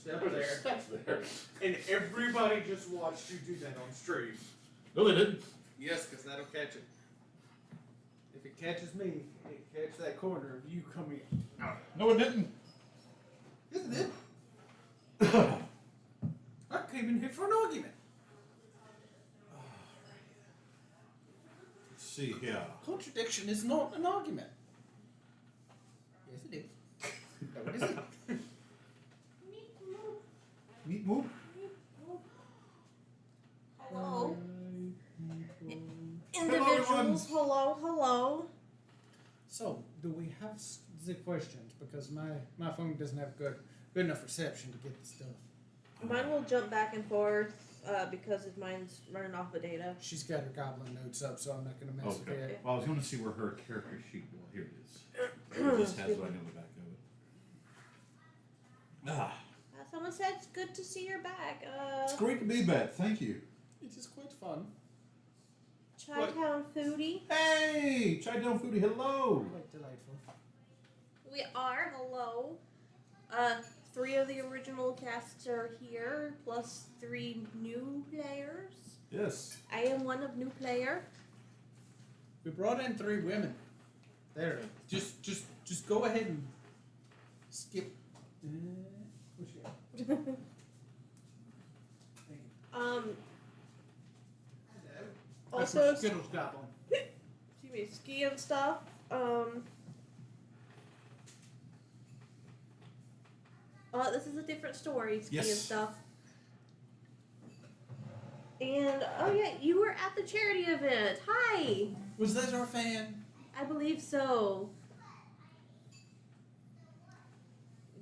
step There's a there. step there. And everybody just watched you do that on stream. No, they didn't. Yes, because that'll catch it. If it catches me, it catch that corner of you coming in. No, it didn't. Yes, it did. I came in here for an argument. Let's see here. Contradiction is not an argument. Yes, it is. No, it isn't. Meat move. Hello. everyone. Individuals, hello. So, do we have the questions? Because my phone doesn't have good enough reception to get the stuff. Mine will jump back and forth because mine's running off of data. She's got her goblin notes up, so I'm not going to mess with Okay. it. Well, I was going to see where her character sheet. Well, here it is. It just has what I know the back of it. Ah, Someone said it's good to see you're back. it's great to be back. Thank you. It is quite fun. Chi-Town Foodie. Hey, Chai Down Foodie. Hello. Quite delightful. We are, hello. 3 of the original casts are here, plus 3 new players. Yes. I am one of new player. We brought in 3 women. There. Just go ahead and skip. What's your Thank you. That's Also, what Skittles Goblin. excuse me, ski and stuff. This is a different story, ski and Yes. stuff. And oh yeah, you were at the charity event. Hi. Was that our fan? I believe so.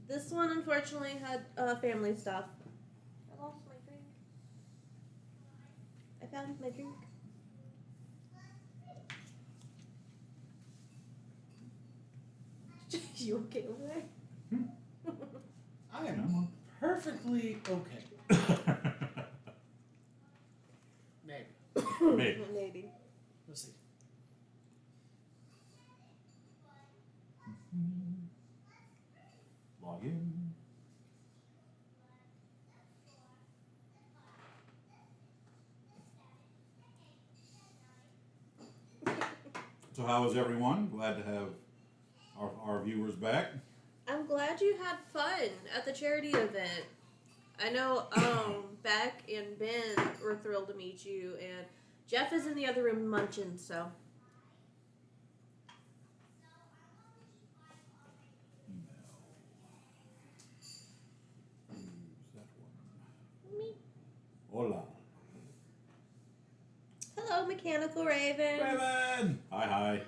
This one unfortunately had family stuff. I lost my drink. I found my drink. You okay over there? I am perfectly okay. Maybe. Maybe. Maybe. We'll see. Log in. So how is everyone? Glad to have our viewers back. I'm glad you had fun at the charity event. I know Beck and Ben were thrilled to meet you, and Jeff is in the other room munching, so. Who's that one? Me. Hola. Hello, Mechanical Raven. Raven! Hi.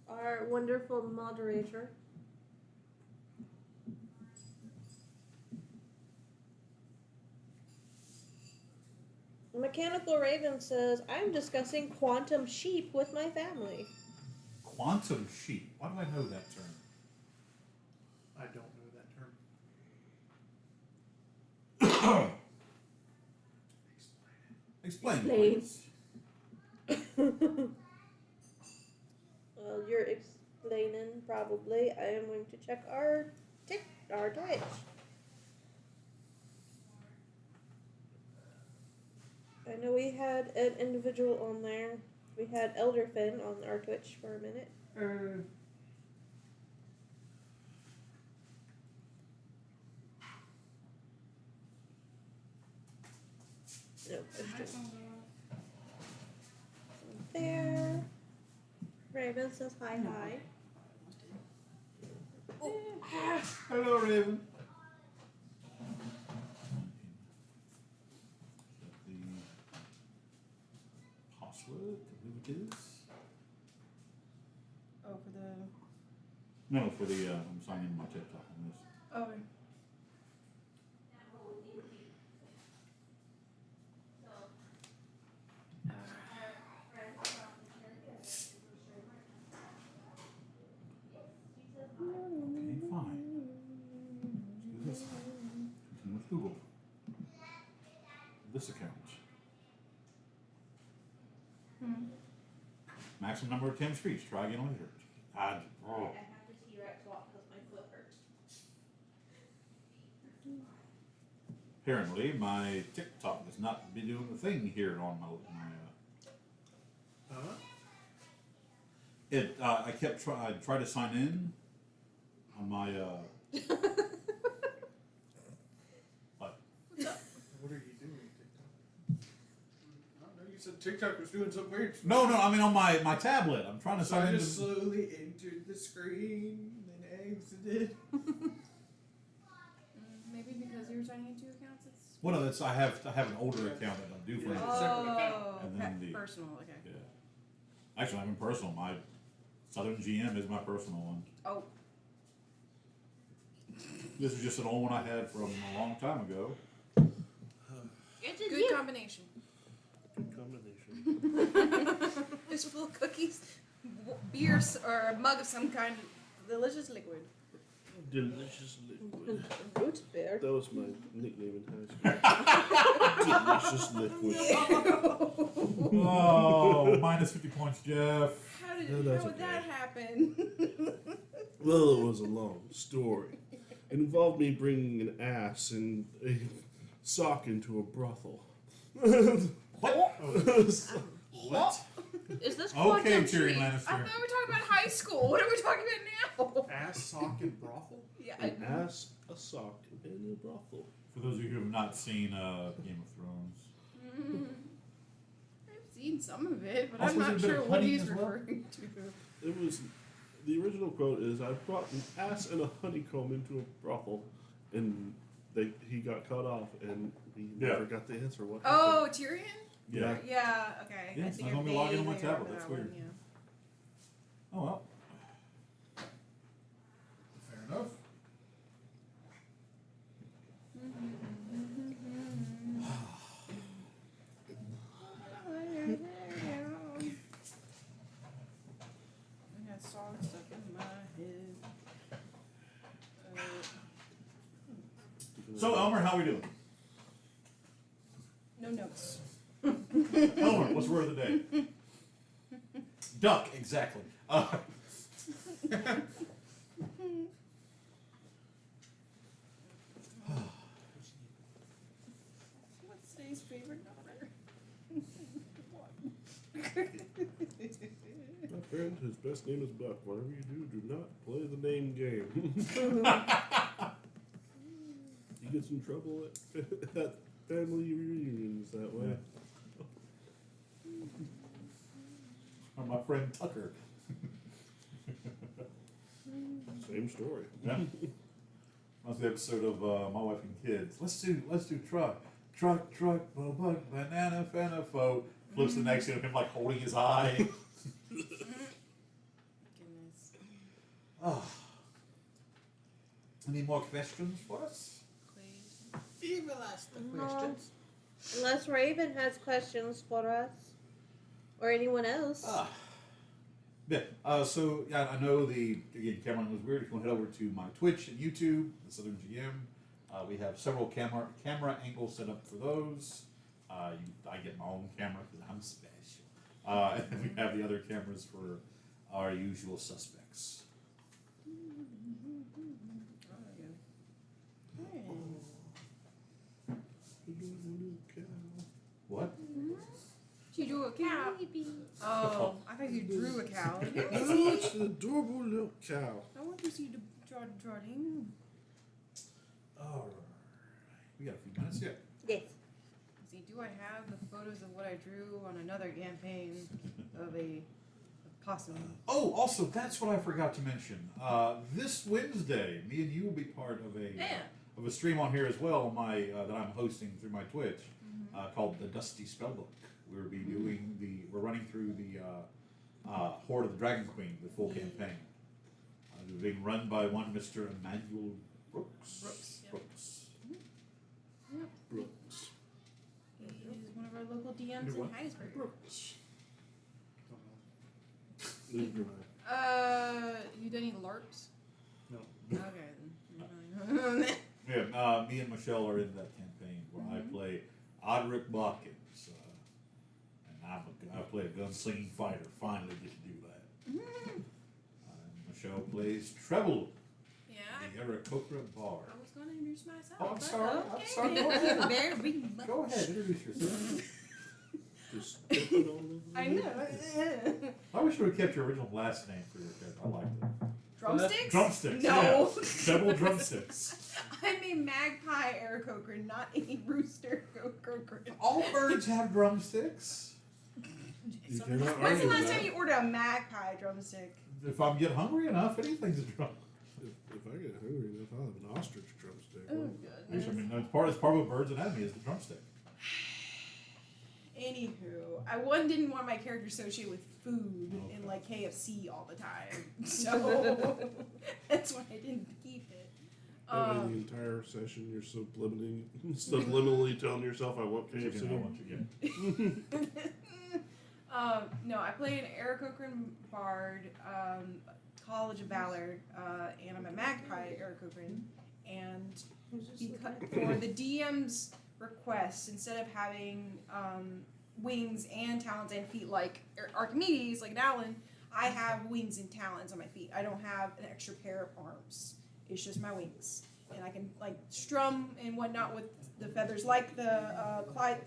Our wonderful moderator. Mechanical Raven says, I'm discussing quantum sheep with my family. Quantum sheep. Why do I know that term? I don't know that term. Explain, Explain. please. Well, you're explaining probably. I am going to check our Twitch. I know we had an individual on there. We had Elderfin on our Twitch for a minute. No question. There. Raven says hi. Hello, Raven. The password, I believe it is. Oh, for the. No, for the I'm signing in my TikTok on this. Oh, okay. Okay, fine. Let's do this. Continue with Google. This account. Maximum number of Tim Streets. Try again later. God. Oh. I have to T-Rex walk because my foot hurts. apparently my TikTok does not be doing the thing here on my Huh? I tried to sign in on my What are you doing, TikTok? I don't know. You said TikTok was doing something weird. no, I mean on my tablet. I'm trying to So sign I in. just slowly entered the screen, then exited. Maybe because you're signing in 2 accounts, it's. Well, no, that's I have an older account that I'm due for. Yeah. it. Separate account. And then the- personal. Okay. Yeah. Actually, I'm in personal. My Southern GM is my personal one. Oh. This is just an old one I had from a long time ago. It's a Good combination. Good combination. Fistful of cookies, beer, or a mug of some kind of delicious liquid. Delicious liquid. root beer. That was my nickname in high school. Delicious liquid. Oh, minus 50 points, Jeff. How No, how that's would okay. that happen? Well, it was a long story. It involved me bringing an ass and a sock into a brothel. What? What? Is this Okay, quantum Tyrion cheat? I Lannister. thought we were talking about high school. What are we talking about now? Ass, sock, and brothel? Yeah, An ass, a sock, and a brothel. For those of you who have not seen Game of Thrones. I've seen some of it, but Also, I'm not was there a bit sure of what honey he's as well? referring to. It was the original quote is I brought an ass and a honeycomb into a brothel, and he got cut off, and we never got the answer. What happened? Oh, Tyrion? Yeah. Yeah, okay. Yeah, I it's think not I gonna be logging on my vaguely tablet, remember that's that one, weird. yeah. Oh well. Fair enough. I got song stuck in my head. So Elmer, how we doing? No notes. Elmer, what's the word of the day? Duck, exactly. What's today's favorite number? My friend, his best name is Buck. Whatever you do not play the name game. He gets in trouble at family reunions that way. Or my friend Tucker. Same story. Yeah. That's the episode of My Wife and Kids. Let's do truck, bug, banana, fanafo. Flips the next scene of him like holding his eye. Goodness. Oh. Any more questions for us? Please. You will ask the questions. Unless Raven has questions for us. Or anyone else. Yeah. So yeah, I know again Cameron was weird. If you want to head over to my Twitch and YouTube, the Southern GM, we have several camera angles set up for those. I get my own camera because I'm special. And then we have the other cameras for our usual suspects. What? You drew a cow. Oh, I thought you drew a cow. Oh, it's an adorable little cow. I want to see the drawing. All right. We got a few minutes yet. Yes. See, do I have the photos of what I drew on another campaign of a possum? Oh, also, that's what I forgot to mention. This Wednesday, me and you will be part of a stream on here as well. On my that I'm hosting through my Twitch, called the Dusty Spellbook. We're running through the Horde of the Dragon Queen, the full campaign. Being run by one Mr. Emmanuel Brooks. Brooks, yeah. Brooks. He's one of our local DMs in what? Hattiesburg. Neither do I. You done any LARPs? No. Okay. Then. Yeah, me and Michelle are in that campaign where I play Odric Botkins. And I play a gunslinging fighter. Finally get to do that. Michelle plays Treble, Yeah. the Aarakocra Bard. I was going to introduce myself. Oh, I'm but sorry. I'm okay. sorry. Go ahead. Very much. Go ahead, introduce yourself. Just put it on the- I know. I wish you would have kept your original last name for your character. I liked it. Drumsticks? Drumsticks. No. Yeah. Several drumsticks. I'm a magpie Aarakocra, not a rooster Kokokra. All birds have drumsticks. You cannot When's the argue last with time that. you ordered a magpie drumstick? If I get hungry enough, anything's a drum. If I get hungry enough, I'll have an ostrich drumstick. Oh, I goodness. mean, it's part of a bird's anatomy is the drumstick. Anywho, I didn't want my character associated with food and like KFC all the time, so that's why I didn't keep it. That way the entire session you're subliminally telling yourself I want Chicken, I KFC. want you get. No, I play an Aarakocran bard, College of Valor, and I'm a magpie Aarakocran, and for the DM's request, instead of having wings and talons and feet like Archimedes, like an Alan, I have wings and talons on my feet. I don't have an extra pair of arms. It's just my wings, and I can like strum and whatnot with the feathers, like the Clyde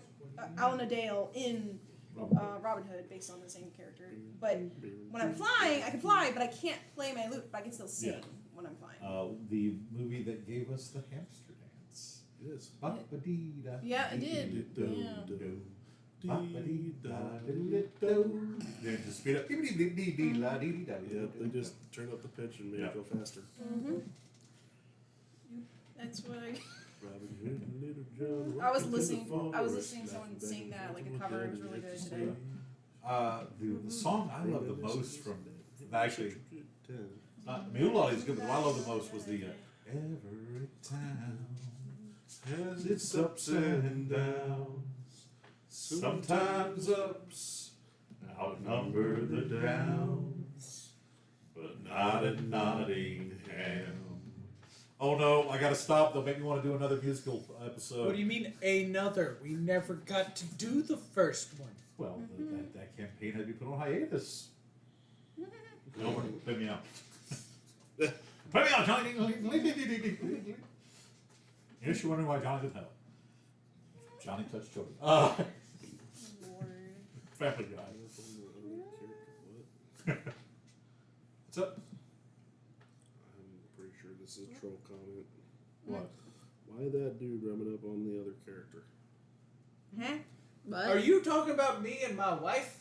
Alan Dale in Robin Hood, based on the same character. But when I'm flying, I can fly, but I can't play my lute, but I can still sing when I'm flying. The movie that gave us the hamster dance. Yes. Ba-ba-dee-da. Yeah, it did. Yeah. Then just speed up. Yep, they just turn up the pitch and make it go faster. Mm-hmm. That's what I. Robin Hood and Little John. I was walking listening. through the I was forest, listening to someone laughing sing back that like and a forth, cover. It was getting really good ecstasy. today. The song I love the most from actually Ten. Mulati is good, but what I love the most was the every town has its ups and downs. Sometimes ups outnumber the downs, but not at Nottingham. Oh no, I gotta stop. They'll make me want to do another musical episode. What do you mean another? We never got to do the first one. Well, that campaign had to be put on hiatus. Nobody, put me out. Put me out, Johnny. Yes, you're wondering why Johnny's in hell. Johnny touched children. Lord. Family Guy. What's up? I'm pretty sure this is a troll comment. What? Why that dude rubbing up on the other character? Huh? What? Are you talking about me and my wife?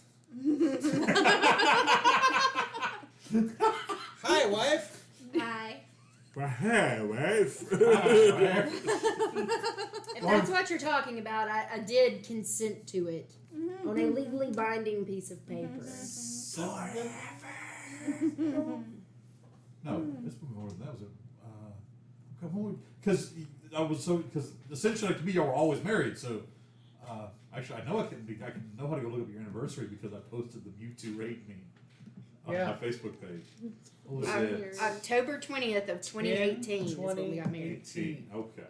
Hi, wife. Hi. Hey, wife. If that's what you're talking about, I did consent to it on a legally binding piece of paper. No, it's more than that. Was because I was so because essentially to me y'all were always married. So actually, I know I can know how to go look up your anniversary because I posted the Mewtwo raid meme on my Facebook page. What was it? October 20th of 2018 is when we got married. 18. Okay.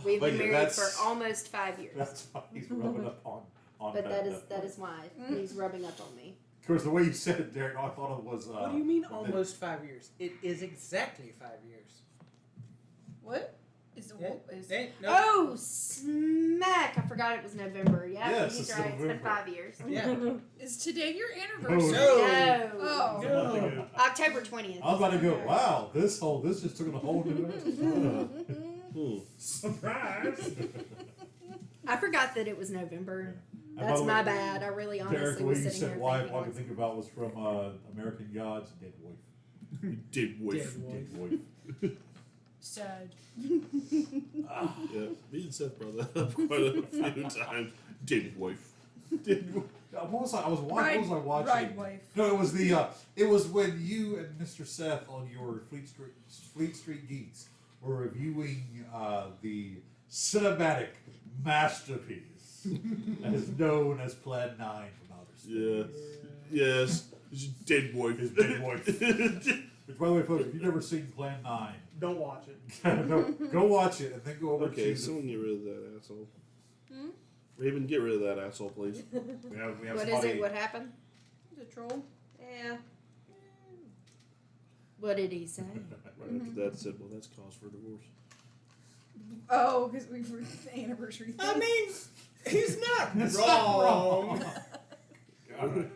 We've But been yeah, married that's- for almost 5 years. That's why he's rubbing up on But that that is why he's rubbing up on me. Of course, the way you said it, Derek, I thought it was. What do you mean almost 5 years? It is exactly 5 years. What? Is the No. Oh, smack! I forgot it was November. Yeah, Yes, he's it's right. It's been November. 5 years. Yeah. Is today your anniversary? No. Oh. No. October 20th. I was about to go. Wow, this just took a whole new. Surprise! I forgot that it was November. And by That's the my way, bad. I really Derek, honestly the way was you sitting said here wife, thinking. all I could think about was from American Gods, Dead Wife. Dead wife. Dead wife. Dead Wife. Sad. Yeah, me and Seth brought that up quite a few times. Dead wife. Dead Wife. What was I? I was watching. What was I watching? Ride wife. No, it was the. It was when you and Mr. Seth on your Fleet Street Geeks were reviewing the cinematic masterpiece that is known as Plan 9 from Outer Space. Yeah. Yes. It's Dead wife. His Dead Wife. Which, by the way, folks, if you've never seen Plan 9, Don't watch it. no, go watch it and then go over Okay, to someone get rid of that asshole. Hmm? Raven, get rid of that asshole, please. we have What somebody, is it? What happened? He's a troll. Yeah. What did he say? Right after that said, well, that's cause for divorce. Oh, because we were the anniversary thing. I mean, he's not It's wrong. not wrong.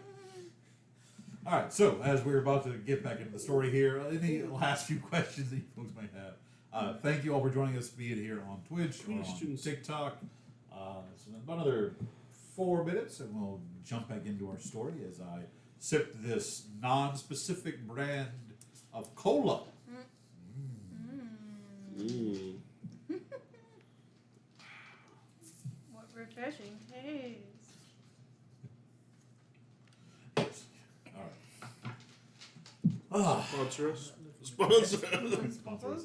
All right, so as we're about to get back into the story here, any last few questions that you folks might have? Thank you all for joining us, be it here on Twitch or on Questions. TikTok. So in about another 4 minutes, and we'll jump back into our story as I sip this non-specific brand of cola. Mm. What refreshing taste. Yes. All right. Sponsor us. Sponsor. Sponsor us.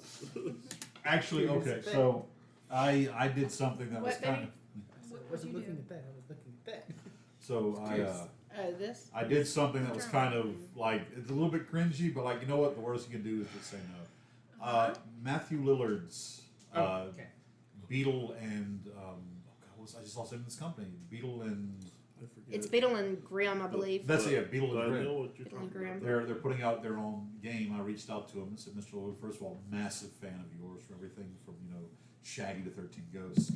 Actually, okay, so I did something that was What, kind baby? of. What I wasn't would you looking do? at that. I was looking at that. So This? I did something that was kind of like, it's a little bit cringy, but like, you know what? The worst you can do is just say no. Matthew Lillard's Okay. Beetle and oh God, I just lost him in this company. Beetle and I forget. It's Beetle and Grimm, I believe. that's it. Beetle But and I Grim. know what you're Beetle and talking about. Grimm. They're putting out their own game. I reached out to him and said, Mr. Lillard, first of all, massive fan of yours for everything from Shaggy to 13 Ghosts.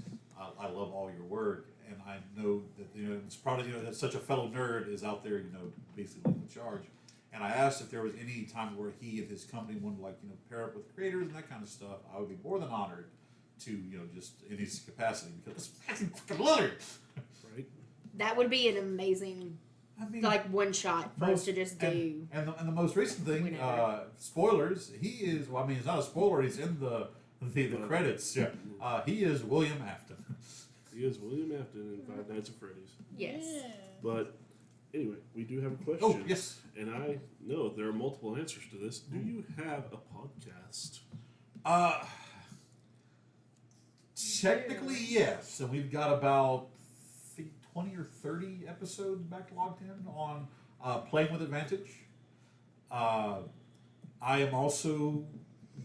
I love all your work, and I know that it's probably that such a fellow nerd is out there basically leading the charge. And I asked if there was any time where he and his company wanted to pair up with creators and that kind of stuff. I would be more than honored to just in his capacity because it's Matthew fucking Lillard. Right? That would be an amazing, I mean, like, one shot for us to just do. And the most recent thing, Whenever. spoilers. He is. Well, I mean, it's not a spoiler. He's in the credits. Yeah, he is William Afton. He is William Afton in Five Nights at Freddy's. Yes. But anyway, we do have a question. Oh yes. And I know there are multiple answers to this. Do you have a podcast? Technically, yes, and we've got about I think 20 or 30 episodes backlogged in on Playing with Advantage. I am also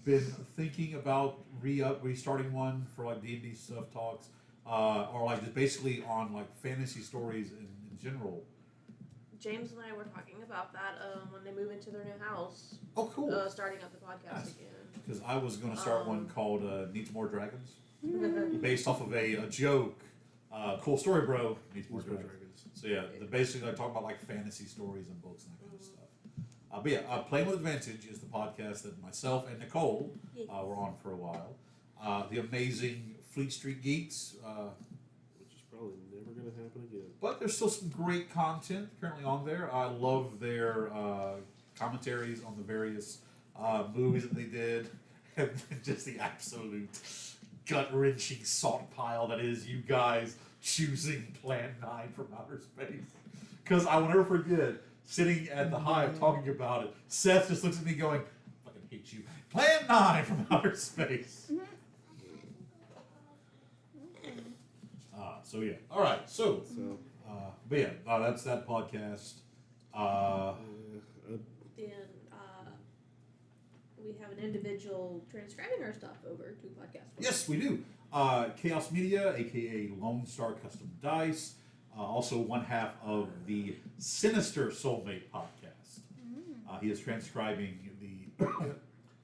been thinking about restarting one for like D&D stuff talks, or like just basically on like fantasy stories in general. James and I were talking about that when they move into their new house, Oh, cool! starting up the podcast Nice. again. Because I was going to start one called Needs More Dragons, based off of a joke. Cool story, bro. Needs More Dragons. So yeah, basically I talk about like fantasy stories and books and that kind of stuff. But yeah, Playing with Advantage is the podcast that myself and Nicole were on for a while. The amazing Fleet Street Geeks, Which is probably never going to happen again. but there's still some great content currently on there. I love their commentaries on the various movies that they did, and just the absolute gut-wrenching salt pile that is you guys choosing Plan 9 from outer space. Because I will never forget sitting at the Hive talking about it. Seth just looks at me going, "I fucking hate you." Plan 9 from outer space. So yeah. All right. So, but yeah, that's that podcast. Then we have an individual transcribing our stuff over to podcast. Yes, we do. Chaos Media, aka Lone Star Custom Dice, also one half of the Sinister Soulmate podcast. He is transcribing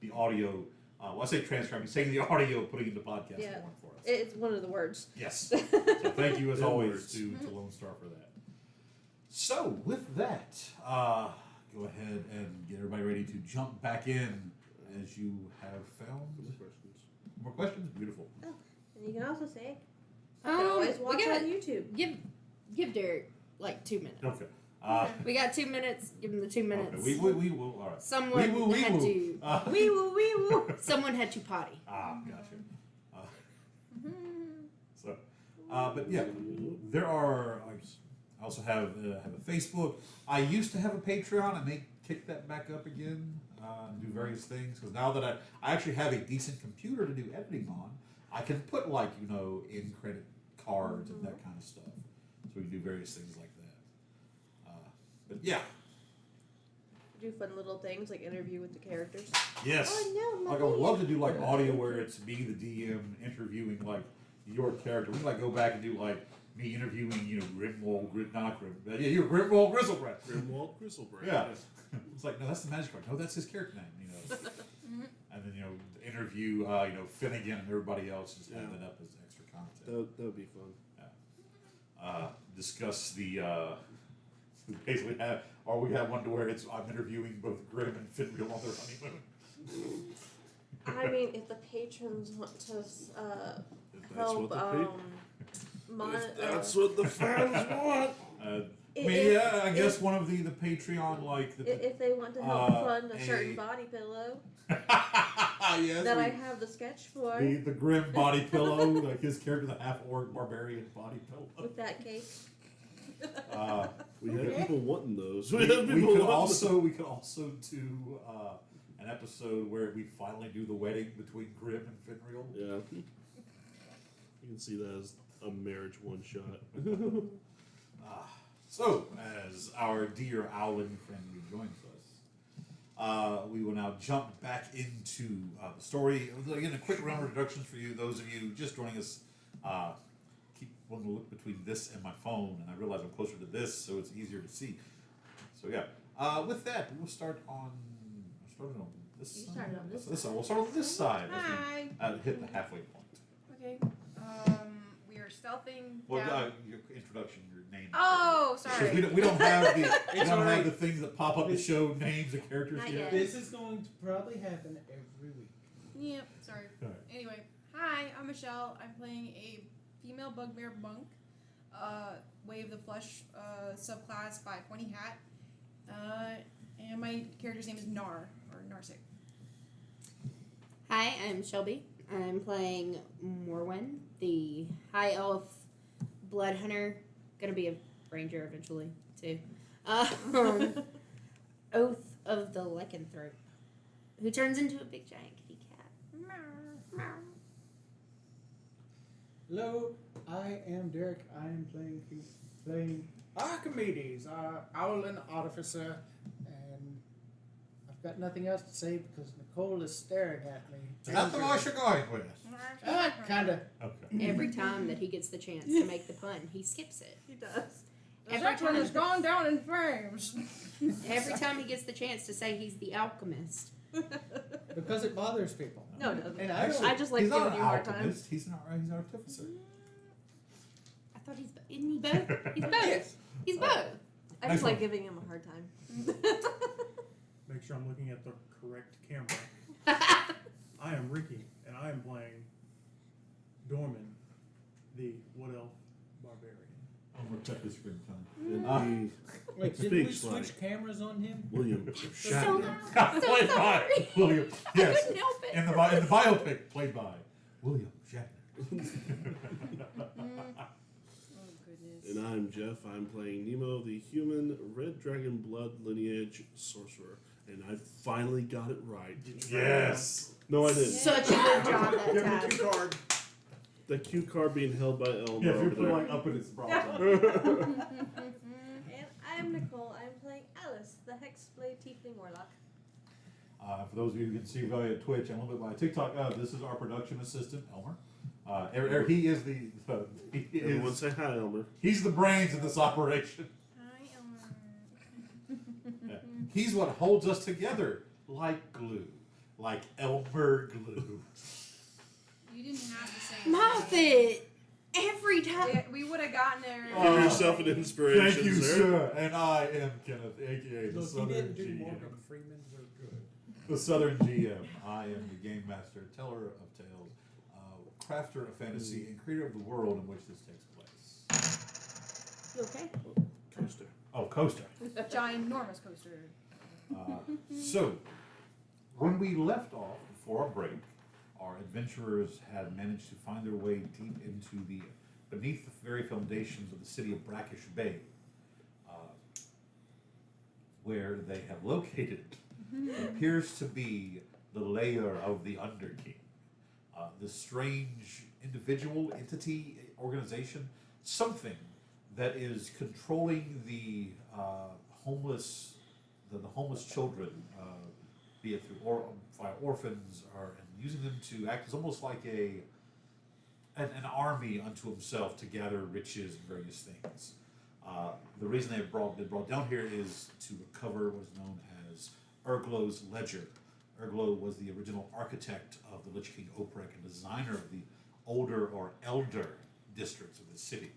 the audio. Well, I say transcribing, saying the audio, putting it into podcast form for us. It's one of the words. Yes. So thank you as Good always words. to Lone Star for that. So with that, go ahead and get everybody ready to jump back in as you have found More questions. more questions. Beautiful. And you can also say, you can always watch we on got YouTube. give Derek like 2 minutes. Okay. We got 2 minutes. Give him the 2 minutes. Okay. We will. All right. Someone We will. had to. Wee woo, wee woo. Someone had to potty. Gotcha. But yeah, there are. I also have a Facebook. I used to have a Patreon. I may kick that back up again and do various things because now that I actually have a decent computer to do editing on, I can put like in credit cards and that kind of stuff. So we do various things like that. But yeah, Do fun little things like interview with the characters. yes. Oh no, Like I would love to do audio where it's me, the DM, interviewing your character. We can go back and do me interviewing, Grimwald, not Grim, yeah, you're Grimwald Grizzlebrand. Grimwald Grizzlebrand. Yeah. It's like, no, that's the magic card. No, that's his character name, And then, interview, Finnegan and everybody else, just add that up as extra content. That would be fun. Discuss the, we basically have, or we have one to where I'm interviewing both Grim and Finreal on their honeymoon. I mean, if the patrons want to If that's help, what the if that's what the fans want. I guess one of the Patreon, like, if they want to help fund a certain body pillow yes, that I have the sketch for the Grim body pillow, like his character, the half-orc barbarian body pillow. with that cake. We had people wanting those. We could also do an episode where we finally do the wedding between Grim and Finreal. Yeah. You can see that as a marriage one-shot. So, as our dear Owlin friend rejoins us, we will now jump back into the story. Again, a quick round of introductions for you, those of you just joining us. Keep wanting to look between this and my phone, and I realize I'm closer to this, so it's easier to see. So yeah, with that, we'll start on. Started on this You side. started on this side. We'll start on this side. Hi. As we hit the halfway point. Okay. We are stealthing Well, down. your introduction, your name. Oh, Because sorry. we don't have the It's alright. the things that pop up to show names of characters Not yet. yet. This is going to probably happen every week. Yep. Sorry. Alright. Anyway, hi. I'm Michelle. I'm playing a female bugbear monk. Wave the Flesh subclass 520 hat. And my character's name is Nar or Narsik. Hi, I'm Shelby. I'm playing Morwen, the high elf blood hunter. Gonna be a ranger eventually too. Oath of the Lycanthrope, who turns into a big giant kitty cat. Hello, I am Derek. I am playing Archimedes, Owlin Artificer, and I've got nothing else to say because Nicole is staring at me. Is that the voice you're going with? Kinda. Okay. Every time that he gets the chance to make the pun, he skips it. He does. Every time, has gone down in flames. every time he gets the chance to say he's the alchemist. Because it bothers people. No, it doesn't. And I don't. I just like He's not giving an you a hard time. alchemist. He's an artificer. I thought isn't he both? He's both. Yes. He's both. I Nice just like one. giving him a hard time. Make sure I'm looking at the correct camera. I am Ricky, and I am playing Dorman, the Wood Elf Barbarian. I'm gonna check the screen time. And Wait, he did we speaks switch like cameras on him? William So, Shatner. so Played by sorry. William. I Yes. couldn't help it. In the biopic, played by William Shatner. Oh goodness. And I'm Jeff. I'm playing Nemo, the human red dragon blood lineage sorcerer. And I finally got it right. Yes. No, I didn't. Such a good job that Give me time. the card. The cue card being held by Elmer Yeah, if you're over there. like up in his bra. And I'm Nicole. I'm playing Alice, the Hexblade Tiefling Warlock. For those of you who can see via Twitch and a little bit by TikTok, this is our production assistant, Elmer. He is the Everyone say hi, Elmer. he's the brains of this operation. Hi, Elmer. Yeah. He's what holds us together like glue, like Elmer glue. You didn't have to say Moffat! Every time. Yeah, we would have gotten there. Oh, Give yourself an inspiration, Thank you, sir. sir. And I am Kenneth, aka the Look, he Southern didn't do GM. Morgan Freeman. We're good. The Southern GM. I am the game master, teller of tales, crafter of fantasy, and creator of the world in which this takes place. You okay? Coaster. Oh, coaster. A ginormous coaster. So, when we left off before our break, our adventurers had managed to find their way deep into beneath the very foundations of the city of Brackish Bay, where they have located what appears to be the lair of the Underking. This strange individual, entity, organization, something that is controlling the homeless, the homeless children, be it through by orphans, and using them to act as almost like a an army unto himself to gather riches and various things. The reason they've been brought down here is to recover what is known as Urglo's ledger. Urglo was the original architect of the Lich King Oprek and designer of the older or elder districts of the city.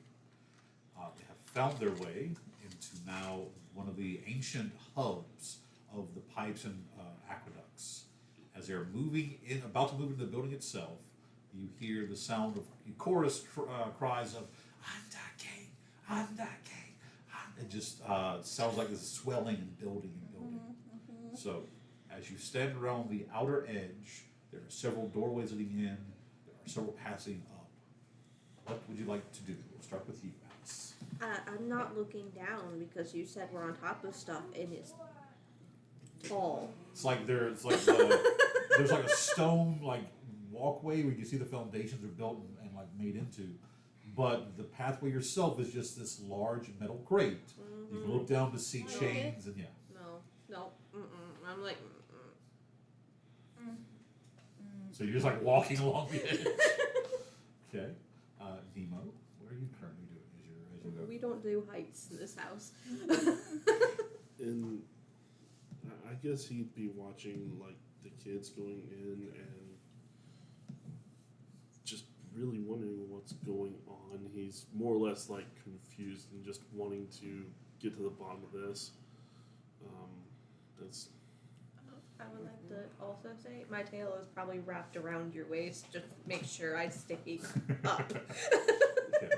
They have found their way into now one of the ancient hubs of the pipes and aqueducts. As they're about to move into the building itself, you hear the sound of chorus cries of "Anda King, Anda King." It just sounds like this swelling and building and building. So, as you stand around the outer edge, there are several doorways leading in. There are several passing up. What would you like to do? We'll start with you, Alice. I'm not looking down because you said we're on top of stuff and it's tall. It's like there's like a stone walkway where you can see the foundations are built and made into, but the pathway yourself is just this large metal crate. You can look down to see chains and No. I'm like. So you're just walking along the edge. Okay, Nemo, what are you currently doing as you go? We don't do heights in this house. And I guess he'd be watching the kids going in and just really wondering what's going on. He's more or less confused and just wanting to get to the bottom of this. That's I would like to also say my tail is probably wrapped around your waist. Just make sure I stay up. Okay.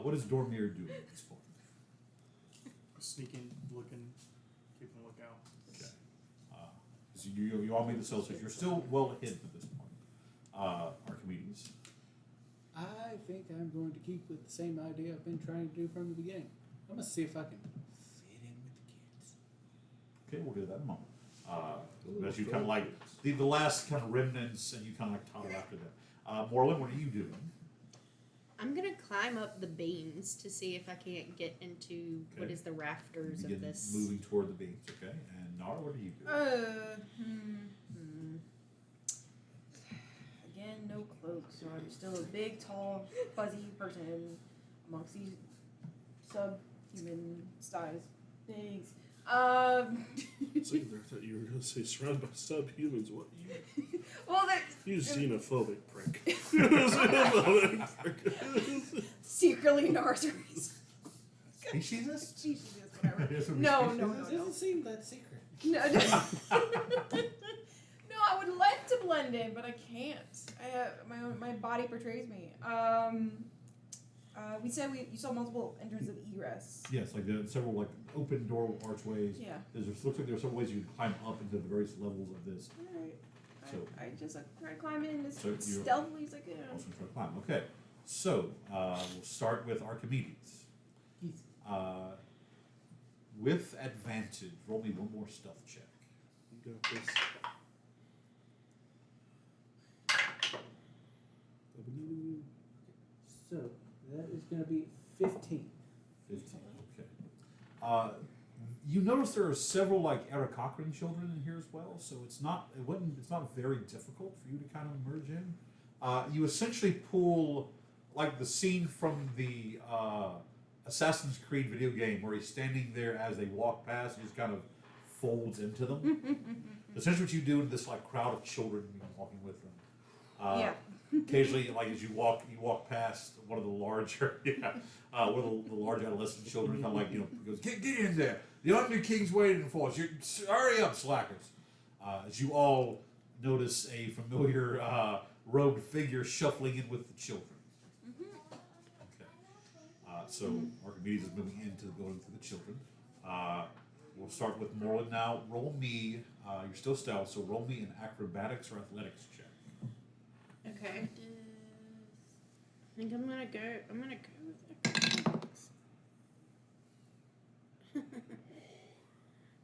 What is Dormir doing at this point? Sneaking, looking, keeping a lookout. Okay. So you all made the cells. You're still well hidden at this point. Archimedes. I think I'm going to keep with the same idea I've been trying to do from the beginning. I'm going to see if I can fit in with the kids. Okay, we'll get to that in a moment. As you kind of the last kind of remnants, and you kind of toddle after that. Morlin, what are you doing? I'm gonna climb up the beams to see if I can't get into what Okay. is the rafters Begin of this. moving toward the beams. Okay, and Nara, what are you doing? Again, no cloak, so I'm still a big, tall, fuzzy person amongst these subhuman size things. second there, I thought you were going to say surrounded by subhumans. What Well, you xenophobic prick. Xenophobic prick. secretly Narceres. Speciesist? Jesus, whatever. Yes, it would be No, speciesist? no, It no. doesn't seem that secret. No, no, I would like to blend in, but I can't. My body portrays me. We said you saw multiple entrances of egress. Yes, several open door archways. Yeah. Looks like there are several ways you can climb up into the various levels of this. Alright. So- I just try to climb in as So you're- stealthily as I can. Also try to climb. Okay, so we'll start with Archimedes. With advantage, roll me one more stealth check. You got this. So, that is going to be 15. 15. Okay. You notice there are several Aarakocran children in here as well, so it's not very difficult for you to kind of merge in. You essentially pull the scene from the Assassin's Creed video game where he's standing there as they walk past and just kind of folds into them. Essentially what you do in this crowd of children walking with them. Yeah. Occasionally, as you walk past one of the larger, one of the large adolescent children, kind of goes, get in there. The Under King's waiting for us. Hurry up, slackers. As you all notice a familiar robed figure shuffling in with the children. Okay. So Archimedes is moving into the building for the children. We'll start with Morlin now. Roll me. You're still stealth, so roll me an acrobatics or athletics check. Okay. I think I'm gonna go with acrobatics.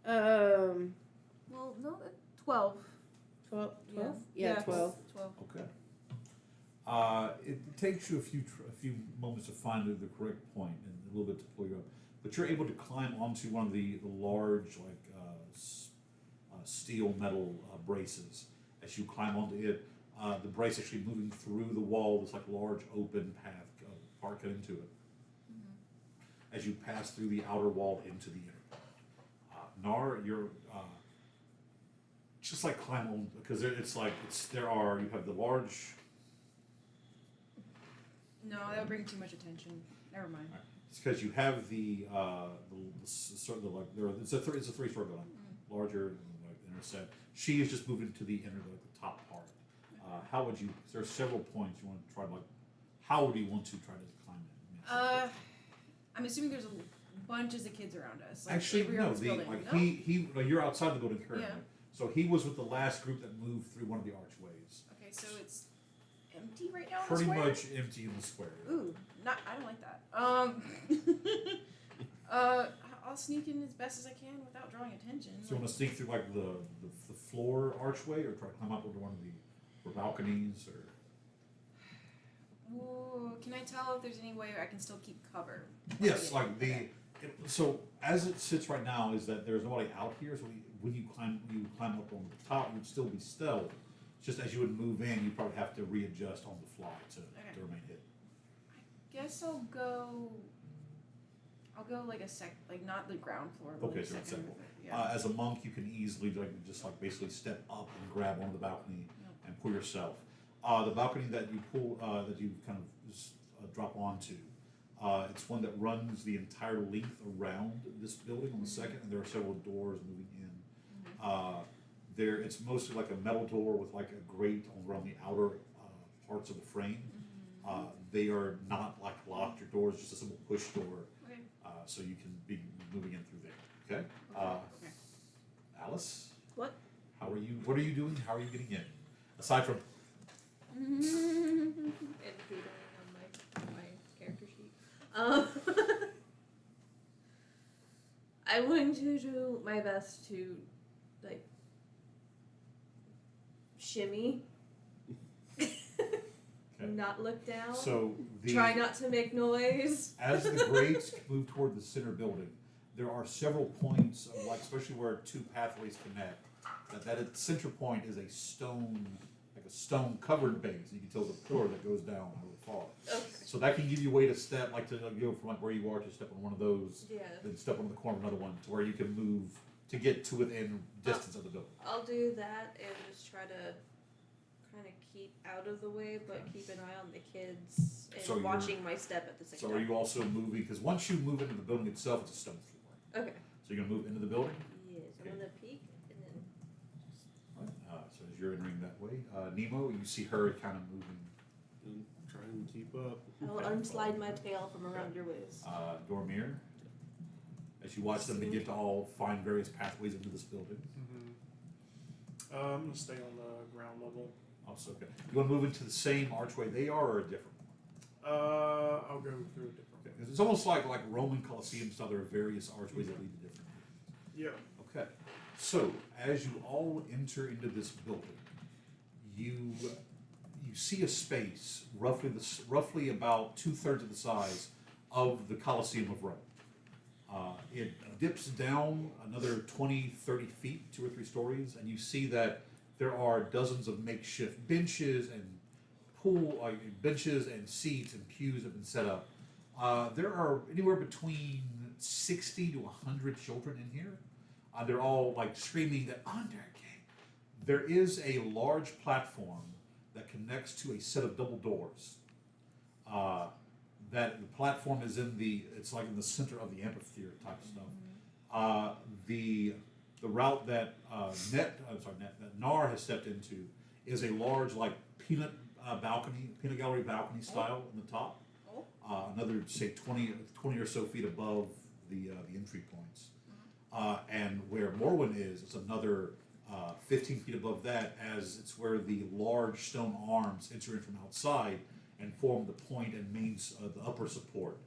Well, no, 12. 12? Yeah, 12. 12. Okay. It takes you a few moments to find the correct point and a little bit to pull you up, but you're able to climb onto one of the large steel metal braces. As you climb onto it, the brace actually moving through the wall, this like large open path, part cut into it. As you pass through the outer wall into the inner. Nar, you're just like climb on because you have the large. No, that would bring too much attention. Never mind. It's because you have it's a 3-story building, larger than the inner set. She is just moving to the inner, like the top part. How would you? There are several points you want to try. Like, how would you want to try to climb it? I'm assuming there's bunches of kids around us. Like Actually, everywhere no. in this building. Like No? you're outside the building currently. Yeah. So he was with the last group that moved through one of the archways. Okay, so it's empty right now. Pretty in the square? much empty in the square. Ooh, I don't like that. I'll sneak in as best as I can without drawing attention. So you want to sneak through like the floor archway, or try to climb up onto one of the balconies, or? Ooh, can I tell if there's any way I can still keep cover? Yes, Okay. like so as it sits right now is that there's nobody out here. So when you climb up on the top, you would still be stealth. Just as you would move in, you probably have to readjust on the fly to remain hidden. Guess I'll go like not the ground floor. But Okay, like so a it's second simple. or third, As a monk, you can easily basically step up and grab onto the balcony and pull yourself. The balcony that you pull, that you kind of just, drop onto, it's one that runs the entire length around this building on the second, and there are several doors moving in. It's mostly like a metal door with like a grate around the outer parts of the frame. They are not like locked or doors, just a simple push door. Okay. So you can be moving in through there. Okay. Okay. Alice, What? how are you? What are you doing? How are you getting in? Aside from And doodling on my character sheet. I'm going to do my best to like shimmy. Not look down. so Try not to make noise. as the grades move toward the center building, there are several points of like, especially where two pathways connect. That center point is a stone covered base. You can tell the pillar that goes down how it falls. Okay. So that can give you a way to step, like to go from like where you are to step on one of those, Yeah. then step on the corner of another one, to where you can move to get to within distance of the building. I'll do that and just try to kind of keep out of the way, but keep an eye on the kids and So you're- watching my step at the same So time. are you also moving? Because once you move into the building itself, it's a stone floor. Okay. So you're gonna move into the building. Yes, Okay. I'm gonna peek and then. So as you're entering that way, Nemo, you see her kind of moving. And try and keep up. I'll unslide my tail from around your waist. Dormir, as you watch them begin to all find various pathways into this building. I'm gonna stay on the ground level. Also, okay. You want to move into the same archway they are, or a different one? I'll go through a different. Okay. 'Cause it's almost like Roman Colosseum style. There are various archways that lead to different. Yeah. Okay. So as you all enter into this building, you see a space roughly about 2/3 of the size of the Colosseum of Rome. It dips down another 20, 30 feet, 2 or 3 stories, and you see that there are dozens of makeshift benches and benches and seats and pews have been set up. There are anywhere between 60 to 100 children in here. They're all like screaming that Undergate. There is a large platform that connects to a set of double doors. That the platform is it's like in the center of the amphitheater type stuff. The route that that Nar has stepped into is a large like peanut gallery balcony style in the top. Another say 20 or so feet above the entry points. And where Morwen is, it's another 15 feet above that, as it's where the large stone arms enter in from outside and form the point and mains the upper support.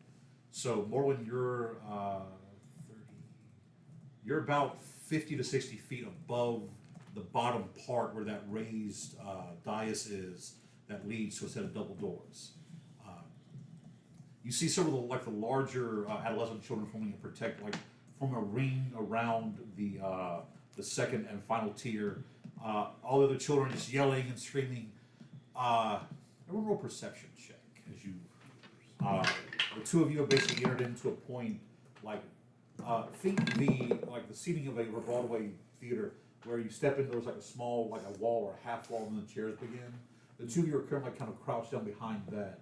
So Morwen, you're about 50 to 60 feet above the bottom part where that raised dais is that leads to a set of double doors. You see some of the larger adolescent children forming form a ring around the second and final tier. All the other children just yelling and screaming, Everyone roll perception check as you. The two of you have basically entered into a point like think the seating of a Broadway theater where you step in, there's like a small like a wall or a half wall, and then the chairs begin. The two of you are currently kind of crouched down behind that.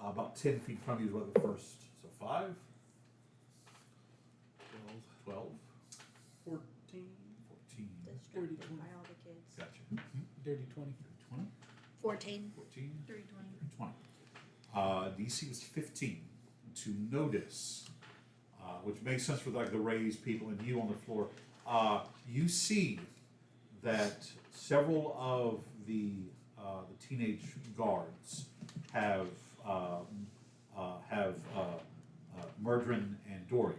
About 10 feet from you is where the first. So 5, 12, 14. 14. Distracted by all the kids. Gotcha. Dirty 20. 20, 14. 14, 320. 20. DC is 15 to notice, which makes sense for like the raised people and you on the floor. You see that several of the teenage guards have Morden and Dory.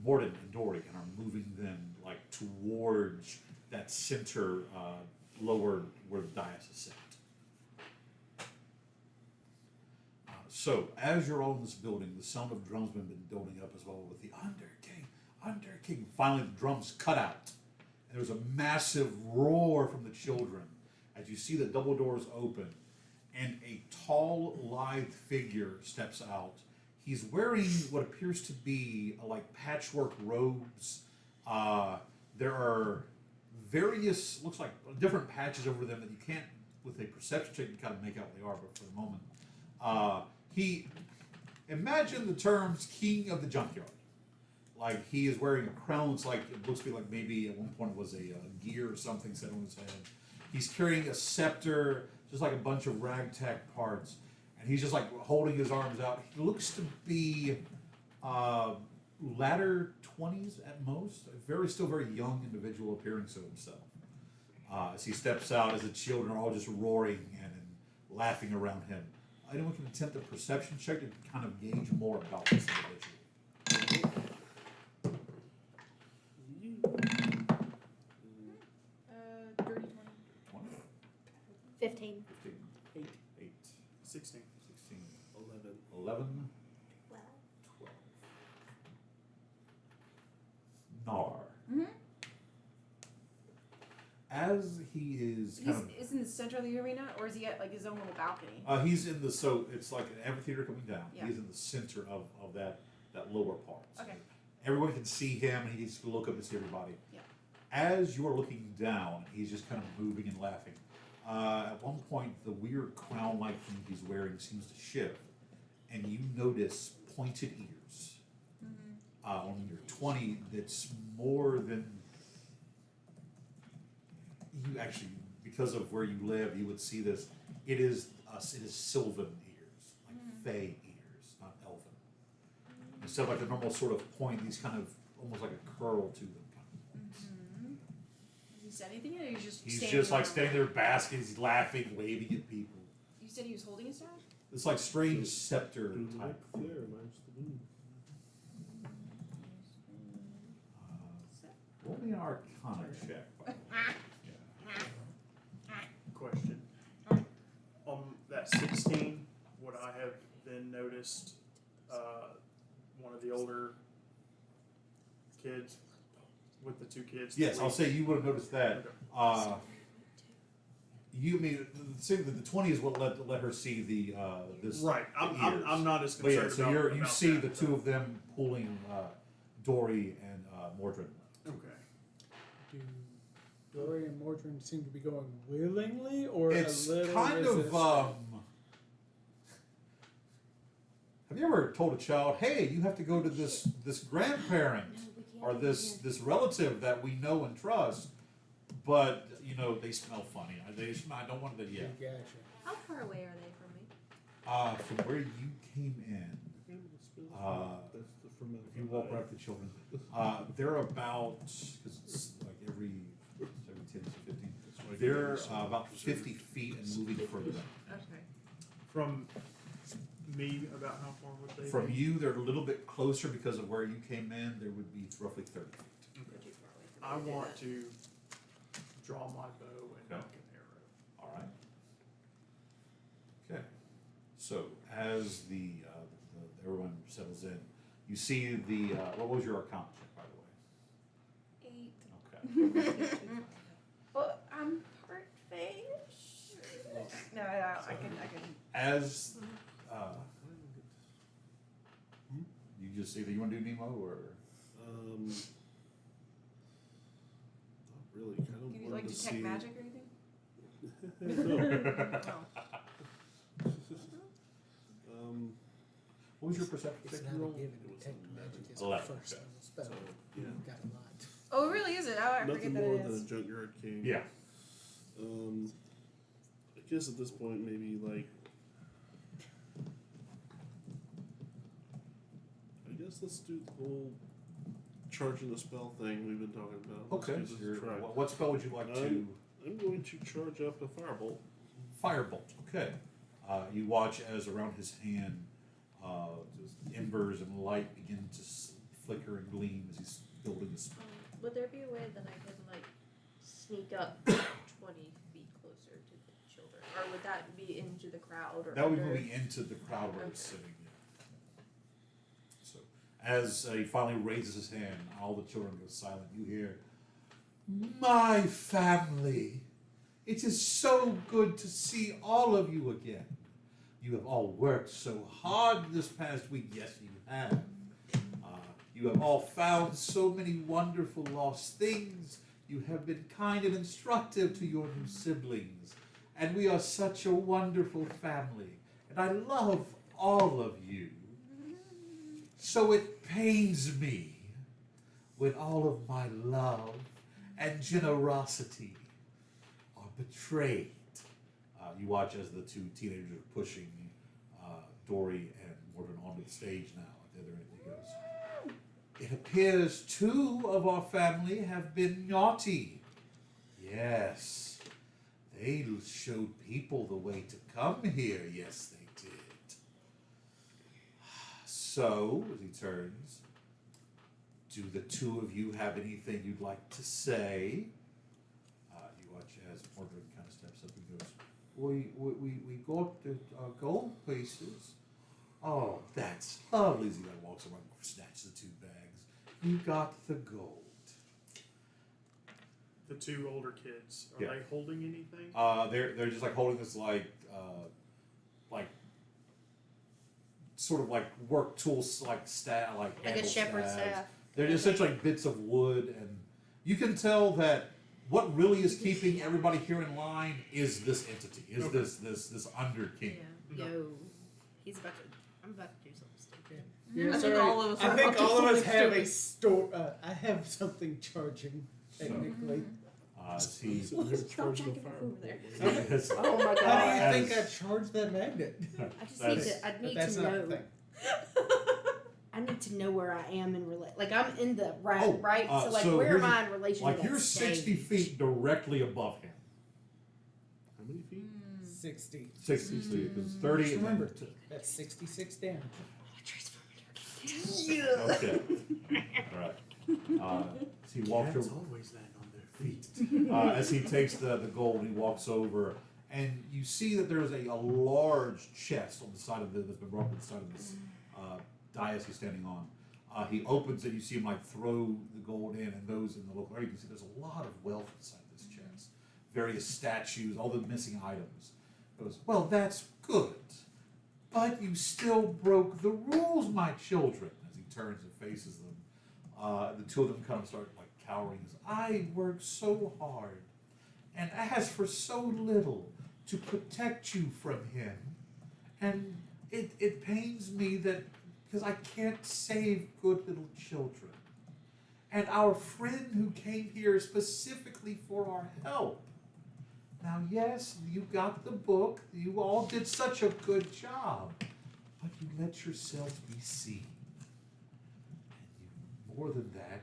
Morden and Dory, and are moving them like towards that center lower where the dais is set. So as you're all in this building, the sound of drums have been building up as well with the Under King. Finally, the drums cut out, and there's a massive roar from the children as you see the double doors open, and a tall, lithe figure steps out. He's wearing what appears to be like patchwork robes. There are various, looks like different patches over them that you can't, with a perception check, you kind of make out what they are, but for the moment. He, imagine the terms king of the junkyard. Like he is wearing a crown, it's like, it looks to be like maybe at one point it was a gear or something set on his head. He's carrying a scepter, just like a bunch of ragtag parts. And he's just like holding his arms out. He looks to be latter 20s at most. Still very young individual appearing so himself. As he steps out, as the children are all just roaring and laughing around him. Anyone can attempt a perception check to kind of gauge more about this individual. Dirty 20. 20, 15. 15, 8, 16. 16, 11. 11, Well. 12. Nar. Mm-hmm. As he is kind of, Is in the center of the arena, or is he at like his own little balcony? he's in the, so it's like an amphitheater coming down. Yeah. He's in the center of that lower part. So Okay. everyone can see him, and he gets to look up and see everybody. Yeah. As you're looking down, he's just kind of moving and laughing. At one point, the weird crown-like thing he's wearing seems to shift, and you notice pointed ears. On your 20, that's more than you actually, because of where you live, you would see this. It is sylvan ears, like fey ears, not elven. Instead of like the normal sort of point, these kind of almost like a curl to them. Has he said anything, or He's just like standing there basking, he's laughing, waving at people. You said he was holding his staff? It's like strange scepter Do type. like there, match the moon. Roll me an Arcana check. By the way. Yeah. Question. On that 16, would I have then noticed one of the older kids with the two kids? Yes, I'll say you would have noticed that. Okay. You mean the 20 is what let her see the this Right. ears. I'm not as But yeah, concerned so about you about see that, the two of them pulling Dory and Mordred. Okay. Do Dory and Mordred seem to be going willingly, or It's a little kind resistant? of. Have you ever told a child, "Hey, you have to go to this grandparent or this relative that we know and trust," but you know they smell funny. I don't want to. Yeah. Gotcha. How far away are they from me? From where you came in, That's the fermented. if you walk right up to children, they're about because it's like every 10 to 15. They're about 50 feet and moving further down. Okay. From me, about how far would they From be? you, they're a little bit closer because of where you came in. There would be roughly 30 feet. They're too far away I from me to do want that. to draw my bow and Okay. make an arrow. All right. Okay. So as the everyone settles in, you see the what was your Arcana check, by the way? 8. Okay. Well, I'm part fish. No, I can. As you just either you want to do Nemo or Not really. Kind of Can you wanted like to detect see. magic or anything? No. Oh. what was your perception It's check not you a roll? given. It was Detect an magic is 11, the first okay. level spell. So, yeah. Got a lot. Oh, really? Is it? Oh, I forget Nothing that more it than a is. junkyard king. Yeah. I guess at this point, maybe like. I guess let's do the whole charging the spell thing we've been talking about. Let's Okay. give So this a try. what spell would you like to? I'm going to charge up a firebolt. Firebolt. Okay. You watch as around his hand, just embers and light begin to flicker and gleam as he's building a spell. Would there be a way that I could like sneak up 20 feet closer to the children, or would that be into the crowd? Or That would be under? moving into the crowd where he's Okay. sitting. Yeah. So as he finally raises his hand, all the children go silent. You hear, "My family, it is so good to see all of you again. You have all worked so hard this past week. Yes, you have. You have all found so many wonderful lost things. You have been kind and instructive to your new siblings. And we are such a wonderful family. And I love all of you. So it pains me when all of my love and generosity are betrayed." You watch as the two teenagers are pushing Dory and Morgan onto the stage now. At the other end, he goes, "It appears 2 of our family have been naughty. Yes, they showed people the way to come here. Yes, they did. So," as he turns, "do the 2 of you have anything you'd like to say?" You watch as Morgan kind of steps up and goes, We got the gold pieces. Oh, that's lovely." As he like walks around and snatches the 2 bags. "You got the gold." The 2 older kids, are Yeah. they holding anything? They're just like holding this like sort of like work tools like staff like Like a handle shepherd's staves. staff. They're essentially like bits of wood, and you can tell that what really is keeping everybody here in line is this entity, is Okay. this under king. Yeah. Yo. He's about to. I'm about to do something stupid. Yeah, I it's think alright. all of us I are think about to all of us something have a stupid. store. I have something charging, technically. He, So here's charging a back and forth over there. firebolt. yes, Oh my How do you god. think I as- charged that magnet? I just That's- need to. I But need that's to not the know. thing. I need to know where I am in relation. Like I'm in the right, Oh, right. So like, so where here's am I in relation like to that you're 60 stage? feet directly above him. How many feet? 60. 60 feet, because 30 Just and then remember, that's 66 damage. Okay. All right. As he walks Cats over, always land on their feet. as he takes the gold, he walks over, and you see that there's a large chest on the side of that's been brought to the side of this dais he's standing on. He opens it. You see him like throw the gold in, and those in the local area, you can see there's a lot of wealth inside this chest. Various statues, all the missing items. He goes, "Well, that's good. But you still broke the rules, my children." As he turns and faces them, the 2 of them kind of start like cowering. He says, "I worked so hard and asked for so little to protect you from him. And it pains me that because I can't save good little children. And our friend who came here specifically for our help. Now, yes, you got the book. You all did such a good job. But you let yourselves be seen. And you, more than that,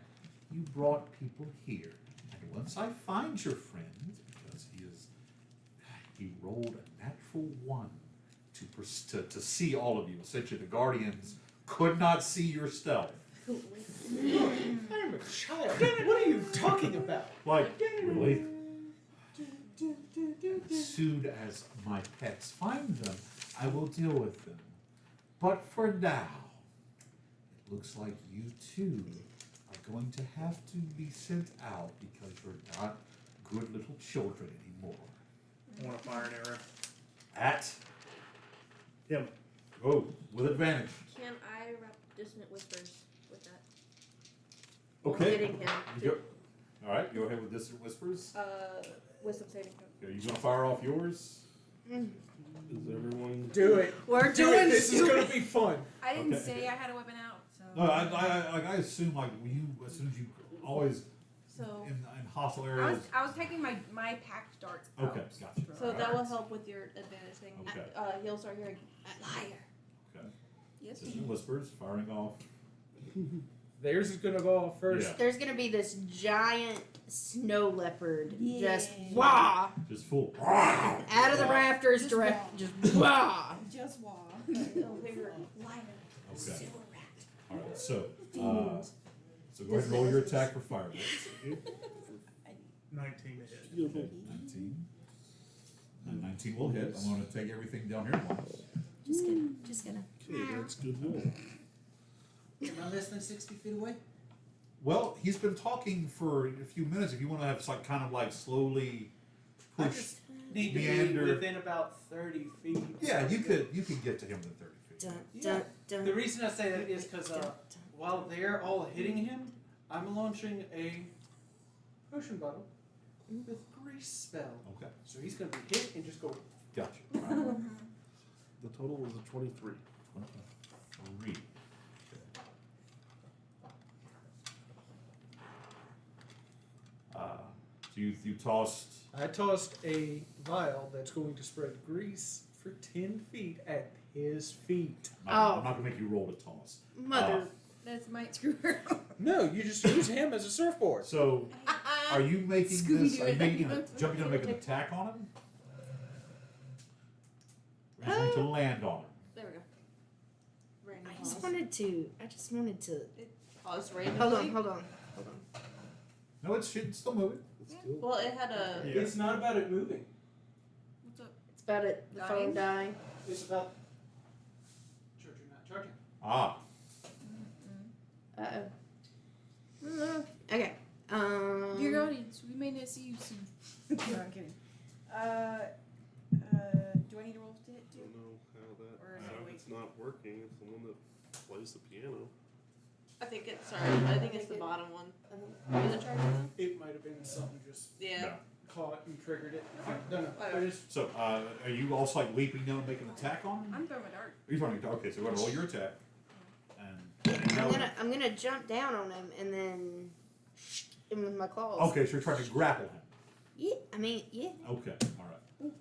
you brought people here. And once I find your friend, because he rolled a natural 1 to see all of you. Essentially, the Guardians could not see your stealth. I'm a child. What are you talking about? Like, really? As soon as my pets find them, I will deal with them. But for now, it looks like you 2 are going to have to be sent out because you're not good little children anymore." I want to fire an arrow. At Him. oh, with advantage. Can I wrap dissonant whispers with that? Okay. Hitting him. You go, all right. Go ahead with distant whispers. Wisdom saving throw. Okay, you gonna fire off yours? Is everyone? Do it. We're Do doing it. This is gonna be fun. I didn't Okay. say I had a weapon out, so. No, I assume like you as soon as you always So in hostile I areas. was taking my packed darts out. Okay, gotcha. So that will help with your advantage thing. Okay. He'll start hearing liar. Okay. Yes. Distant whispers firing off. Theirs is gonna go off first. Yeah. There's gonna be this giant snow leopard just Yeah. wah Just full. out of the rafters, Just direct, wah. just wah. Just wall. He'll hear liar. Okay. All right. So so go ahead and roll your attack for firebolts. 19 to hit. 19. And 19 will hit. I'm going to take everything down here at once. Just gonna. Okay, that's good roll. Am I less than 60 feet away? Well, he's been talking for a few minutes. If you want to have like kind of like slowly I push. just need to meander. be within about 30 feet. Yeah, you could get to him in 30 feet. Dun, Yeah. dun, dun, The reason I say that is because dun, dun. while they're all hitting him, I'm launching a potion bottle with grease spell. Okay, So he's gonna be hit and just go. gotcha. All right. The total was a 23. 23. Okay. So you tossed. I tossed a vial that's going to spread grease for 10 feet at his feet. I'm not gonna make you roll to toss. Mother. That's might screw her. No, you just use him as a surfboard. So are you making this? Are you Scooby-Doo. making jumping to make an attack on him? Or are you going to land on him? There we go. Random I just pause. wanted to. Pause randomly. Hold on. No, it's still moving. It's still. Well, it had a. Yeah. It's not about it moving. What's up? It's about it. The phone dying. It's about charging, not charging. Ah, Okay. Dear audience, we may not see you soon. No, I'm kidding. Do I need to roll to hit I too? don't know how that. Or is how it wait? it's not working. It's the one that plays the piano. I think it's sorry. I think it's the bottom one. Is it charging now? It might have been something just Yeah. caught and triggered it. I don't know. Whatever. I just so are you also like leaping down and making an attack on him? I'm throwing my dart. Are you throwing? Okay, so we're gonna roll your attack. And I'm gonna jump down on him and then him with my claws. okay, so you're trying to grapple him. Yeah. I mean, yeah. Okay, all right.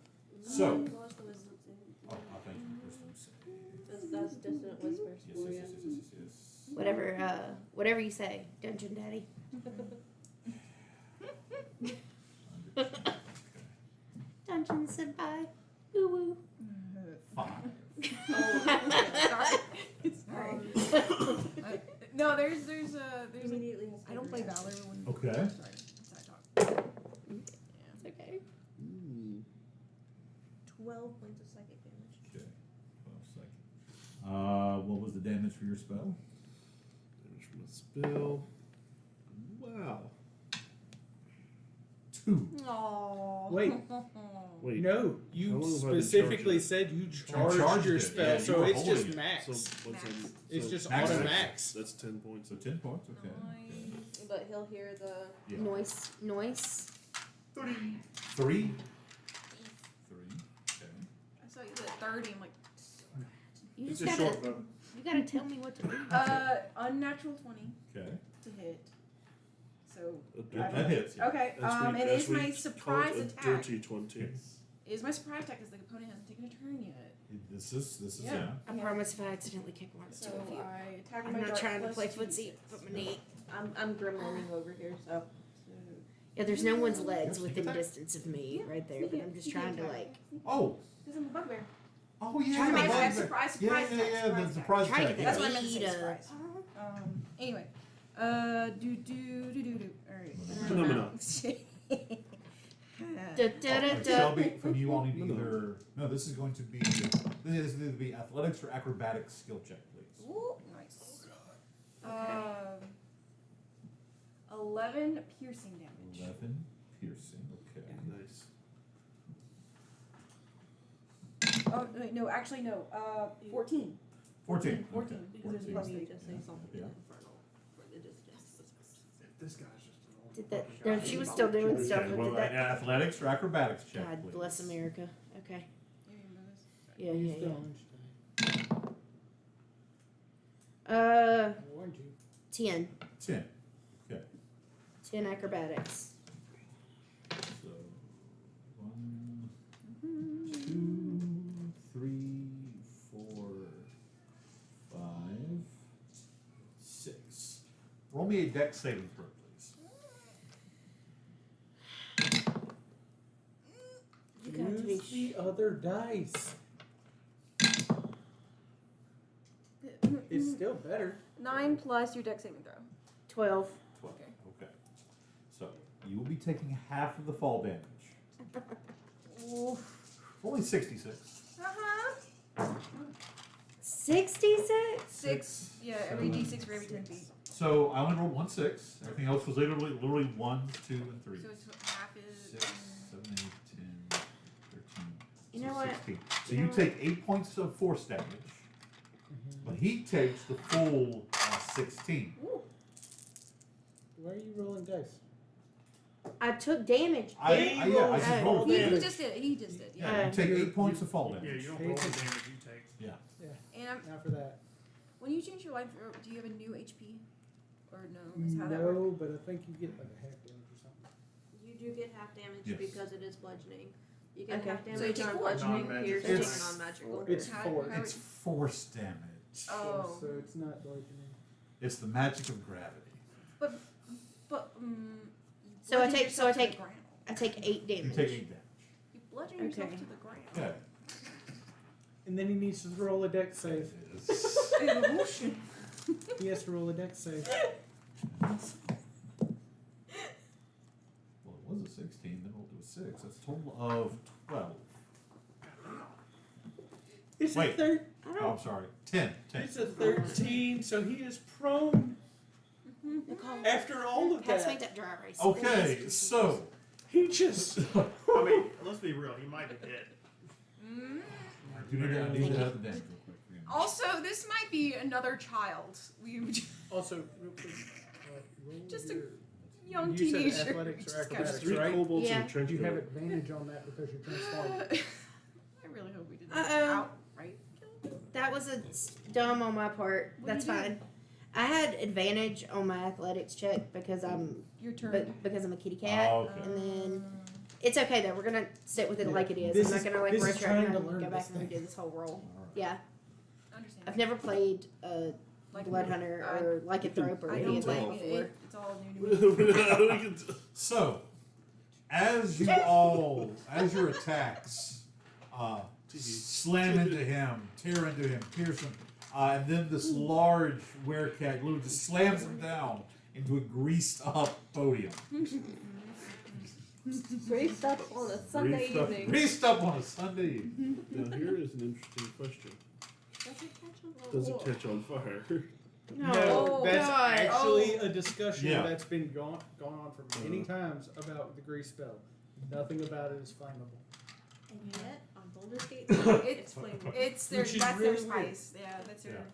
So, What's the wisdom saving? oh, thank you. Wisdom save. That's dissonant whispers Yes, for yes, you. yes, yes, yes, Whatever. Whatever you say, Dungeon Daddy. yes. Okay. Dungeon said bye. Woo woo. 5. Sorry. No, there's a. Immediately has I don't play Valor when. Okay. Sorry. That's how I talk. It's okay. 12 points of psychic damage. Okay. 12 seconds. What was the damage for your spell? Damage from a spell. Wow. 2. Aww. Wait. Wait. no. How You long have I been specifically charging? said you charged charged your it. spell, Yeah, you so were it's holding just it. max. So what's Max. in? It's so just max. auto max. That's 10 points. So 10 points. Okay. Nice. But he'll hear the. Yeah. Noise. 3. 3. Okay. I saw you at 30. I'm like, You It's just a gotta. short bow. You gotta tell me what to do. unnatural 20 Okay. to hit. So. That hits. Yeah. Okay. As And we- is as we my call surprise it a attack? dirty 20. Is my surprise attack is the opponent hasn't taken a turn yet. This is Yeah. yeah. I promise if I accidentally kick one, it's So two of you. I attack I'm my not dart trying to plus play 2d6. footsie, but my knee. I'm gremlining over here, so. Yeah, there's no one's legs Yeah, within sneak attack. distance of me right there, but I'm just trying to like Oh. Because I'm a bugbear. Oh yeah. Trying to make the I have bugbear. surprise Yeah, attack. the surprise trying to attack. get That's Yeah. what I meant to say, me to. surprise. Anyway. Do. Alright. Phenomena. Da, da, da, Okay, da. Shelby, from you, I'll need either. No, this is going to be. This is either be athletics or acrobatics skill check, please. Ooh, nice. 11 piercing damage. 11 piercing. Okay. Nice. Oh wait, no, actually no. 14. 14. 14, Okay. because there's a 14. plus Maybe eight. just say something Yeah. infernal for the distance. This guy's just an old Did that? fucking No, guy. she was still doing Okay, stuff. well, Did that? athletics or acrobatics check, God please. bless America. Okay. You remember this? Yeah, Use yeah, the yeah. orange die. Uh, I warned you. 10. 10. Okay. 10 acrobatics. So, 1, 2, 3, 4, 5, 6. Roll me a dex saving throw, please. You got to be. Use the other dice. It's still better. 9 plus your dex saving throw. 12. 12. Okay. Okay. So, you will be taking half of the fall damage. Only 66. Uh-huh. 66? 6. Yeah, every d6 for every 10 feet. So, I only rolled 1 6. Everything else was literally 1, 2, and 3. So it's half is. 6, 7, 8, 10, 13. You so know what? 16. So You you know take 8 points of force damage, but he takes the full 16. Ooh. Why are you rolling dice? I took damage. I just Oh. rolled He damage. just did. He just did. Yeah. Yeah, you take 8 points of fall Yeah, damage. you don't roll the damage you take. And Not for that. when you change your life, do you have a new HP? Or no? Is how that works? No, but I think you get like a half damage or something. You do get half damage Yes. because it is bludgeoning. You get Okay. half So you damage take on 4. bludgeoning, Non-magical. piercing, It's- and non-magical. It's How- 4. how- It's force damage. Oh. So it's not bludgeoning. It's the magic of gravity. But So I bludgeon take- yourself so I to take- the ground. I take 8 You damage. take 8 damage. You bludgeon yourself Okay. to the ground. Okay. And then he needs to roll a dex save. Oh, shit. He has to roll a dex save. Well, it was a 16, then rolled to a 6. That's a total of 12. It's Wait. a third. I Oh, don't. I'm sorry. 10. 10. It's a 13, so he is prone Nicole, after all of pass me that. that dry erase. Okay, please. so. He just. I mean, let's be real. He might be dead. Mm. I need to have the damage real quick. Also, this might be another child. We Also, real quick. Roll Just a your, young you teenager. said athletics or Just got acrobatics, Three right? kobolds Yeah. in a trench You coat. have advantage on that because you're transformed. I really hope we didn't Uh-oh. outright kill him. That was dumb on my part. What'd That's you do? fine. I had advantage on my athletics check because I'm Your turn. because I'm a kitty cat. Oh, okay. And then it's okay though. We're gonna sit with it Yeah. like it is. This I'm not is- gonna like this is retro trying and to go learn back this and redo thing. this whole roll. Alright. Yeah, Understand. I've never played Like Blood Hunter or like a thrope or I any don't of that blame you. before. It's all new to me. So, as you all, as your attacks slam into him, tear into him, pierce him, and then this large werecat literally just slams him down into a greased up podium. Greased up on a Sunday Greased up- evening. Greased up on a Sunday evening. Now here is an interesting question. Does it catch on fire? No, Oh, that's God. actually a discussion Yeah. that's been going on for many times about the grease spell. Nothing about it is flammable. And yet, on Baldur's Gate, It's flavor. It's their Which is that's really their weird. spice. Yeah, that's their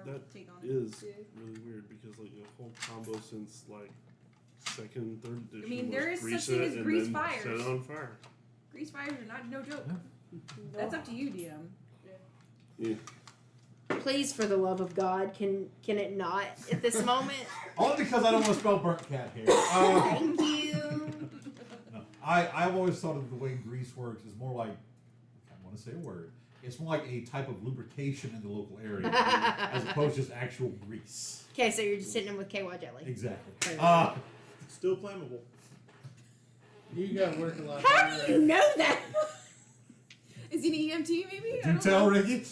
That take on it. is really weird because like the whole combo since like second and third edition mean, was there is grease such thing it as and grease then fires. set it on fire. Grease fires are not no joke. Yeah. That's up to you, DM. Yeah. Please, for the love of God, can it not at this moment? Only because I don't want to spell burnt cat here. Thank you. No, I've always thought of the way grease works is more like, I want to say a word, it's more like a type of lubrication in the local area as opposed to just actual grease. Okay, so you're just hitting him with KY jelly. Exactly. Still flammable. You gotta work a lot How harder. do you know that? Is he an EMT maybe? Did I you don't tell know. Ricky?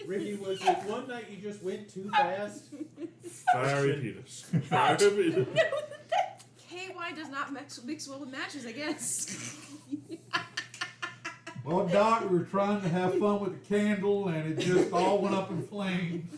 Ricky, was it one night you just went too fast? Fiery penis. Fiery penis. KY does not mix well with matches, I guess. Well, Doc, we were trying to have fun with the candle and it just all went up in flames.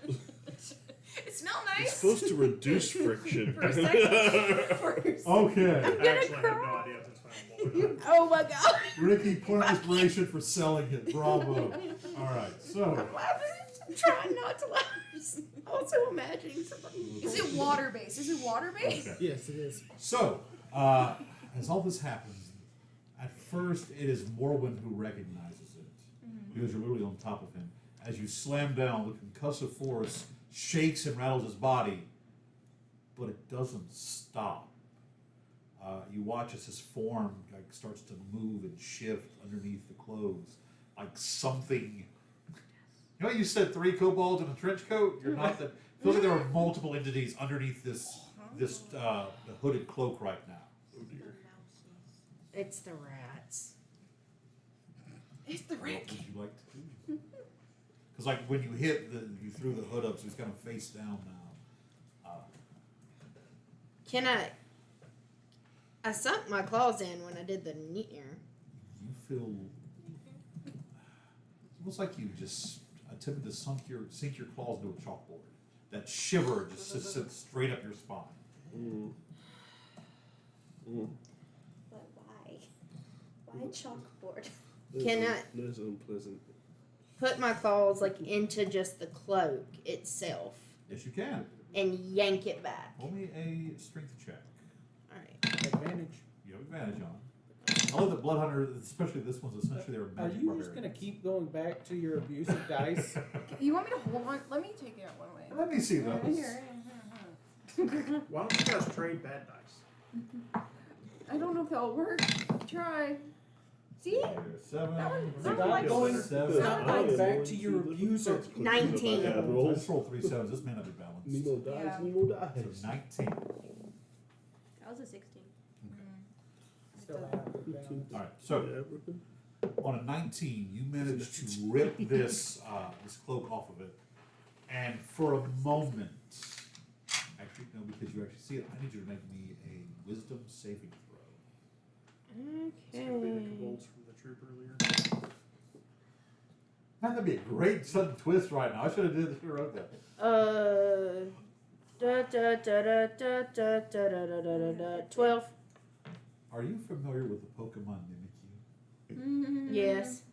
It smelled It's nice. supposed to reduce friction. For a second. First. Okay. I actually have no idea if it's flammable. Oh my god. Ricky, point of inspiration for selling it. Bravo. All right, so I'm laughing. I'm trying not to laugh. Just also imagining somebody. Is it water based? Is it water based? okay. Yes, it is. So as all this happens, at first it is Morwen who recognizes it because you're literally on top of him. As you slam down, the concussive force shakes and rattles his body, but it doesn't stop. You watch as his form starts to move and shift underneath the clothes, like something. You know, you said 3 kobolds in a trench coat. You're not that. Feels like there are multiple entities underneath the hooded cloak right now. Oh dear. It's the rats. It's the What red would you like to do? Because like when you hit you threw the hood up, so he's kind of face down now. Can I sunk my claws in when I did the near. You feel it's almost like you just attempted to sink your claws into a chalkboard. That shiver just sits straight up your spine. Mm. Mm. But why? Why chalkboard? Can That's unpleasant. Put my claws like into just the cloak itself Yes, you can. and yank it back. Roll me a strength check. Alright. Advantage. You have advantage on it. I love that Blood Hunter, especially this one's essentially their Are magic you just gonna keep going back to your abusive dice? You want me to hold on? Let me take it out one way. Let me see Right those. here. Why don't you guys trade bad dice? I don't know if that'll work. Try. See? There's 7. That one- There's that Stop one going, seven. stop going back to your abuser. 19. I just rolled 3 sevens. This may not be balanced. Nemo dies. Yeah. Nemo So dies. 19. That was a 16. Still out of bounds. All right. So Yeah, Brooklyn. on a 19, you manage to rip this this cloak off of it, and for a moment, actually no, because you actually see it, I need you to make me a wisdom saving throw. It's gonna be the Okay. kobolds from the troop earlier. Man, that'd be a great sudden twist right now. I should have wrote that. Da da da da da da da da da da da. 12. Are you familiar with the Pokemon Mimikyu? Mm-hmm. Yes.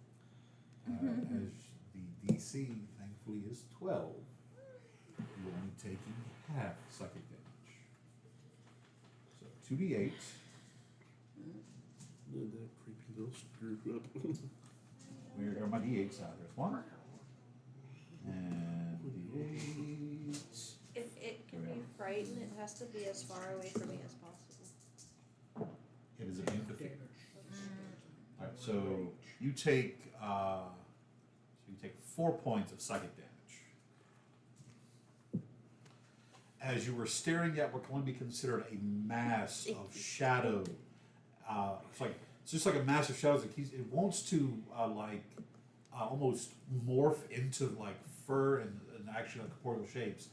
As the DC, thankfully, is 12. You're only taking half psychic damage. So 2d8. That creepy little screw up. Where are my d8s out? There's one. And d8. If it can be frightened, it has to be as far away from me as possible. It is immune to fear. Alright, so you take 4 points of psychic damage. As you were staring at what can only be considered a mass of shadow, it's just like a mass of shadows. It wants to almost morph into like fur and actually like corporeal shapes.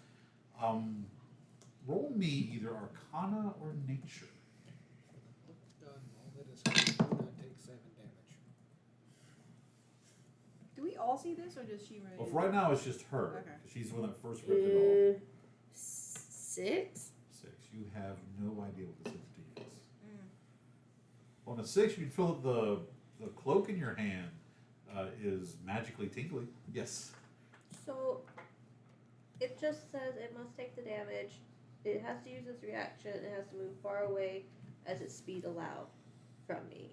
Roll me either Arcana or Nature. Done. All that is good. Do not take 7 damage. Do we all see this, or does she really? Well, for right now it's just her. Okay. She's the one that first ripped it off. 6. 6. You have no idea what this entity is. On a 6, you can feel that the cloak in your hand is magically tingly. Yes. So it just says it must take the damage. It has to use its reaction. It has to move far away as its speed allow from me.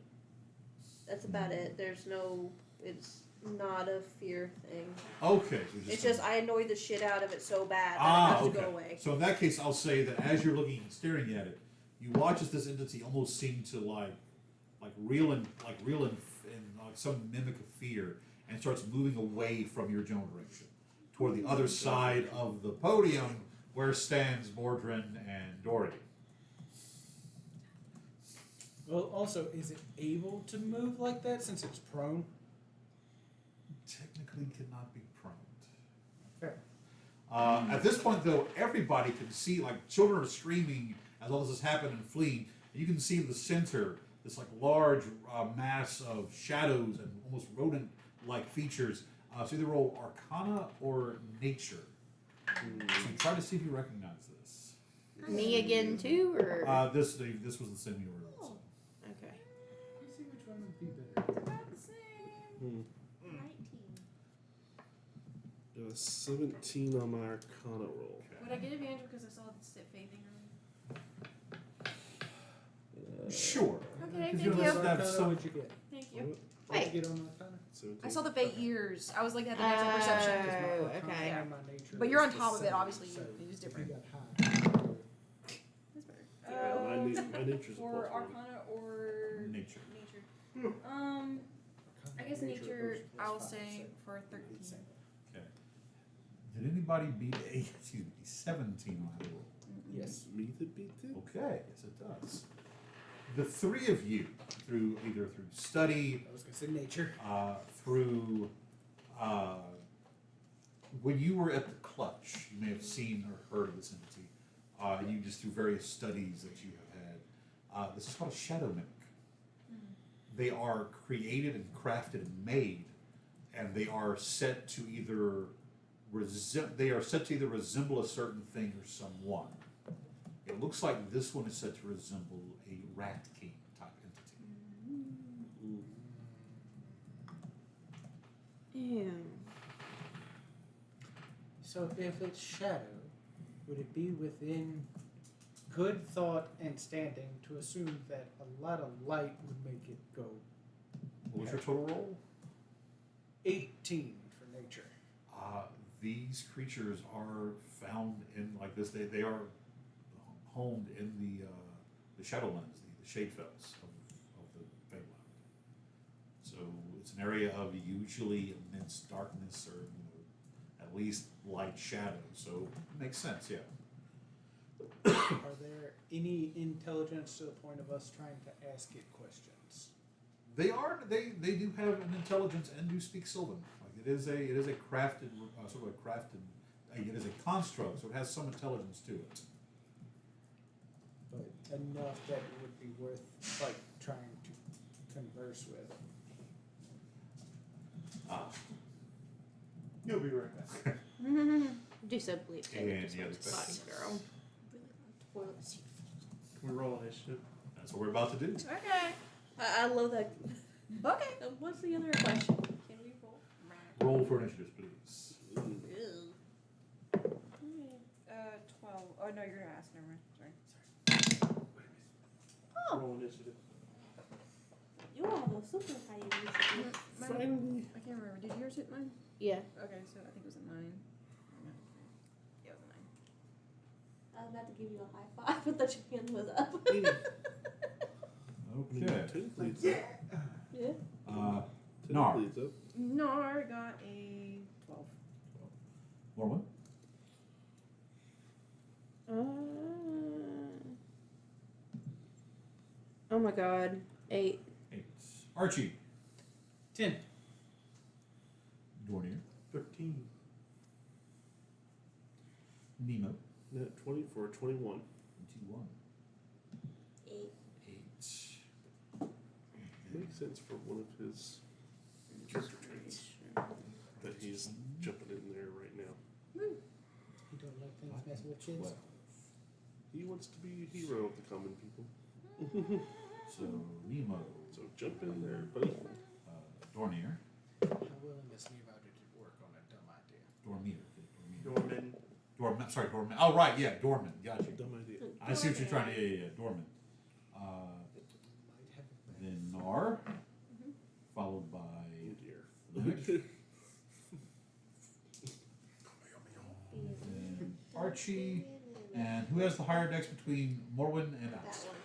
That's about it. There's no. It's not a fear thing. Okay. So It's just I annoyed the shit out of it so bad that it Ah, has to okay. go away. So in that case, I'll say that as you're looking and staring at it, you watch as this entity almost seem to like reel in like some mimic of fear, and starts moving away from your general direction toward the other side of the podium where stands Mordrin and Dory. Well, also, is it able to move like that since it's prone? Technically cannot be prone. Fair. At this point, though, everybody can see, like, children are screaming as all this has happened and fleeing. And you can see in the center this, like, large mass of shadows and almost rodent-like features. So either roll Arcana or Nature. So try to see if you recognize this. Me again, too? Or. This was the same you were. So. Okay. be better. About the same. 19. Got a 17 on my Arcana roll. Would I get advantage because I saw the sit faithing earlier? Sure. Okay, 'Cause thank you'll you. have some- What'd you get? Thank you. What'd Wait. you get on Arcana? 17. I saw the fate years. I was like at the next perception. Oh, My Arcana okay. and my nature But you're is on top of it, 70, obviously. so It is if different. You got high. That's better. My nature's a Or plus 1. Arcana or Nature. Nature. I guess nature. I'll say for 13. Okay. Did anybody beat a 17 on that roll? Yes. Me to beat it? Okay, yes it does. The three of you, either through study, I was gonna say nature. through when you were at the Clutch, you may have seen or heard of this entity. You just through various studies that you have had. This is called a shadow mimic. They are created and crafted and made, and they are set to either resemble a certain thing or someone. It looks like this one is said to resemble a rat king type entity. Ew. So if it's shadow, would it be within good thought and standing to assume that a lot of light would make it go What was your total roll? 18 for nature? These creatures are found in like this. They are homed in the Shadowlands, the Shadefells of the Feywild. So it's an area of usually immense darkness or at least light shadow. So it makes sense, yeah. Are there any intelligence to the point of us trying to ask it questions? They do have an intelligence and do speak Sylvan. Like it is a crafted sort of a crafted. It is a construct, so it has some intelligence to it. But enough that it would be worth like trying to converse with. You'll be right back. Do so believe And Taylor just the went other to potty, thing. girl. Toilet seat. We roll initiative. That's what we're about to do. Okay. I love that. Okay. What's the other question? Can we roll? Roll for initiative, please. Ew. 12. Oh no, you're gonna ask. Never mind. Sorry. Roll initiative. You all have a super high initiative. Finally. I can't remember. Did yours hit mine? Yeah. Okay, so I think it was a 9. Yeah, it was a 9. I was about to give you a high five, but the chicken was up. Okay. Technically, it's Yeah. up. Yeah. Nar. Technically, it's up. Nar got a 12. Mormon. Oh my god. 8. 8. Archie. 10. Dornier. 13. Nemo. Net 20 for 21. 21. 8. 8. Makes sense for one of his character traits that he's jumping in there right now. You don't like things messing with kids? 12. He wants to be a hero of the common people. So Nemo. So jump in there, buddy. Dornier. How willing is Nemo to work on a dumb idea? Dormier. Dorman. Dorman. Sorry, Dorman. Oh, right, yeah, Dorman. Got you. Dumb idea. I see what you're trying to. Yeah. Dorman. Might have a Then Nar. Followed by. Oh dear. Lich. Then Archie. And who has the higher dex between Morwen and That Alice? one.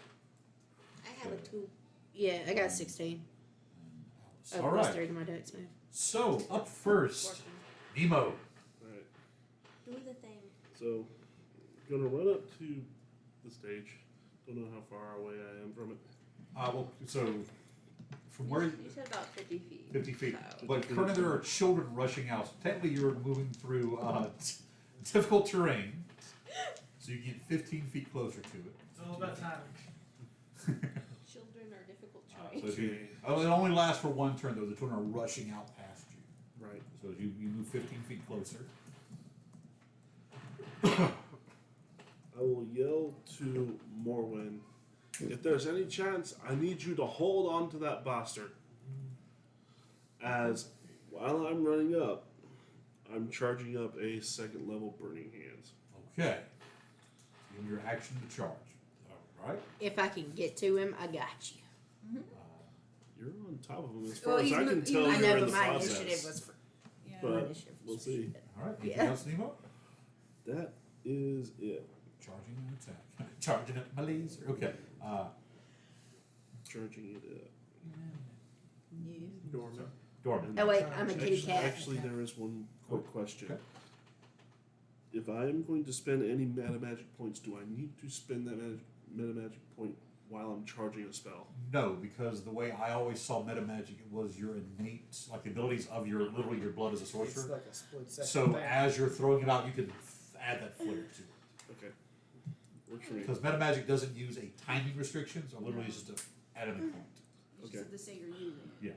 I have a 2. Yeah, I got 16. And Alice. Oh, All plus right. 3 to my dex move. So up first, Nemo. Alright. Do the thing. So, gonna run up to the stage. Don't know how far away I am from it. Well, so from where You said about 50 feet. 50 feet. So. But currently there are children rushing out. So technically you're moving through difficult terrain. So you get 15 feet closer to it. It's all about timing. Children are difficult So terrain. if you, it only lasts for one turn though. The children are rushing out past you. Right. So as you move 15 feet closer. I will yell to Morwen If there's any chance, I need you to hold on to that bastard. As while I'm running up, I'm charging up a second level Burning Hands. Okay. Give your action to charge. All right. If I can get to him, I got you. You're on top of him as Well, far as he's I can mo- tell I you're know, in but the my process. initiative was for Yeah. But my initiative we'll was see. for shit. All right. Anything Yeah. else, Nemo? That is it. Charging an attack. Charging up my laser. Okay. Charging it up. Dormant. Dorman. Oh wait, I'm a kitty Actually, cat. actually, there is one quick question. Okay. If I am going to spend any meta magic points, do I need to spend that meta magic point while I'm charging a spell? No, because the way I always saw meta magic, it was your innate, like the abilities of your literally your blood as a It's sorcerer. like a split second. So thing. as you're throwing it out, you can add that flair to it. Okay. Works for me. Because meta magic doesn't use a timing restriction, so literally it's just a add a point. You Okay. said to say you're using it. Yeah.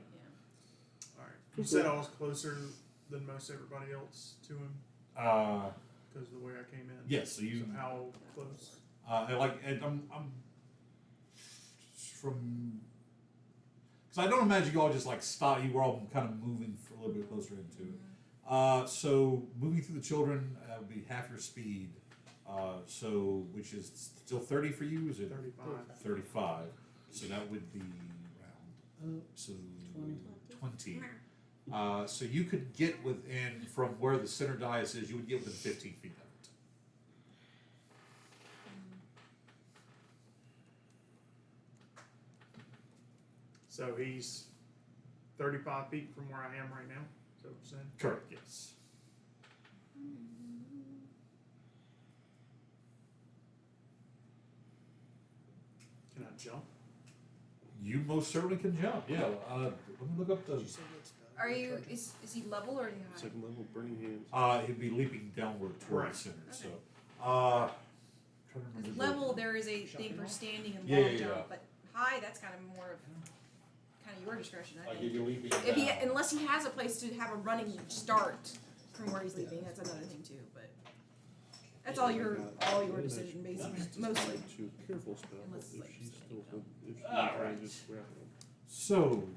Alright. You said I was closer than most everybody else to him because of the way I came in. Yes, so you. So how close? And I'm from. Because I don't imagine you all just like stop. You were all kind of moving for a little bit closer into it. So moving through the children would be half your speed. So which is still 30 for you? Is it 35. 35? So that would be round. So 20. So you could get within from where the center dais is. You would get within 15 feet of it. So he's 35 feet from where I am right now. Is that what you're saying? Correct. Yes. Can I jump? You most certainly can jump. Yeah. Let me look up the. Did you say what's the- Are you? Is he level or is he high? Second level Burning Hands. It'd be leaping downward toward Right. the center. Okay. So, trying to remember Because the- level, there is a thing for standing and Yeah, long yeah, jump, yeah. but high, that's kind of more of kind of your discretion, I think. you're leaping If he, unless he has a place to have a running start from where he's leaping, that's another thing too. But that's all your decision, basically, mostly. To careful spell. Unless it's If like she's standing still down. if she's All trying right. to just grapple. So,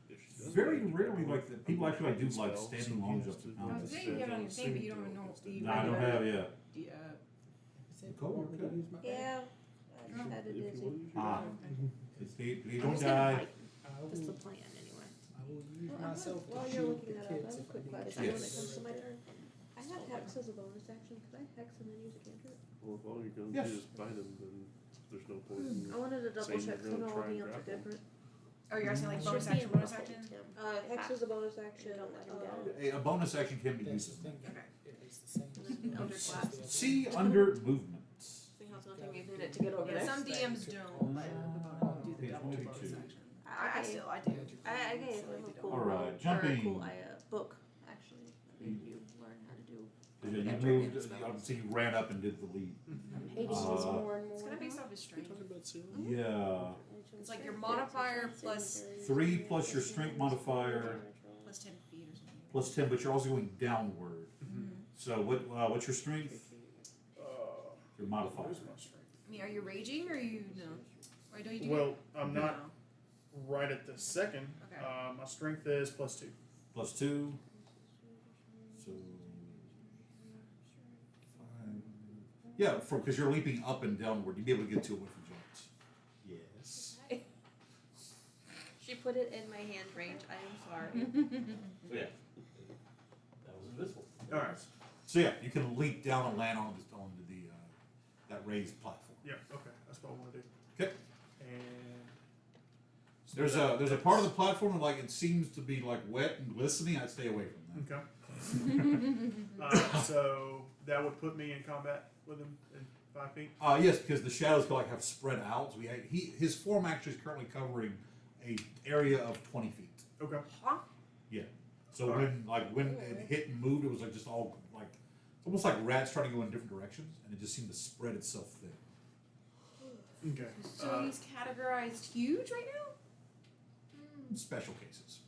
If she doesn't very like to rarely, grapple, like the people I'm actually do gonna like spell, standing so long he jumps has and to I was mountains. saying you have it on your thing, but you don't know. Do you No, I don't have. Yeah. Do you, Is it Go, you want me to okay. use my bag? Yeah. I just had If to you do want to use your Ah. bag. It's you I'm don't just gonna die. fight. I That's the will, plan anyway. I will use Well, myself while to you're shield looking the that up, I kids have a if I quick need question to. when it Yes. comes to my turn. I have hex as a bonus action. Could I hex and then use a cantrip? Well, if all you're going to Yes. do is bite him, then there's no point in I wanted to double saying check. you're Some gonna are all try being and up to grapple. different. oh, you're asking like Should bonus be action, in bonus muffled, action? Tim. Hex is a bonus action. Don't let him go. A bonus action can be That's used. the thing. Okay. It is the same. Under class. See under movements. See how it's gonna take me a minute to get over Yeah, there. some DMs don't, but do the Page double 182. bonus action. I I still, I do. I gave Still him do a double. cool, All right, or a jumping. cool book actually. That made you learn how to do. You moved. Obviously, you ran up and did the leap. I'm hating this Uh, more and more. It's kind of based off his You're strength. talking about sailing? Yeah. It's like your modifier plus 3 plus your strength modifier plus 10 feet or something. plus 10, but you're also going downward. So what's your strength? Your modifier. Lose my strength. I mean, are you raging or you no? Or don't you do Well, I'm not No. right at this second. Okay. My strength is +2. Plus 2. So 5. Yeah, because you're leaping up and downward, you'd be able to get to it with the jumps. Yes. She put it in my hand range. I am sorry. So yeah, that was invisible. All right. So yeah, you can leap down and land onto the that raised platform. Yeah. Okay. That's what I want to do. Okay. And There's a part of the platform that like it seems to be like wet and glistening. I'd stay away from that. okay. So that would put me in combat with him in 5 feet. Yes, because the shadows like have spread out. So his form actually is currently covering a area of 20 feet. Okay. Huh? Yeah. So All when it hit and moved, it was like just all like it's almost like rats trying to go in different directions, and it just seemed to spread itself thin. Okay. So he's categorized huge right now? In special cases.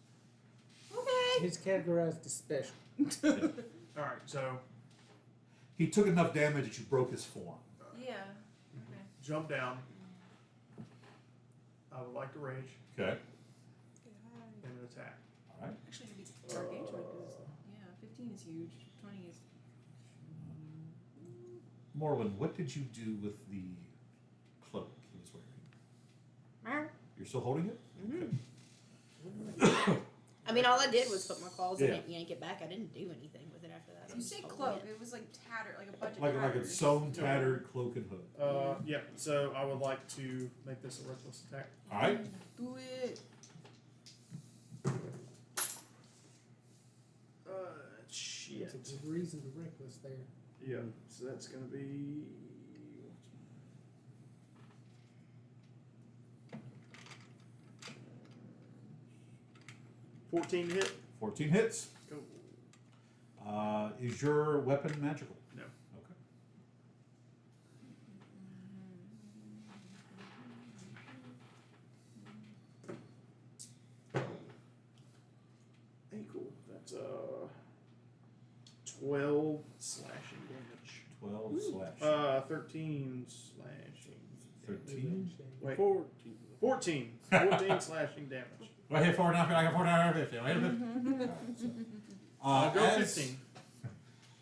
Okay. It's categorized as special. All right. So He took enough damage that you broke his form. Yeah. jump down. I would like to rage Okay. and an attack. All right. Actually, it'd be gargantuan because, yeah, 15 is huge. 20 is. Morwen, what did you do with the cloak he was wearing? You're still holding it? Okay. I mean, all I did was put my claws in Yeah. it and yank it back. I didn't do anything with it after that. I You was say just cloak. holding it. It was like tattered, like a bunch of Like a tatters. sewn, tattered cloak and hood. Yeah. So I would like to make this a reckless attack. All right. Do it. Shit. That's a good reason to reckless there. Yeah. So that's gonna be. 14 hit. 14 hits. Go. Is your weapon magical? No. Okay. Hey, cool. That's 12 slashing damage. 12 slash. 13 slashing. 13. Wait. 14. 14. 14 slashing damage. Right here, 4 now. I got 4 now. 15. Wait a minute. Go as, 15.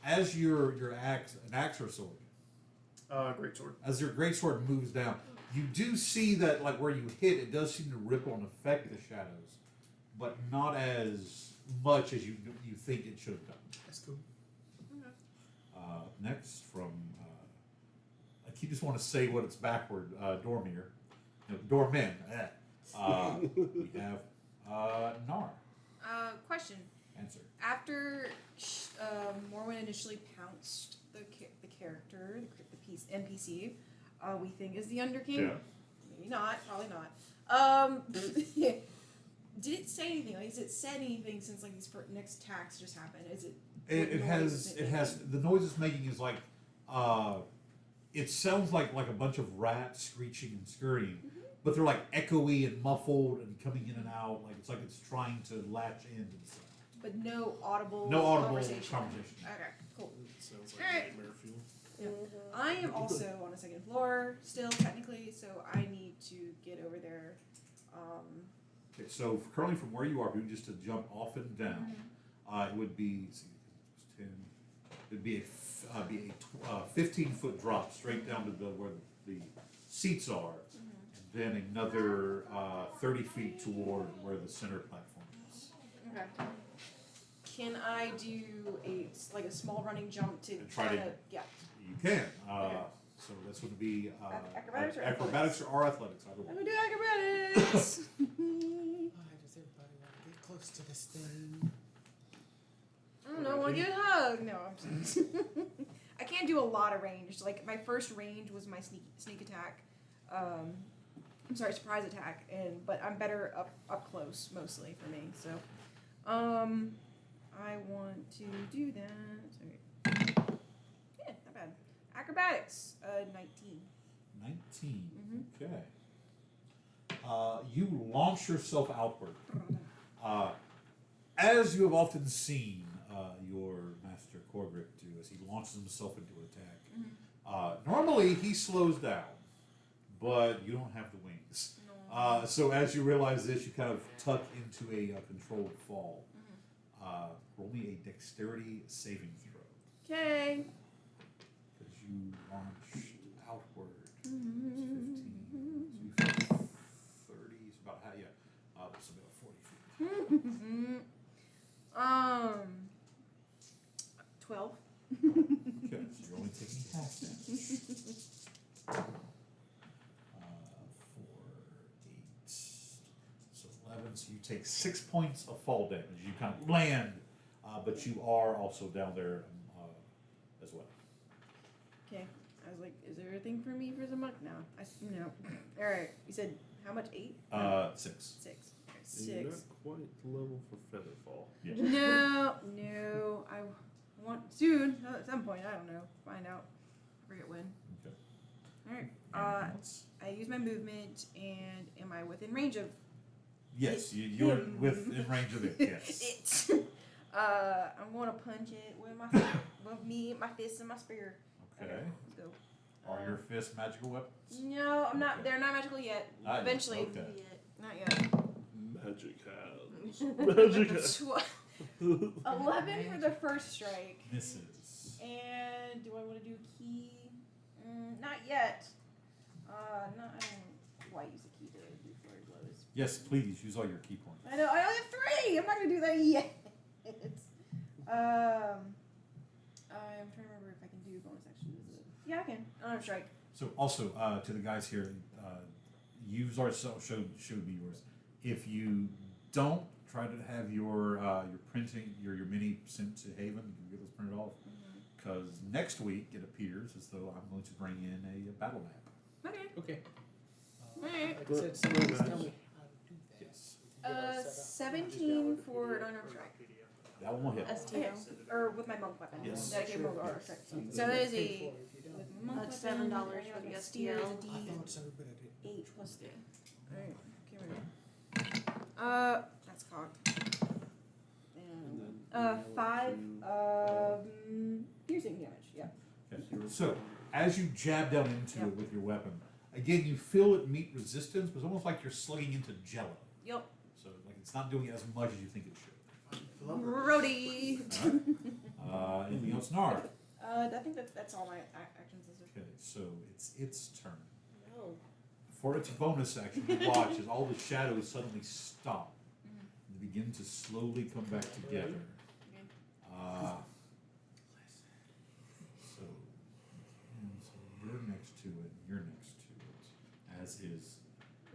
as your axe, an axe or sword, Great sword. as your greatsword moves down, you do see that, like where you hit, it does seem to ripple and affect the shadows, but not as much as you think it should have done. That's cool. Next, from I keep just want to say what it's backward. Dormir, no, Dormin. We have Nar. Question. Answer. After Morwen initially pounced the character, the piece NPC, we think is the Underking. Yeah. Maybe not. Probably not. Did it say anything? Like, has it said anything since like these next attacks just happened? Is it? It has the noise it's making is like it sounds like a bunch of rats screeching and scurrying, but they're like echoey and muffled and coming in and out, like it's trying to latch into the sound. But no audible. Conversation. Okay, cool. Sounds Alright. like nightmare fuel. I am also on a second floor still technically, so I need to get over there. Okay, so currently from where you are, if you just to jump off and down, it would be let's see, it's 10. It'd be a 15-foot drop straight down to where the seats are, and then another 30 feet toward where the center platform is. Okay. Can I do a small running jump to And try to- kind of yeah? You can. Okay. So that's going to be Acrobatics or acrobatics or athletics. Either I'm one. gonna do acrobatics. Why does everybody want to get close to this thing? I don't know. Want to get a hug? No, I'm sorry. I can't do a lot of range. Like my first range was my sneak attack. I'm sorry, surprise attack, but I'm better up close mostly for me. So, I want to do that. Sorry. Yeah, not bad. Acrobatics, 19. 19. Mhm. Okay. You launch yourself outward. As you have often seen your master Korgrick do, as he launches himself into an attack. Normally he slows down, but you don't have the wings. No. So as you realize this, you kind of tuck into a controlled fall. Roll me a dexterity saving throw. Okay. Because you launched outward. It's 15. So you feel 30. It's about how, yeah. It's about 40 feet. 12. Okay, so you're only taking half damage. 4, 8, so 11. So you take 6 points of fall damage. You kind of land, but you are also down there as well. Okay. I was like, is there a thing for me for the monk? No. No. All right. You said how much? 8? 6. 6. Okay, And you're 6. not quite the level for Featherfall. Yeah. No. I want soon. At some point. I don't know. Find out. Forget when. Okay. All right. Anything else? I use my movement, and am I within range of Yes, you're within range of it. Yes. it? I'm going to punch it with my fist and my spear. Okay. Let's go. All Are your fists magical weapons? No, I'm not. Okay. They're not magical yet. Not yet, Eventually, okay. not yet. Magic hands. Magic hands. 11 for the first strike. Misses. And do I want to do key? Not yet. I don't know why use a key to do flurry blows. Yes, please use all your key points. I know. I only have 3. I'm not gonna do that yet. I'm trying to remember if I can do bonus action. Yeah, I can. Unarmed strike. So also to the guys here, you've already showed me yours. If you don't try to have your printing your mini sent to Haven, you can get those printed off. Because next week it appears as though I'm going to bring in a battle map. Okay. Okay. Alright. Like I said, somebody's tell me how to do that. Yes. We can get all set up. 17 for an unarmed strike. That one will hit. STO. Or with my monk weapon. Yes. That I gave over unarmed strike. Something So you that is pay a. for if you don't. With my monk That's weapon, $7 I for have the a steer, STL. D8 I thought so, but I didn't. plus 3. Alright. That's cocked. And And, then 5 piercing damage. Yeah. Okay. So as you jab down into Yep. it with your weapon, again you feel it meet resistance, but it's almost like you're slugging into jello. Yep. So like it's not doing as much as you think it should. Grody. Anything else, Nar? I think that's all my actions. Okay, so it's its turn. No. For its bonus action, you watch as all the shadows suddenly stop and begin to slowly come back together. Okay. So you're next to it, you're next to it, as is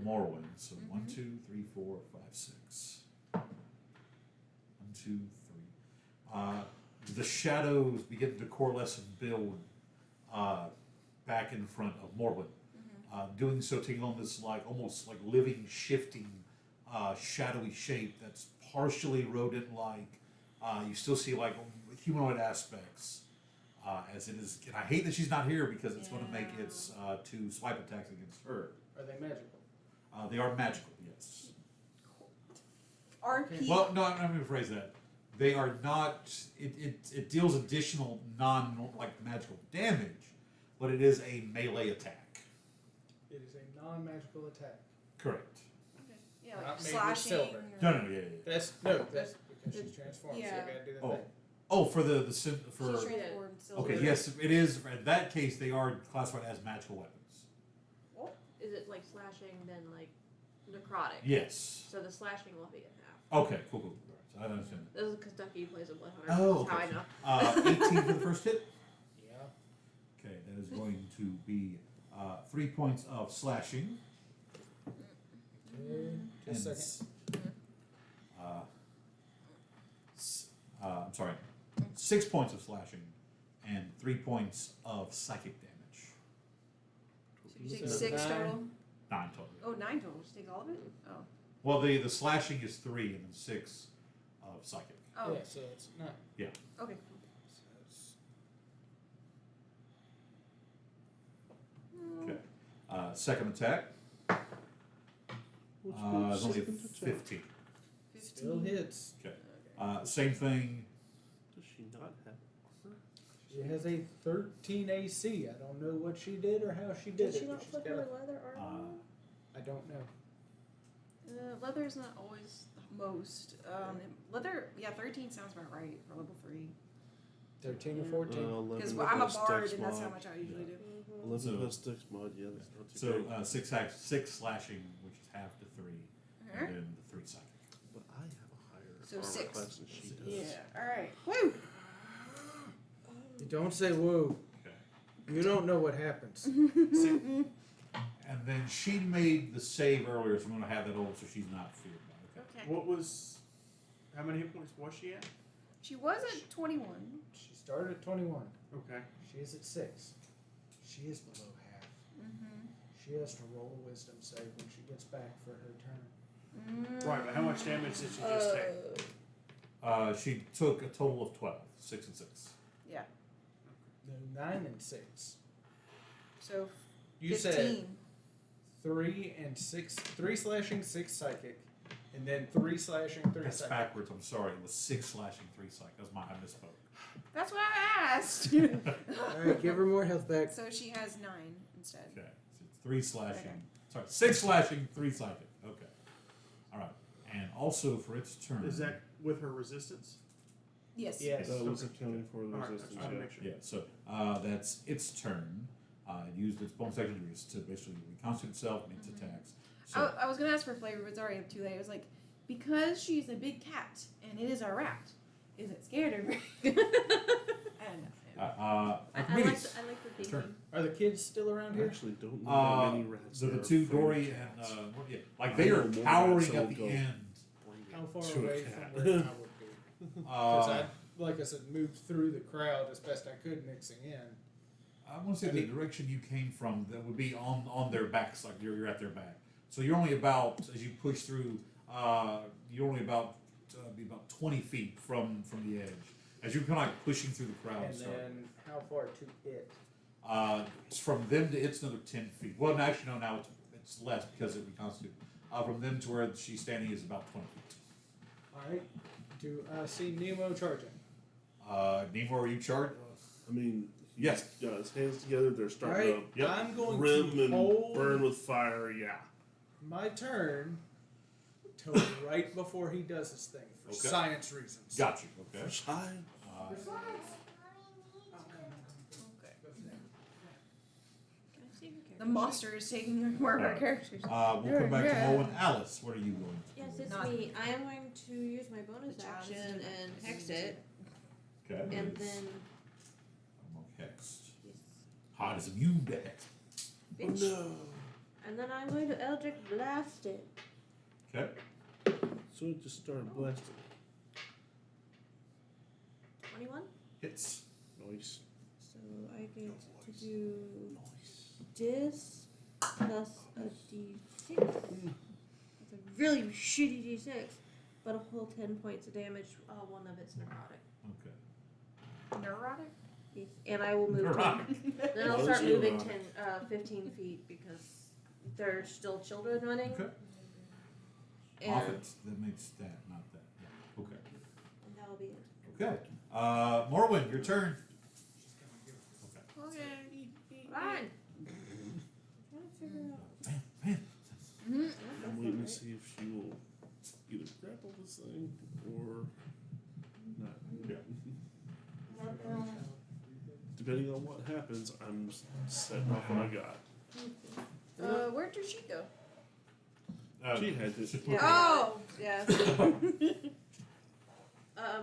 Morwen. So 1, 2, 3, 4, 5, 6. 1, 2, 3. The shadows begin to coalesce and build back in front of Morwen. Doing so, taking on this like almost like living, shifting, shadowy shape that's partially rodent-like. You still see like humanoid aspects, as it is. And I hate that she's not here because it's going to make its 2 swipe attacks against her. Are they magical? They are magical, yes. RP. Well, no, I'm going to rephrase that. They are not. It deals additional magical damage, but it is a melee attack. It is a non-magical attack. Correct. Okay. Yeah, like Not made with slashing. silver. No, yeah. That's because she's transformed. So Yeah. I gotta do the Oh. thing. Oh, for She's for. transformed. Silver. Okay, yes, it is. In that case, they are classified as magical weapons. Is it like slashing then like necrotic? Yes. So the slashing will be in half. Okay, cool. So I understand. This is because Ducky plays a Bloodhunter. Oh, That's how I okay. know. 18 for the first hit. Yeah. Okay, that is going to be 3 points of slashing. Okay. Just a second. I'm sorry, 6 points of slashing and 3 points of psychic damage. So you take So 6 9. total. 9 total. Oh, 9 total. Just take all of it. Oh. Well, the slashing is 3 and then 6 of psychic. Oh. Yeah, so it's not. Okay. So it's, Okay. Second attack What's is only a second attack? 15. still hits. Same thing. Does she not have armor? She has a 13 AC. I don't know what she did or how she did Did she it. but not she's put got her a- leather armor on? I don't know. Leather is not always the most. Leather, yeah, 13 sounds about right for level 3. 13 or Yeah. 14. 11 Because with I'm a Dex bard, and that's how mod. much I usually do. 11 So- plus Dex mod, yeah, that's not too So great. 6 slashing, which is half to 3, Alright. and then the 3 psychic. But I have a higher So armor 6. class than she does. Yeah. All right. Woo. You don't say woo. Okay. You don't know what happens. And then she made the save earlier, so I'm going to have that old, so she's not feared by it. Okay. Okay. What was? How many hit points was she at? She was at 21. She started at 21. Okay. She is at 6. She is below half. Mm-hmm. She has to roll a wisdom save when she gets back for her turn. Right, but how much damage did she just take? She took a total of 12, 6 and 6. Yeah. No, 9 and 6. So You 15. said 3 and 6, 3 slashing, 6 psychic, and then 3 slashing, 3 That's psychic. backwards. I'm sorry. It was 6 slashing, 3 psych. That's I misspoke. That's what I asked. All right, give her more health back. So she has 9 instead. Okay. So it's 3 slashing. Okay. Sorry, 6 slashing, 3 psychic. Okay. All right. And also for its turn. Is that with her resistance? Yes. Yes. That was Okay. accounting for the All right, resistance. I just wanted to Yeah. make sure. Yeah. So that's its turn. It used its bonus action to basically reconstitute itself, make its attacks. So I was gonna ask for flavor, but it's already too late. I was like, because she's a big cat and it is a rat, is it scared of her? I don't know. I like Archimedes, the turn. thinking. Are the kids still around I here? actually don't know how many rats So there the are two, from Dory cats. and yeah, like I they know are more rats cowering that'll at the go. end. Bring it How far to a away cat. from where I would be? Because Uh, I, like I said, moved through the crowd as best I could, mixing in. I want to say I the mean- direction you came from that would be on their backs, like you're at their back. So you're only about as you push through. You're only about be about 20 feet from the edge as you're kind of like pushing through the crowd. And So then how far to it? it's from them to it's another 10 feet. Well, no, actually no, now it's less because it reconstituted. From them to where she's standing is about 20 feet. All right. Do I see Nemo charging? Nemo, are you charged? I mean, Yes. he's got his hands together. They're All starting right. to Yep. I'm going rim to and hold burn with fire. Yeah. my turn till right before he does his thing for Okay. science reasons. Got you. Okay. For science. The monster is taking more of our Alright. characters. We'll come back to Yeah. Mo and Alice. What are you going to Yes, do? it's Not- me. I am going to use my bonus The child is action doing it. and hex it, Okay. and then I'm hexed. yes, Hot is immune to hex. bitch. No. And then I'm going to Eldritch Blast it. Okay. So it just started blasting. 21. Hits. Nice. So I get to do this plus a d6. That's a really shitty d6, but a whole 10 points of damage. One of it's necrotic. Okay. Neurotic? Yes. And I will move 10. Neurotic. Then I'll What start is moving neurotic? 15 feet because there's still children running. Okay. And, Offense. That makes that, not that. Yeah. Okay. and that will be it. Okay. Morwen, your turn. Okay. Okay. Fine. I'm trying to figure out. Man. I'm waiting to see if she will either grapple this thing or not. Yeah. Depending on what happens, I'm setting off what I got. Where did she go? She had to. Yeah. Oh! Yeah.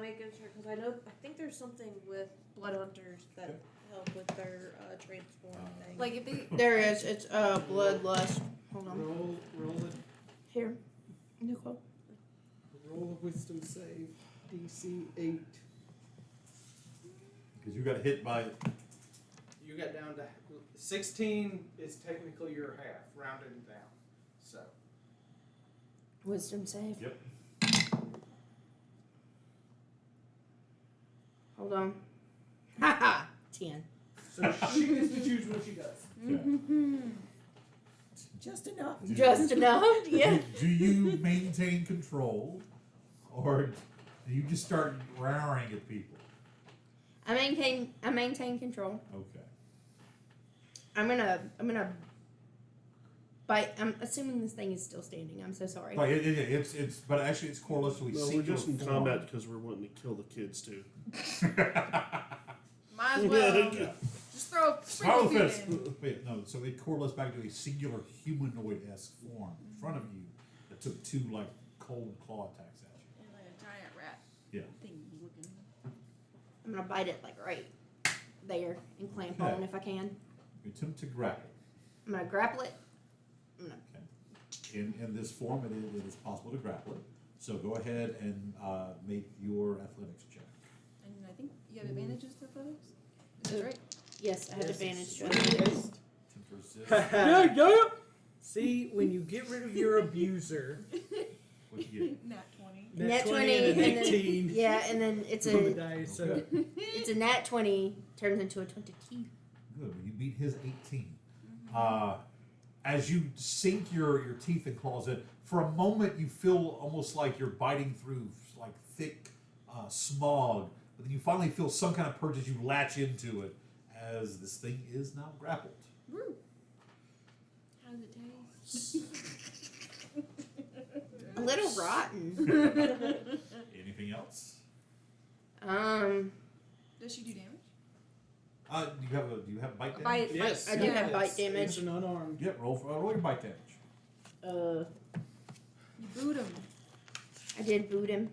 Making sure because I think there's something with blood hunters that Okay. help with their transform thing. Like if they. There is. It's bloodlust. Hold on. Roll it. Here. Nicole. Roll a wisdom save. DC 8. Because you got hit by. You got down to 16 is technically your half, rounded down. So Wisdom save. Yep. Hold on. Haha. 10. so she gets to choose what she does. Mm-hmm. Just enough. Do- Just enough. Yeah. Do you maintain control, or do you just start roaring at people? I maintain control. Okay. I'm gonna bite. I'm assuming this thing is still standing. I'm so sorry. Right, it's but actually it's correless to a No, we're singular just in form. combat because we're wanting to kill the kids too. Might as well. Yeah. Just throw a Power sprinkle fist. Wait, no. So it correlates back to a singular humanoid-esque form in front of you that took 2 like cold claw attacks at you. Like a giant rat Yeah. thing looking. I'm gonna bite it like right there and clamp Okay. on if I can. You attempt to grapple. I'm gonna grapple it. In this form, it is possible to grapple it. So go ahead and make your athletics check. And I think you have advantages to athletics? Is that right? Yes, I have Yes, advantage it's to athletics. Attempt to resist. Yeah. See, when you get rid of your abuser, What you get? Nat 20. Nat 20 and and then- 18. Yeah, and then it's on the a dice. Okay. it's a nat 20 turns into a 22. Good. Well, you beat his 18. as you sink your teeth and claws in, for a moment you feel almost like you're biting through like thick smog, but then you finally feel some kind of purge as you latch into it, as this thing is now grappled. Woo. How does it taste? A little rotten. Anything else? Does she do damage? Do you have bite damage? Bite. Yes, I do have bite it's damage. an unarmed. Yeah, roll your bite damage. You boot him. I did boot him.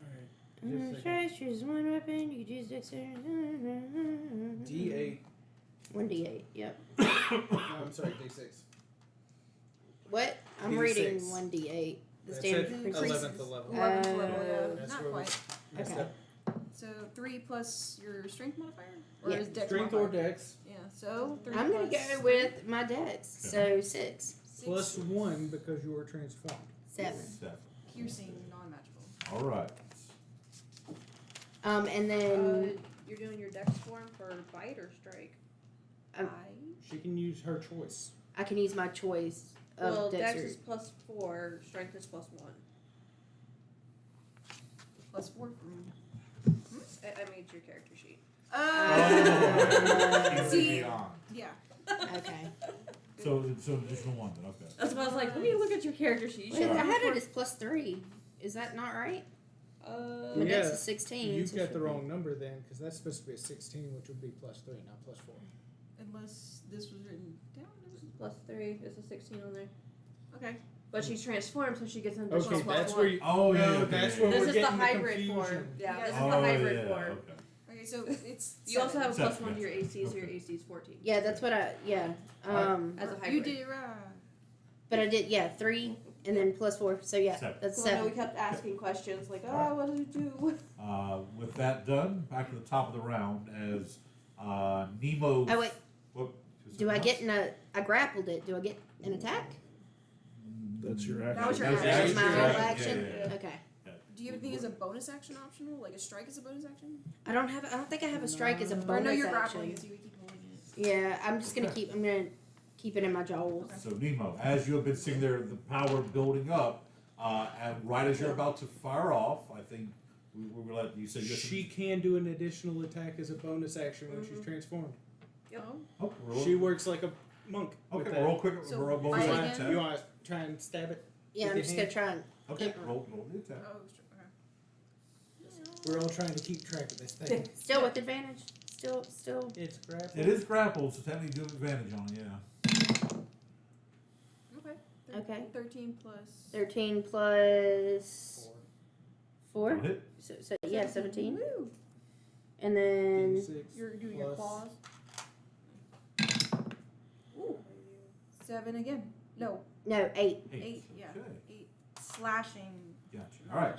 Alright. Just a second. Choose one weapon. You can use dexterity. D8. 1d8. Yep. No, I'm sorry, D6. What? I'm D6. reading 1d8. The That's standard at increases. 11th level. 11th level, yeah. That's Not where we quite. messed Okay. up. So 3 plus your strength modifier? Or Yeah. is dex Strength modifier? or dex. Yeah, so 3 I'm gonna plus go with my dex. So 6. 6 Plus 1 because you were transformed. 7. piercing, non-magical. All right. And then You're doing your dex form for bite or strike? She can use her choice. I can use my choice of Well, dex dexterity. is +4, strength is +1. Plus 4 from. I made your character sheet. Oh, See, beyond. yeah. Okay. So additional one then. Okay. That's why I was like, let me look at your character sheet. Wait, I had it as +3. Is that not right? My Yeah, dex is 16. You so got should the be- wrong number then, because that's supposed to be a 16, which would be +3, not +4. Unless this was written down. Is it? +3, there's a 16 on there. Okay. But she's transformed, so she gets an additional Okay, +1. that's where you. Oh, yeah, no, okay, that's yeah, where yeah. This we're is the getting the hybrid form. confusion. Yeah, Yeah. this is Oh, the hybrid yeah, form. okay. Okay, so it's. You also have a Seven, +1 to your yeah. AC, so your Okay. AC is 14. Yeah, that's what I. Yeah. As a hybrid. You did it right. But I did. Yeah, 3 and then +4. So yeah, Seven. that's So I know 7. we kept asking questions like, Alright. what did it do? With that done, back to the top of the round as Nemo. Oh wait. Whoop, Do I get I grappled it. Do I get an attack? That's your action. That was your That was action. your My action. whole Yeah, action. yeah, yeah. Okay. Do you have anything as a bonus action optional? Like a strike as a bonus action? I don't think I have a strike as a Or no, bonus you're action. grappling, so you keep holding it. Yeah, I'm just gonna keep. I'm gonna keep it in my jaws. So Nemo, as you have been sitting there, the power building up, and right as you're about to fire off, I think we're gonna let you say yes. She can do an additional attack as a bonus action when she's transformed. Yep. Oh. Oh, roll. She works like a monk. with Okay, that. roll quick. So roll You bonus fight want, again? attack. you want to try and stab it? Yeah, With I'm your just hand? gonna try and. Okay, roll the attack. Oh, okay. We're all trying to keep track of this thing. Still with advantage. Still. It's grapple. It is grappled, so technically you have advantage on it. Yeah. Okay. Okay. 13 plus. 13 plus 4. That'll hit. So yeah, 17. Woo! And then D6 You're doing your plus- claws. Ooh. 7 again. No, no 8. 8. Yeah. Okay. 8 slashing. Gotcha. All right.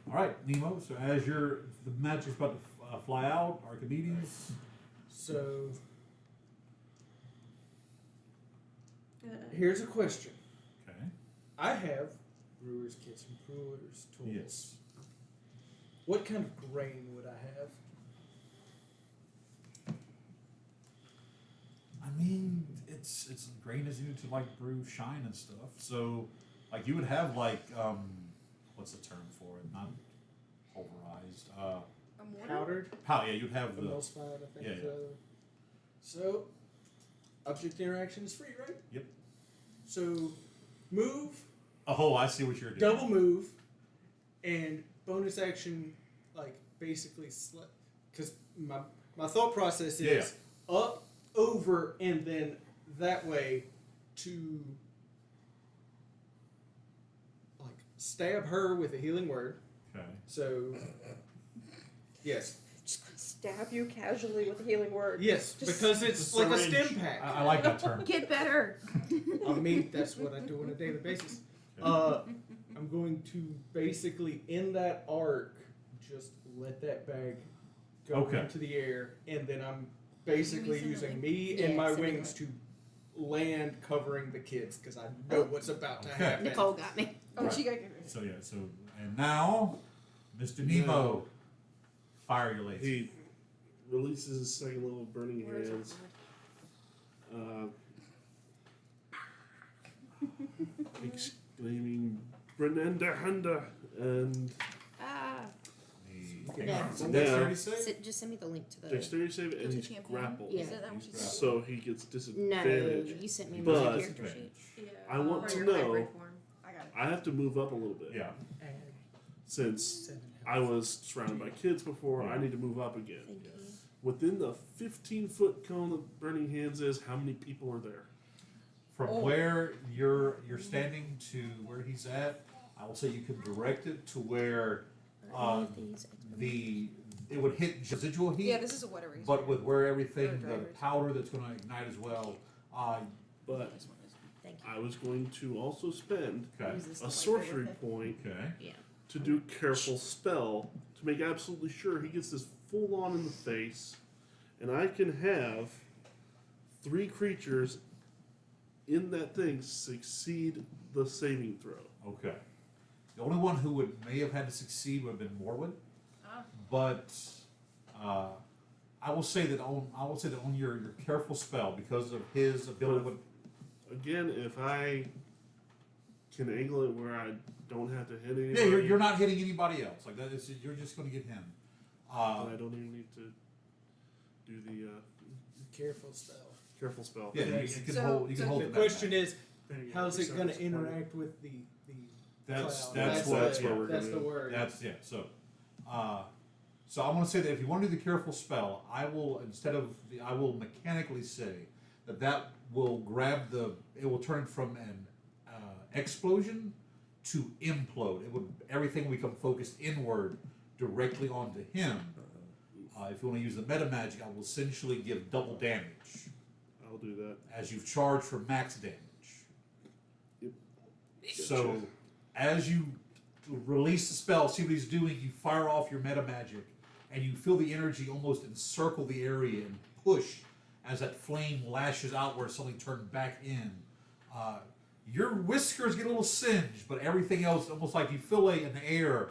All right, Nemo. So as the match is about to fly out, Archimedes. So here's a question. Okay. I have brewer's kits and brewer's tools. Yes. What kind of grain would I have? I mean, it's grain is needed to like brew shine and stuff. So, like you would have like what's the term for it? Not pulverized. A mortar? Powdered? Yeah, you'd have the. Emulsified, I think. Yeah, is yeah. the other. So, object interaction is free, right? Yep. So, move, Oh, I see what you're doing. double move, and bonus action, like basically because my thought process is up, over, and then that way to like stab her with a healing word. Okay. So yes, Just stab you casually with a healing word. yes, Just- because it's Just like a syringe. stim pack. I like that term. Get better. I mean, that's what I do on a daily basis. I'm going to basically, in that arc, just let that bag go Okay. into the air, and then I'm basically Can you using send me Yeah, and my send me the wings to land covering the kids, because I know what's about to Okay. happen. Nicole got me. Oh, Right. she got So yeah. So and now, Mr. Nemo, fire your laser. He releases his second level of burning hands. Brenenda and Ah. Hang No. on. So Yeah. dexterity save? Just send me the link to the. dexterity save, and It's a he's champion. grappled. Yeah. Is that what you said? So he gets No, disadvantage. you sent me But- my character sheet. Yeah. I want for to your know- hybrid form. I got it. I have to move up a little bit. Yeah. And Since 7 I was surrounded by kids before, I Yeah. need to move up again. Thank you. Within the 15-foot cone that Burning Hands is, how many people are there? From Oh. where you're standing to where he's at, I will say you can direct it to where Are any of these it would hit residual heat, Yeah, this is a what erase. but with where everything, Or the drivers. powder that's going to ignite as well. But This one is. Thank you. I was going to also spend Okay. Use this a one sorcery right there. point Okay. to do careful spell to make absolutely sure he gets this full on in the face, and I can have 3 creatures in that thing succeed the saving throw. Okay. The only one who may have had to succeed would have been Morwood, Ah. but I will say that on your careful spell, because of his ability with Again, if I can angle it where I don't have to hit anybody, yeah, you're not hitting anybody else. Like that is, you're just going to get him. then I don't even need to do the careful spell. careful spell. Yeah, you Yes. can So- hold. You can so hold The it question is, Then you how's get it going to yourself disappointed. interact with the That's cloud? that's what yeah, we're That's gonna the do. word. That's yeah. So I'm going to say that if you want to do the careful spell, I will I will mechanically say that will grab it will turn from an explosion to implode. Everything will become focused inward directly onto him. If you want to use the meta magic, I will essentially give double damage I'll do that. as you've charged for max damage. Yep. So Gotcha. as you release the spell, see what he's doing, you fire off your meta magic, and you feel the energy almost encircle the area and push as that flame lashes out where something turned back in. Your whiskers get a little singed, but everything else, almost like you feel an air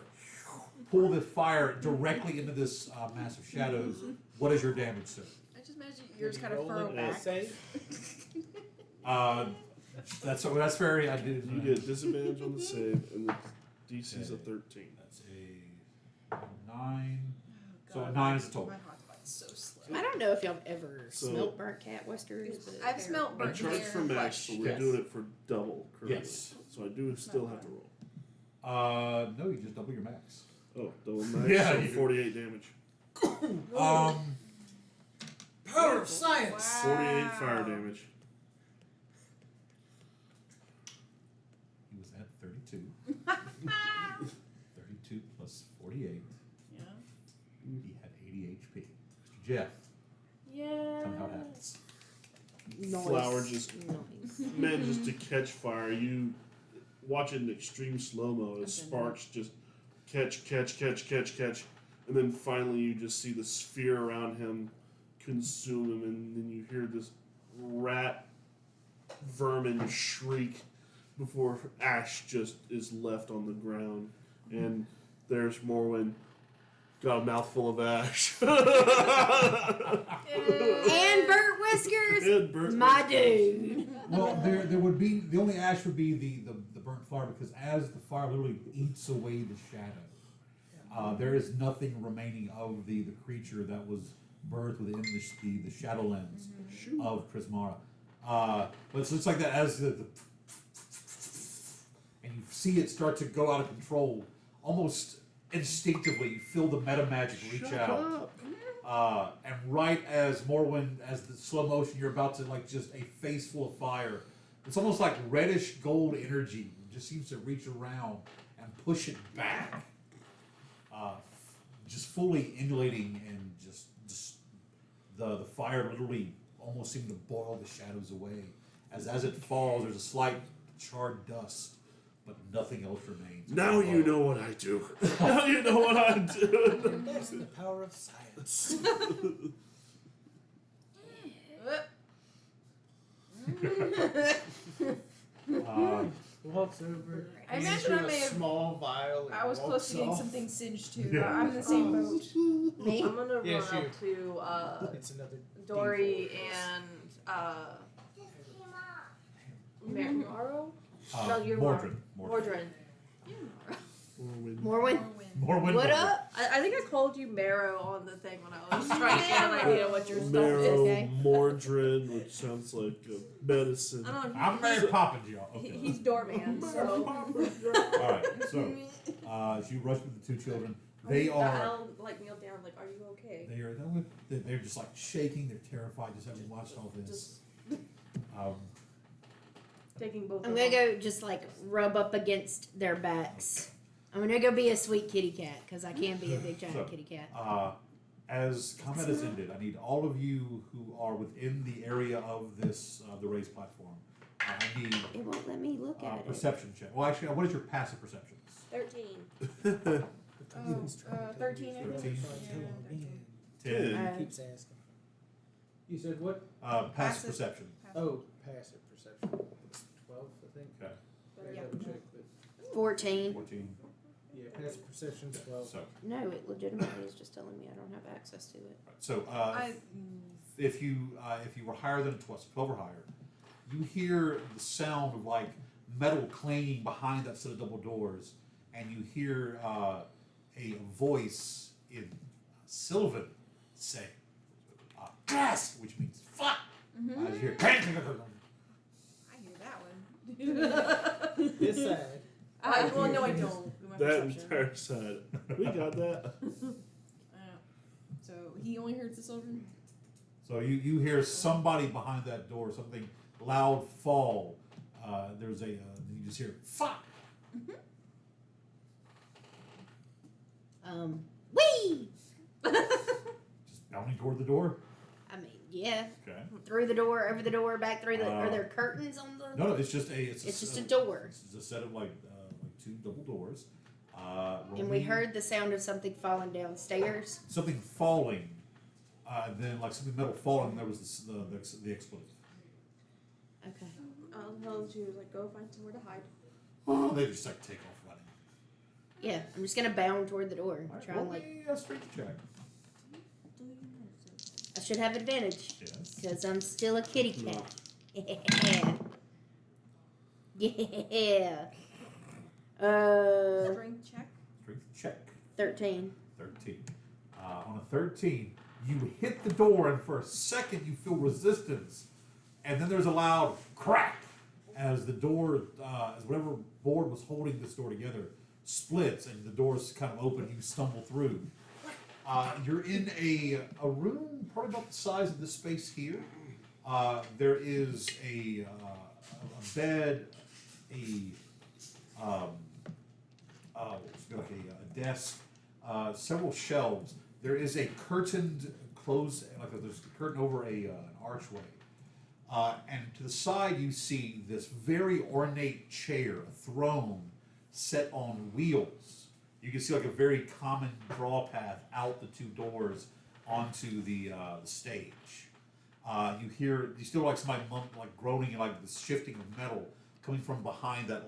pull the fire directly into this mass of shadows. What is your damage, sir? I just imagine yours Can kind you of roll furrow an back. essay? That's very. I did. You get disadvantage on the save, and the DC's a Okay. 13. That's a 9. Oh, So God, a 9 is a total. My hotspot's so slow. I don't know if y'all have ever So- smelt burnt cat whiskers, but I've smelt I burnt charged hair for and max, flesh. but we're Yes. doing it for double currently. Yes. So I do still have to roll. No, you just double your max. Oh, double max. Yeah, so you- 48 damage. Power of science! 48 fire damage. He was at 32. 32 plus 48. Yeah. He had 80 HP. Mr. Jeff, Yeah. tell me how it happens. Nice. Flower just Nice. manages to catch fire. You watch it in extreme slow mo as sparks just catch, and then finally you just see the sphere around him consume him, and then you hear this rat vermin shriek before ash just is left on the ground, and there's Morwen. Got a mouthful of ash. And burnt whiskers! And burnt My whiskers. dude. Well, there would be the only ash would be the burnt fire, because as the fire literally eats away the shadow, there is nothing remaining of the creature that was birthed within the Shadowlands of Prismara. But so it's like that as the and you see it start to go out of control, almost instinctively. You feel the meta magic reach Shut out. up. And right as Morwen, as the slow motion, you're about to like just a face full of fire. It's almost like reddish gold energy just seems to reach around and push it back. Just fully emulating and just the fire literally almost seeming to boil the shadows away. As it falls, there's a slight charred dust, but nothing else remains. Now you know what I do. Now you know what I do. That's the power of science. Walks over. I hands imagine you I a may have- small vial. And I was close to getting walks something singed too. Yeah. I'm in the same boat. Me? I'm gonna Yes, run you. up to off. It's another Dory D4. and Maro? Uh, No, you're Mordred. Mordrin. Morwin, More wind. what over. up? I think I called you Marrow on the thing when I was trying to get an idea what your stuff Marrow, is. Okay. Mordred, which sounds like medicine. I don't know. I'm Mary Poppins, y'all. Okay. He's doorman, so. All right. So, as you rush with the two children, they are. I'll like kneel down. Like, are you okay? They're just like shaking. They're terrified just having watched all this. Um, Taking both. I'm of gonna them. go just like rub up against their backs. I'm gonna go be a sweet kitty cat because I can be a big giant So, kitty cat. as combat has ended, I need all of you who are within the area of this the raised platform. I need It won't let me look at it. perception check. Well, actually, what is your passive perceptions? 13. 13, I think. 13. Yeah, 10. Uh, Keeps asking. You said what? Passive Passive. perception. Oh, passive perception. It's 12, I think. Okay. I Yeah. double check, but 14. 14. yeah, passive perception's 12. So, No, it legitimately is just telling me I don't have access to it. so I, if you were higher than 12 or higher, you hear the sound of like metal clanging behind that set of double doors, and you hear a voice in Sylvan say, "Yes," which means "fuck." You hear, I hear that one. This side. Well, no, I don't. With my That perception. entire side. We got that. So he only hears the children. So you hear somebody behind that door, something loud fall. There's you just hear "fuck." Whee! Just bounding toward the door. I mean, yeah. Okay. Through the door, over the door, back through the. Are there curtains on the? No, it's just a It's just a door. It's a set of like two double doors. And we heard the sound of something falling downstairs. something falling. Then like something metal falling. There was the expletive. Okay. I'll tell you, like, go find somewhere to hide. Oh, they just like take off running. Yeah, I'm just gonna bound toward the door. All right, Try roll and like. me a strength check. I should have advantage Yes. because I'm still a kitty cat. Yeah. Strength check. Strength check. 13. 13. On a 13, you hit the door, and for a second you feel resistance, and then there's a loud crack as the door, as whatever board was holding this door together, splits, and the door's kind of open. You stumble through. You're in a room probably about the size of this space here. There is a bed, like a desk, several shelves. There is a curtained close, there's a curtain over an archway. And to the side, you see this very ornate chair, a throne set on wheels. You can see like a very common draw path out the two doors onto the stage. You still like somebody like groaning and like the shifting of metal coming from behind that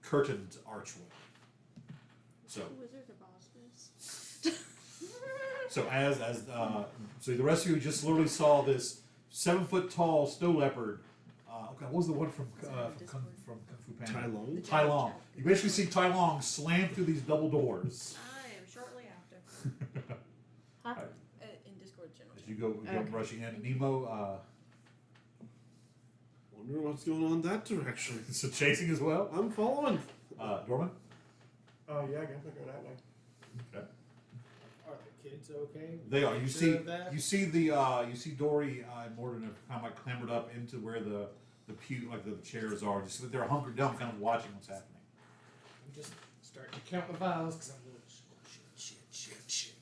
curtained archway. So. Wizard of Oz. So the rest of you just literally saw this 7-foot tall snow leopard. Okay, what was the one from Kung Fu Panda? Tai Long? Tai Long. You basically see Tai Long slam through these double doors. I am shortly after. In Discord channel. As you go Okay. rushing in, Nemo. Wonder what's going on in that direction. So chasing as well. I'm following. Dorman. Oh yeah, I guess I go that way. Okay. Are the kids okay? They are. You Sure see. of that? You see Dory and Morden have kind of like clambered up into where the pew, like the chairs are. Just they're hunkered down, kind of watching what's happening. I'm just starting to count the vials because I'm going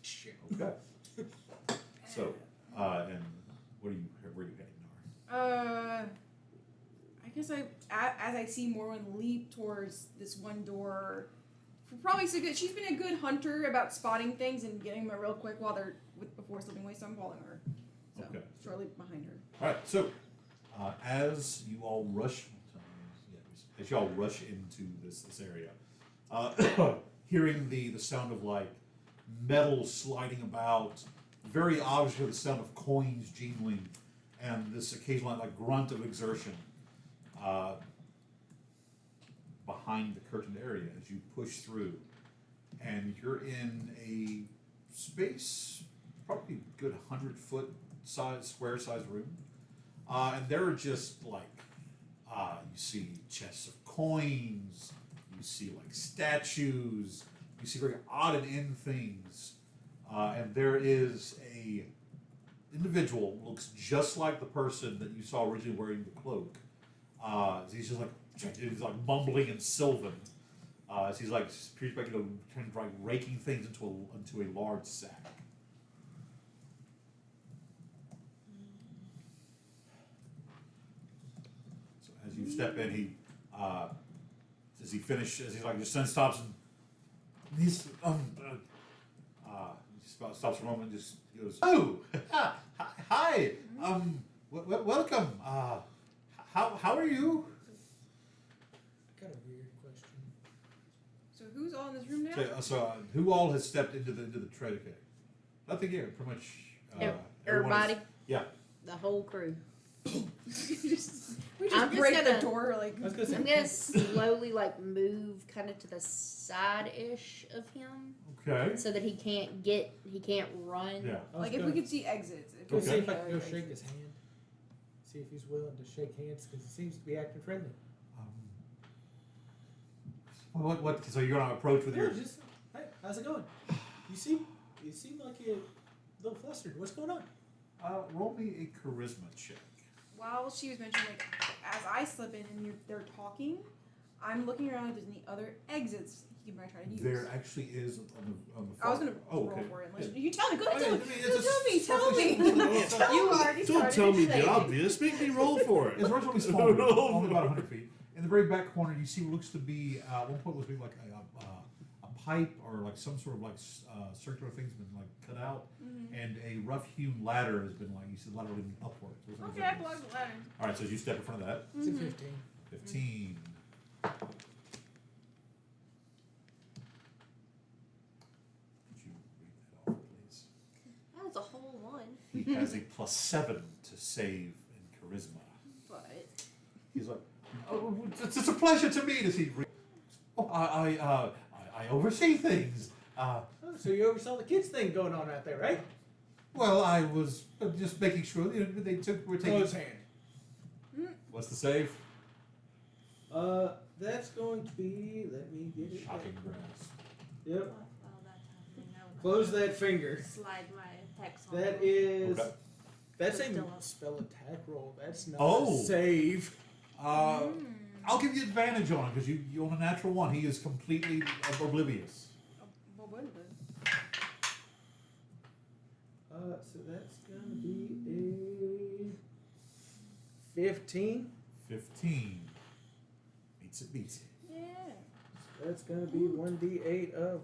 shit. Okay. So, and where are you heading, Nara? I guess as I see Morwen leap towards this one door, probably so good. She's been a good hunter about spotting things and getting them real quick before slipping away. So I'm following her. So Okay. shortly behind her. All right. So, as you all rush, into this area, hearing the sound of like metal sliding about, very obviously the sound of coins jingling, and this occasional like grunt of exertion. behind the curtained area as you push through, and you're in a space, probably a good 100-foot size, square size room, and there are just like you see chests of coins, you see like statues, you see very odd and end things, and there is a individual looks just like the person that you saw originally wearing the cloak. He's just like mumbling and sylvan. As he's like appears back, kind of like raking things into a large sack. So as you step in, he as he finishes, as he's like just then stops and he's he stops for a moment and just goes, "Oh, hi, welcome. How are you?" I got a weird question. So who's all in this room now? So who all has stepped into the treasure cave? Nothing here, pretty much. Everyone Everybody, is- yeah. the whole crew. we I'm just just break the gonna- door like. I was gonna say, I'm gonna slowly like move kind of to the side-ish of him Okay. so that he can't run. Yeah. I was Like if gonna we could see exits. go see if I Okay. can go shake his hand. See if he's willing to shake hands because he seems to be acting friendly. What? So you're gonna approach with Yeah, your? just hey, how's it going? You seem like you're a little flustered. What's going on? Roll me a charisma check. While she was mentioning, like, as I slip in and they're talking, I'm looking around if there's any other exits he might try to use. There actually is on the. I was gonna Oh, roll okay. for it. Unless you tell me. Go ahead. Okay, Tell I me. mean, No, tell me. You already Don't started tell me explaining. the obvious. Make me roll for it. It's relatively small, only about 100 feet. In the very back corner, you see what looks to be at one point was being like a pipe or like some sort of like circular thing's been like cut out, and a rough-hewn ladder has been like you see the ladder leading upwards. Okay, I blocked the ladder. All right, so as you step in front of that, It's a 15. 15. Could you read that off, please? That was a whole one. He has a +7 to save in charisma. But He's like, "Oh, it's a pleasure to meet us." Oh, I oversee things. Oh, so you oversaw the kids thing going on out there, right? Well, I was just making sure they were taking. Close hand. What's the save? That's going to be. Let me get it. Shocking grass. Yep. While that's happening, I would Close that finger. slide my hex on. That him. is. Okay. That's But a still a- spell attack roll. That's not Oh. a save. I'll give you advantage on it because you on a natural one. He is completely oblivious. what would it? So that's gonna be a 15. 15. Beats it. Beats it. Yeah. That's gonna be 1d8 of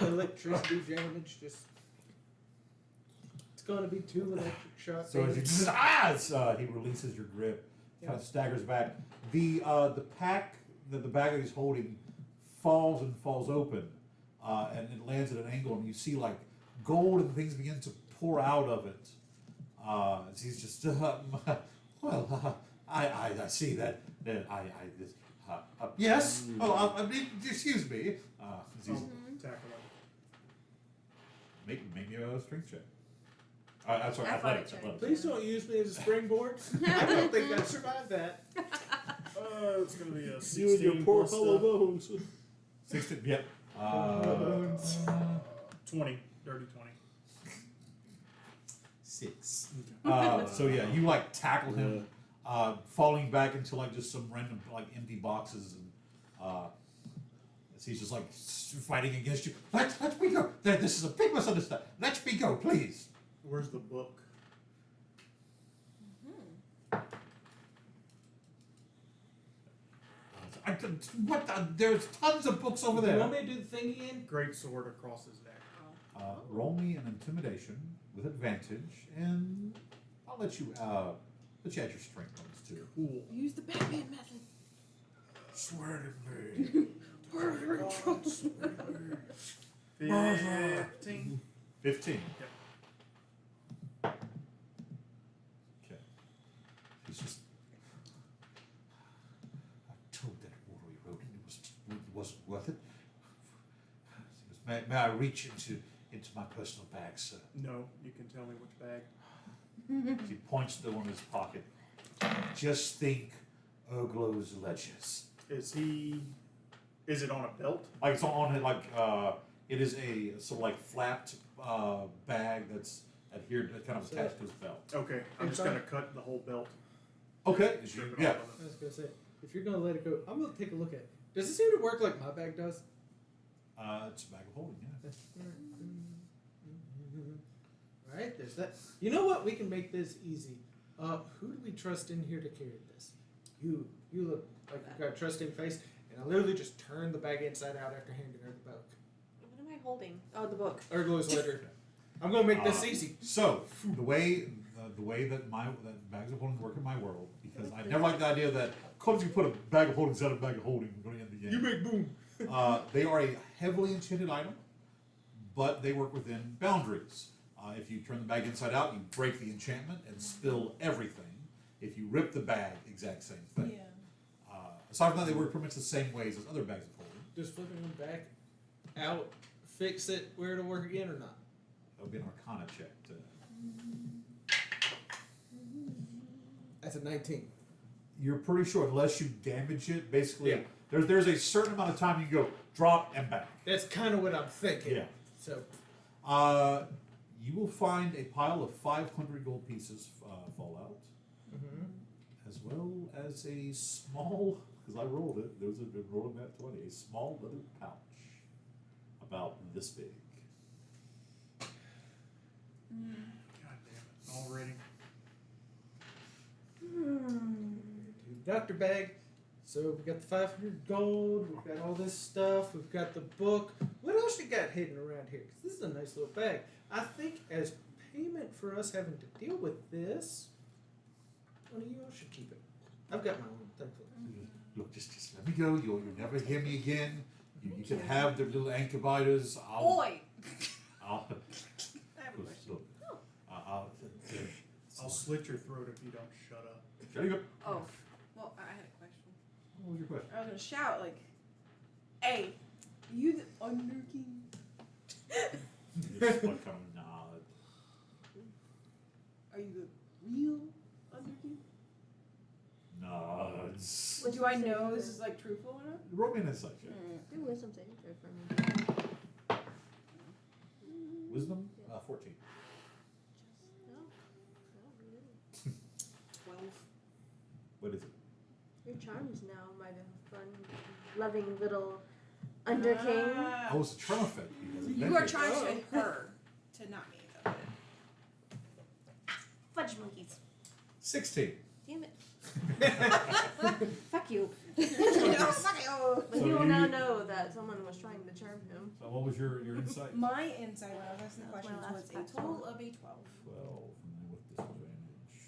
electricity damage. Just it's gonna be 2 electric shock So as damage. he releases your grip, kind of staggers back. The pack that the bag that he's holding falls open, and it lands at an angle, and you see like gold and things begin to pour out of it. As he's just I see that. Yes. Oh, I mean, excuse me. As he's, Tackle make me a strength check. I'm sorry, Athletic athletics. check. Athletics. Please don't use me as a springboard. I don't think I'd survive that. it's gonna be a 16 You and your poor plus, hollow bones. 16. Yep. 20, dirty 20. 6. So yeah, you like tackle him, falling back into like just some random like empty boxes, and as he's just like fighting against you. Let me go. This is a big misunderstanding. Let me go, please. Where's the book? There's tons of books over You want there. me to do the thing again? Great sword across his neck. Roll me an intimidation with advantage, and I'll let you add your strength bonus too. Cool. Use the Batman method. Swear to me. 15. 15. Yep. Okay. He's just. I told that warrior road into wasn't worth it. He goes, may I reach into my personal bag, sir? No, you can tell me which bag. He points to the one in his pocket. Just think Urglo's ledgers. Is it on a belt? Like it's on it, like it is a sort of like flapped bag that's adhered, kind of attached to his belt. Okay, I'm It's just on- gonna cut the whole belt. Okay, Strip it yeah. off of I it. was gonna say, if you're gonna let it go, I'm gonna take a look at it. Does it seem to work like my bag does? It's a bag of holding, yeah. Alright, there's that. You know what? We can make this easy. Who do we trust in here to carry this? You look like you've got a trusting face, and I literally just turned the bag inside out after handing her the book. What am I holding? Oh, the book. Urglo's ledger. I'm gonna make this easy. So the way that that bags of holding work in my world, because I never liked the idea that because you put a bag of holding inside a bag of holding, we're going to end the game. You make boom. They are a heavily enchanted item, but they work within boundaries. If you turn the bag inside out, you break the enchantment and spill everything. If you rip the bag, exact same thing. Yeah. Aside from that, they work pretty much the same ways as other bags of holding. Does flipping them back out fix it where it'll work again or not? That would be an Arcana check. That's a 19. You're pretty sure, unless you damage it, basically, Yeah. there's a certain amount of time you can go drop and back. That's kind of what I'm thinking. Yeah. So, You will find a pile of 500 gold pieces fall out, as well as a small, because I rolled it, there was a rolling that 20, a small leather pouch about this big. God damn it! Already. Doctor bag. So we got the 500 gold. We've got all this stuff. We've got the book. What else you got hidden around here? Because this is a nice little bag. I think as payment for us having to deal with this, one of you all should keep it. I've got my own, thankfully. Look, just let me go. You'll never hear me again. You can have the little anchor biters. Oi! I'll, I have a question. look, I'll slit your throat if you don't shut up. there you go. Oh, well, I had a question. What was your question? I was gonna shout like, "Hey, you the Under King?" Just one kind of nod. Are you the real Under King? Nods. Do I know this is like truthful or not? Roll me an insight check. Do wisdom saving throw for me. Wisdom? 14. No. No, really. 12. What is it? Your charms now, my fun, loving little Under King. Oh, it's a charm effect. You are trying to say her, to not me though. Fudge monkeys. 16. Damn it. Fuck you. No, fuck it. Oh. But So he will you- now know that someone was trying to charm him. So what was your insight? My insight when I was asking the That was my questions was last a total of a 12. 12 with disadvantage.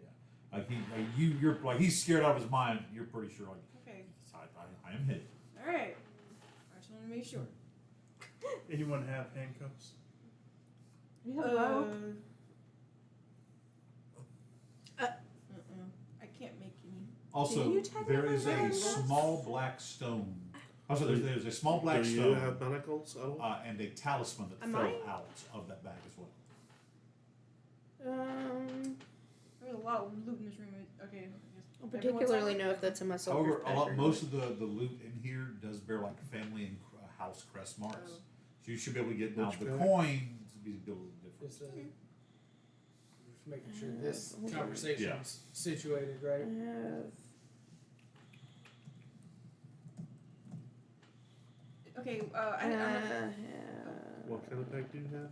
Yeah. You're like he's scared out of his mind. You're pretty sure like Okay. I am hit. All right. I just want to make sure. Anyone have handcuffs? You have a rope. I can't make any. Also, Can you check there if is I a have those? small black stone. Also, there's a small black Do you stone have manacles at all? and a talisman that Am fell I? out of that bag as well. There's a lot of loot in this room. Okay. I don't particularly know if that's in my soldier's However, pack or most of the loot in here does bear like family and house crest marks. Oh. So you should be able to get now Which the bag? coins to be a little different. Is the, just making sure this hold on. conversation's situated right. I have. Okay. I have. What kind of bag do you have?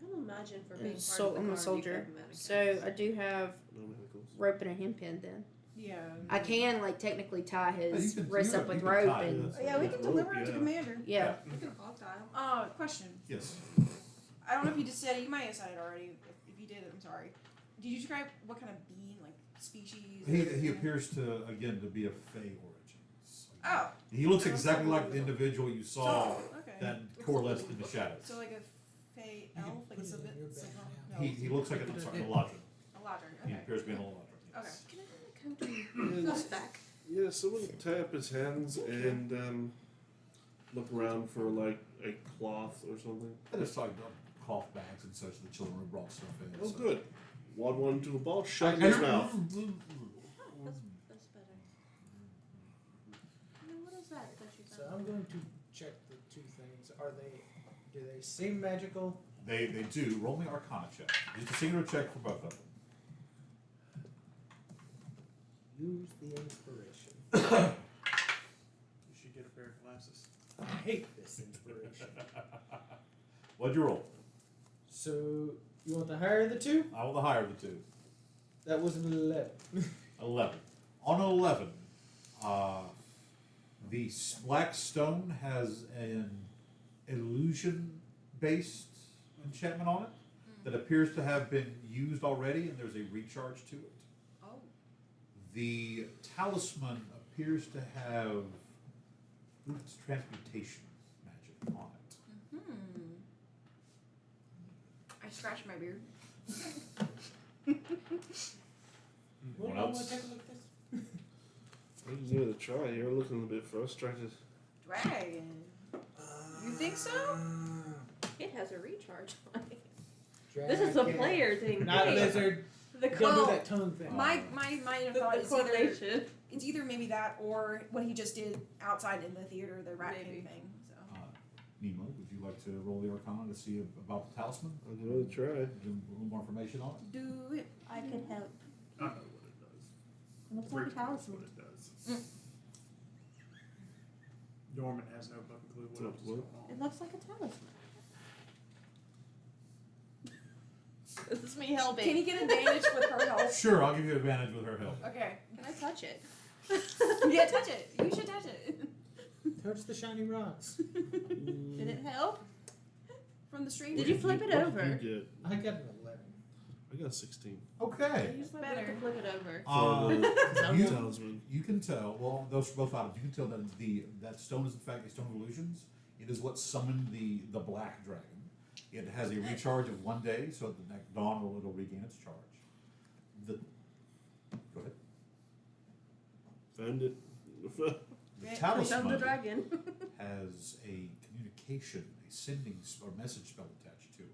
I don't imagine for being part So of the I'm a guard, soldier, you could have so mannequins. I do have No manacles. rope and a hemp pin. Then yeah. I can like technically tie his You can- wrist you up can- with you can rope tie it. and Oh, yeah, we can Rope, deliver it to yeah. Commander. yeah. We can hostile. Question. Yes. I don't know if you just said it. You might have said it already. If you did, I'm sorry. Did you describe what kind of being, like species? He appears to again to be of Fey origins. Oh. He looks exactly like the individual you saw Okay. that coalesced in the shadows. So like a fey elf, like a put it in Sylvan. your bag now. No. He looks like I'm sorry, an Eladrin. A Ladrin. He Okay. appears to be an Eladrin. Okay. Can I have a code? Goes back. Yeah, someone tap his hands and look around for like a cloth or something. I just like cloth bags and such. The children have brought stuff in. Oh, so. good. Wad one into the ball, shut in his mouth. That's better. Now, what is that you So found? I'm going to check the two things. Do they seem magical? They do. Roll me Arcana check. It's a singular check for both of them. Use the inspiration. You should get a pair of glasses. I hate this inspiration. What'd you roll? So you want the higher of the two? I will the higher of the two. That was an 11. 11. On an 11, the black stone has an illusion-based enchantment on it that appears to have been used already, and there's a recharge to it. Oh. The talisman appears to have it's transmutation magic on it. I scratched my beard. What Well, else? take a look at this. I just give it a try. You're looking a bit frustrated. Dragon. You think so? It has a recharge on it. This is the Dragon. player thing. Not Hey, lizard. the Don't do Well, that tongue thing. My thought the is either correlation. it's either maybe that or what he just did outside in the theater, the rat Maybe. king thing. So Nemo, would you like to roll the Arcana to see about the talisman? I'll give it a try. Give a little more information on it. do it. I could help. I know what it does. It looks Rick like a knows talisman. what it does. Norman has no fucking clue what else is going on. It looks like a talisman. This is me helping. Can he get advantage with her help? Sure, I'll give you advantage with her help. Okay. Can I touch it? Yeah, touch it. You should touch it. Touch the shiny rocks. Did it help? From the stream. Did you flip it What over? did you get? I got an 11. I got 16. Okay. Use my Better. better. To flip it over. For the you, talisman. you can tell, well, those are both items. You can tell that that stone is in fact a stone of illusions. It is what summoned the black dragon. It has a recharge of 1 day, so at the next dawn it'll regain its charge. Go ahead. Found it. The Yeah, Found the talisman dragon. has a communication, a sending or message spell attached to it.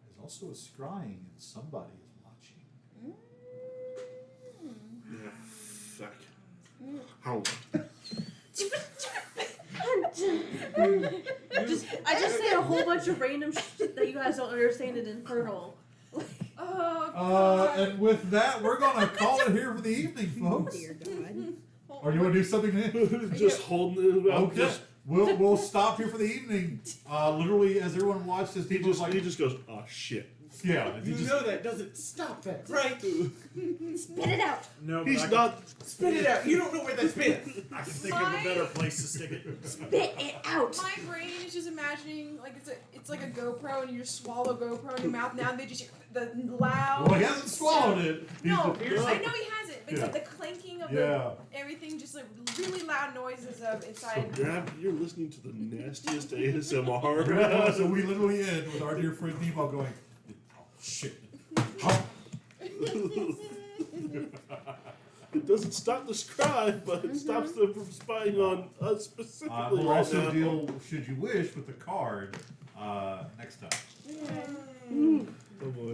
There's also a scrying, and somebody is watching. Yeah, fuck. How? I just say a whole bunch of random shit that you guys don't understand in Infernal. Oh God. And with that, we're gonna call it here for the evening, folks. Dear God. Or you want to do something? Just holding it about. Okay. We'll stop here for the evening. Literally, as everyone watched this, He he just goes, oh shit. yeah. He You just, know that doesn't stop that, right? Spit it out. No, but He's I can, not. Spit it out. You don't know where that's been. I can think of a better place to stick it. Spit it out. My brain is just imagining like it's like a GoPro and you just swallow GoPro in your mouth. Now they just the loud. well, he hasn't swallowed it. He's No, just- I know he hasn't. But it's like the clanking of Yeah. everything, just like really loud noises of So, inside. Gav, you're listening to the nastiest ASMR. So we literally end with our dear friend Nemo going, oh shit. Oh. It doesn't stop the scribe, but it stops them from spying on us specifically. We'll right also now. deal, should you wish, with the card next time. Oh boy.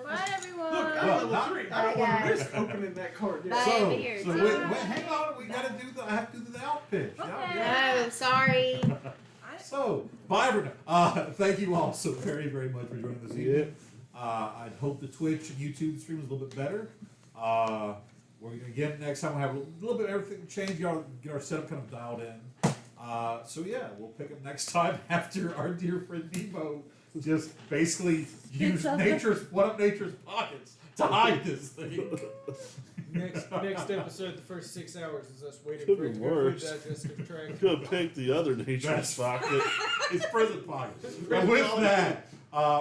Bye everyone. Look, I'm Well, level not- 3. I Bye, don't want to guys. risk opening that card yet. Bye. So, beers. so wait, hang on. We gotta do the. I have to do the out pitch. No, sorry. So, bye everyone. Thank you all so very, very much for joining this evening. I hope the Twitch and YouTube stream is a little bit better. We're gonna again next time we have a little bit of everything change, get our setup kind of dialed in. So yeah, we'll pick up next time after our dear friend Nemo just basically used nature's pockets to hide this thing. Next episode, the first 6 hours is us waiting Could for it be to go through worse. digestive I'm tract. gonna pick the other nature's That's- pocket. It's prison pockets. And with that,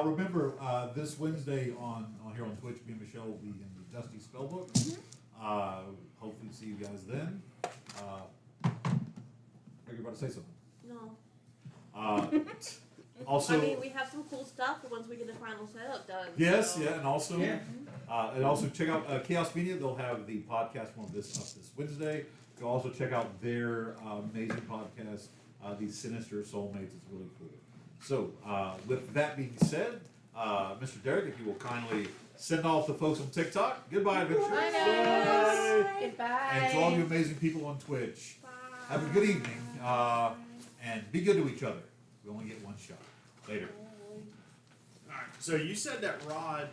remember this Wednesday on here on Twitch, me and Michelle will be in the Dusty Spellbook. Hopefully see you guys then. Everybody say something. No. Also, I mean, we have some cool stuff once we get the final setup done. yes, so. yeah, and also Yeah. And also check out Chaos Media. They'll have the podcast one of this up this Wednesday. You'll also check out their amazing podcast, The Sinister Soulmates. It's really cool. So, with that being said, Mr. Derek, if you will kindly send off the folks on TikTok. Goodbye, adventurers. Bye, guys. Goodbye. And to all you amazing people on Twitch, have a good evening. And be good to each other. We only get one shot. Later. Alright, so you said that Rod